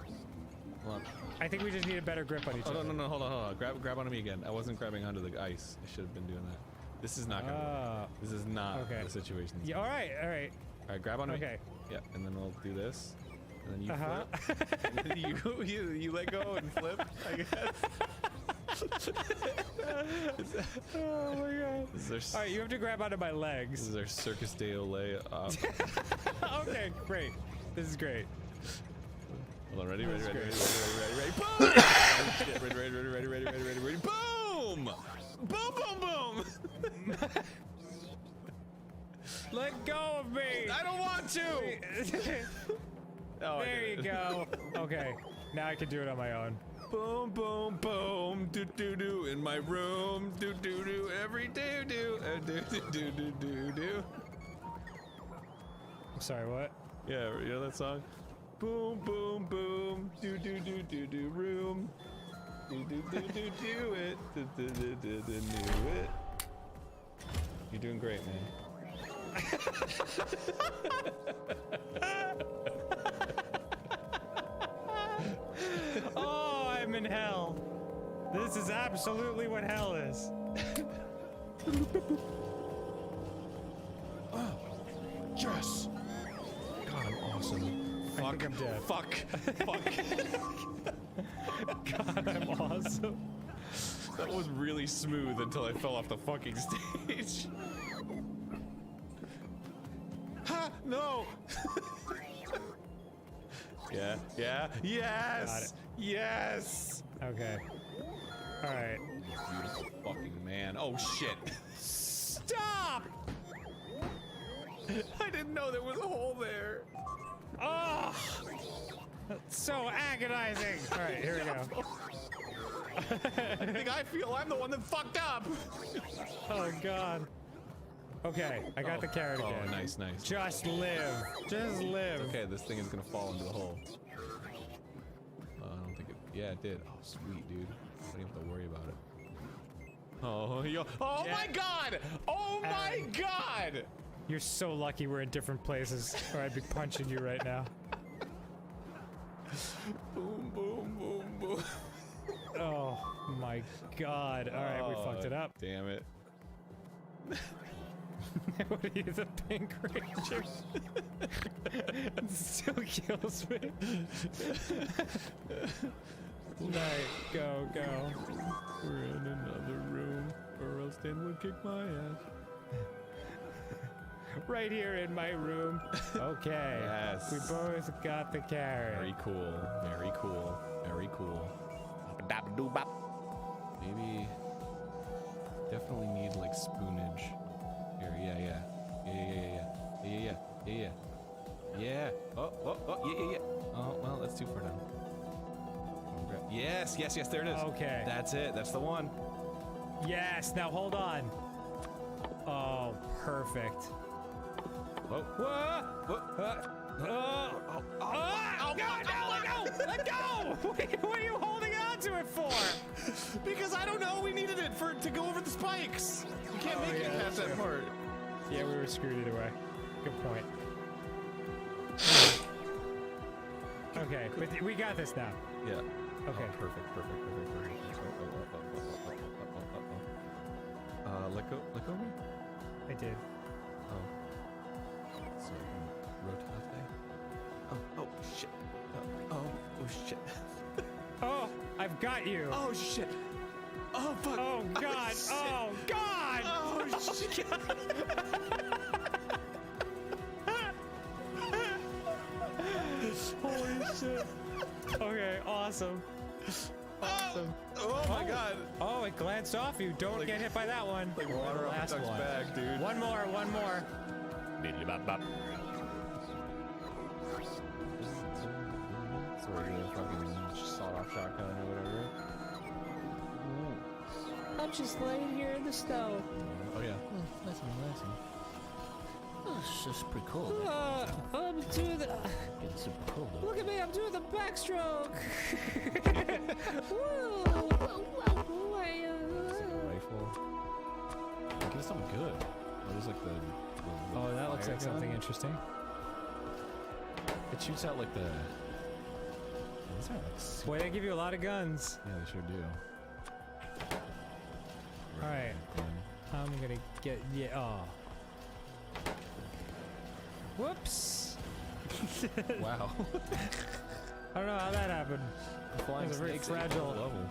Hold on. I think we just need a better grip on each other. No, hold on. Grab onto me again. I wasn't grabbing onto the ice. I should have been doing that. This is not gonna work. This is not the situation. Yeah, alright. Alright, grab onto me. Okay. Yeah, and then we'll do this. And then you Uh-huh. flip. And then you let go and flip, I guess. Oh my god. Alright, you have to grab onto my This legs. is our Circus de Olay. Okay, great. This is great. Hold on, ready? Boom! Oh, shit, ready. Boom! Boom, boom, boom! Let go of me! I don't want to! Oh, there you go. Okay, now I can do it on my own. Boom, boom, boom, do do do in my room, do do do every do do, do do do do do do. I'm sorry, what? Yeah, you know that song? Boom, boom, boom, do do do do do room, do do do do do it, do do do do do do it. You're doing great, man. Oh, I'm in hell. This is absolutely what hell is. Oh, yes. God, I'm awesome. I think I'm dead. Fuck. God, I'm awesome. That was really smooth until I fell off the fucking stage. Ha! No! Yeah, yes! Got it. Yes! Okay. Alright. Beautiful fucking man. Oh shit. Stop! I didn't know there was a hole there. Oh! That's so agonizing. Alright, here we go. I think I feel I'm the one that fucked up. Oh god. Okay, I got the carrot again. Oh, nice. Just live. Just live. Okay, this thing is gonna fall into the hole. I don't think it. Yeah, it did. Oh, sweet, dude. I don't even have to worry about it. Oh, oh my god! Oh my god! You're so lucky we're in different places, or I'd be punching you right now. Boom, boom, boom, boom. Oh my god. Alright, we fucked it up. Damn it. What are you, the Pink Ranger? It still kills me. Night, go. We're in another room, or else Dan would kick my ass. Right here in my room. Okay. Yes. We both got the carrot. Very cool. Very cool. Very cool. Maybe. Definitely need like spoonage. Here, yeah. Yeah. Oh, yeah. Oh, well, that's too far down. Yes, there it is. Okay. That's it. That's the one. Yes, now hold on. Oh, perfect. Whoa. Whoa. Let go! What are you holding on to it for? Because I don't know. We needed it to go over the spikes. You can't make it past that part. Yeah, we were screwed either way. Good point. Okay, but we got this now. Yeah. Okay. Oh, perfect. Let go of me? I did. Oh. So, rotate. Oh, shit. Oh, shit. Oh, I've got you. Oh, shit. Oh, fuck. Oh, God. Oh, God. Oh, shit. Holy shit. Okay, awesome. Awesome. Oh my god. Oh, it glanced off you. Don't get hit by that one. Like water off a duck's back, dude. One more. Sorry, the fucking sawed-off shotgun or whatever. I'm just laying here in the snow. Oh yeah. Nice and relaxing. Oh, it's just pretty cool. I'm doing the... Getting super cool, though. Look at me, I'm doing the backstroke. Rifle. Like, it's something good. What is like the Oh, that looks like something interesting. It shoots out like the. These are like Boy, they give you a lot of guns. Yeah, they sure do. All right. I'm gonna get oh. Whoops. Wow. I don't know how that happened. Flying It was a very snakes at fragile level.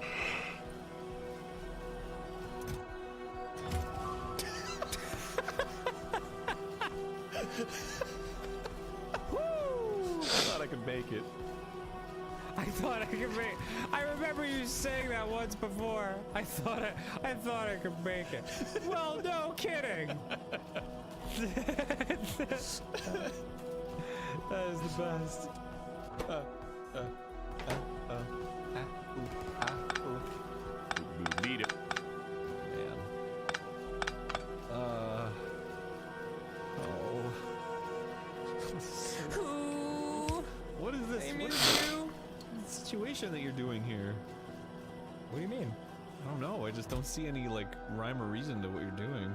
I thought I could make it. I thought I could make. I remember you saying that once before. I thought I could make it. Well, no kidding. That is the best. Beat it. Man. What is this? What is the situation that you're doing here? What do you mean? I don't know. I just don't see any like rhyme or reason to what you're doing.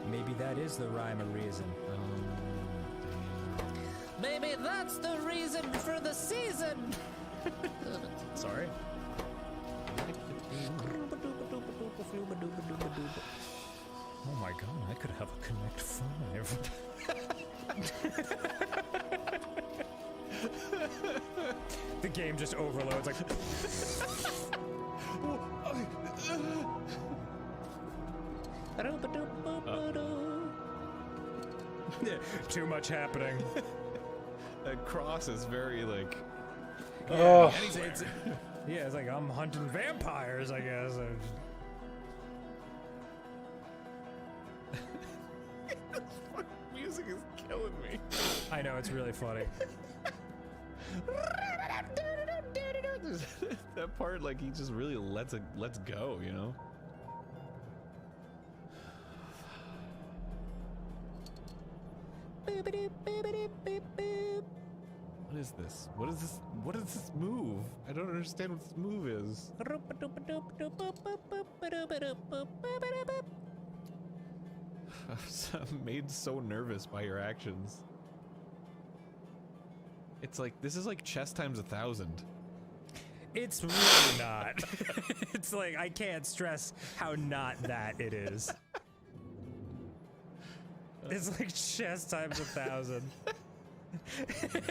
Maybe that is the rhyme or reason. Maybe that's the reason for the season. Sorry. Oh my god, I could have a Connect 5. The game just overloads like too much happening. That cross is very like. Oh. Yeah, it's like I'm hunting vampires, I guess. Music is killing me. I know, it's really funny. That part, like, he just really lets go, you know? What is this? What is this? What is this move? I don't understand what this move is. I'm made so nervous by your actions. It's like, this is like chess times 1,000. It's really not. It's like, I can't stress how not that it is. It's like chess times 1,000.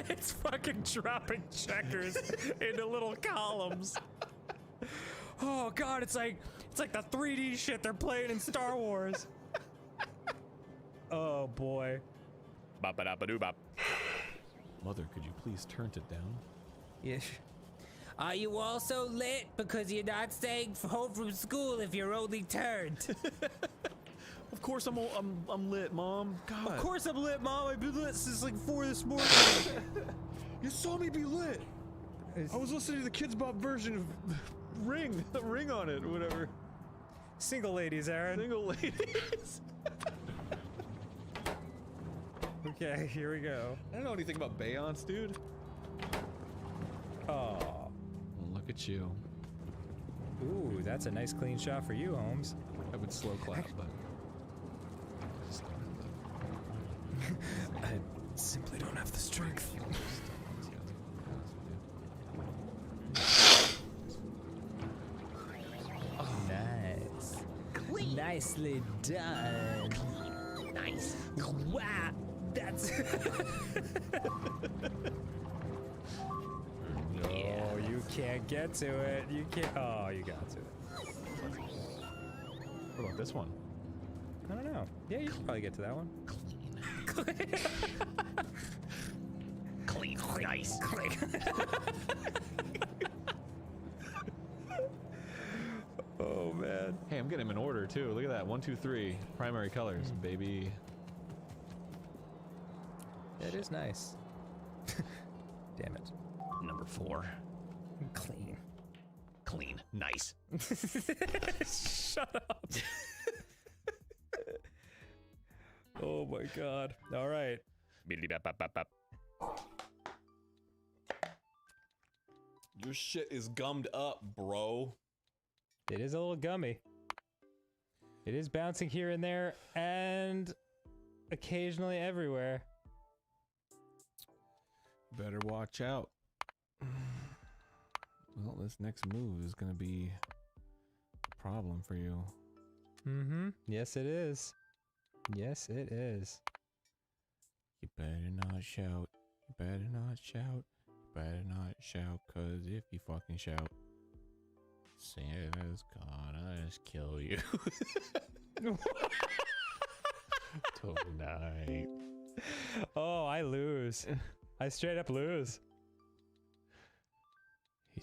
It's fucking dropping checkers into little columns. Oh god, it's like the 3D shit they're playing in Star Wars. Oh boy. Bop-a-dop-a-doo-bop. Mother, could you please turn it down? Yes. Are you also lit because you're not staying home from school if you're only turned? Of Of course I'm lit, Mom. God. Of course I'm lit, Mom. I've been lit since like 4 this morning. You saw me be lit. I was listening to the Kids Bop version of Ring on it, or whatever. Single ladies, Aaron. Single ladies. Okay, here we go. I don't know anything about Beyonce, dude. Oh. Well, look at you. Ooh, that's a nice clean shot for you, Holmes. I would slow clap, but I simply don't have the strength. Nice. Nicely done. Nice. Wow, that's. No, you can't get to it. You can't. Oh, you got to it. What about this one? I don't know. Yeah, you can probably get to that one. Clean. Nice. Oh man. Hey, I'm getting them in order too. Look at that. 1, 2, 3. Primary colors, baby. It is nice. Damn it. Number 4. Clean. Clean. Nice. Shut up. Oh my god. All right. Your shit is gummed up, bro. It is a little gummy. It is bouncing here and there and occasionally everywhere. Better watch out. Well, this next move is gonna be a problem for you. Mm-hmm. Yes, it is. Yes, it is. You better not shout. You better not shout. You better not shout, cause if you fucking shout, Santa's gonna just kill you. Tonight. Oh, I lose. I straight up lose.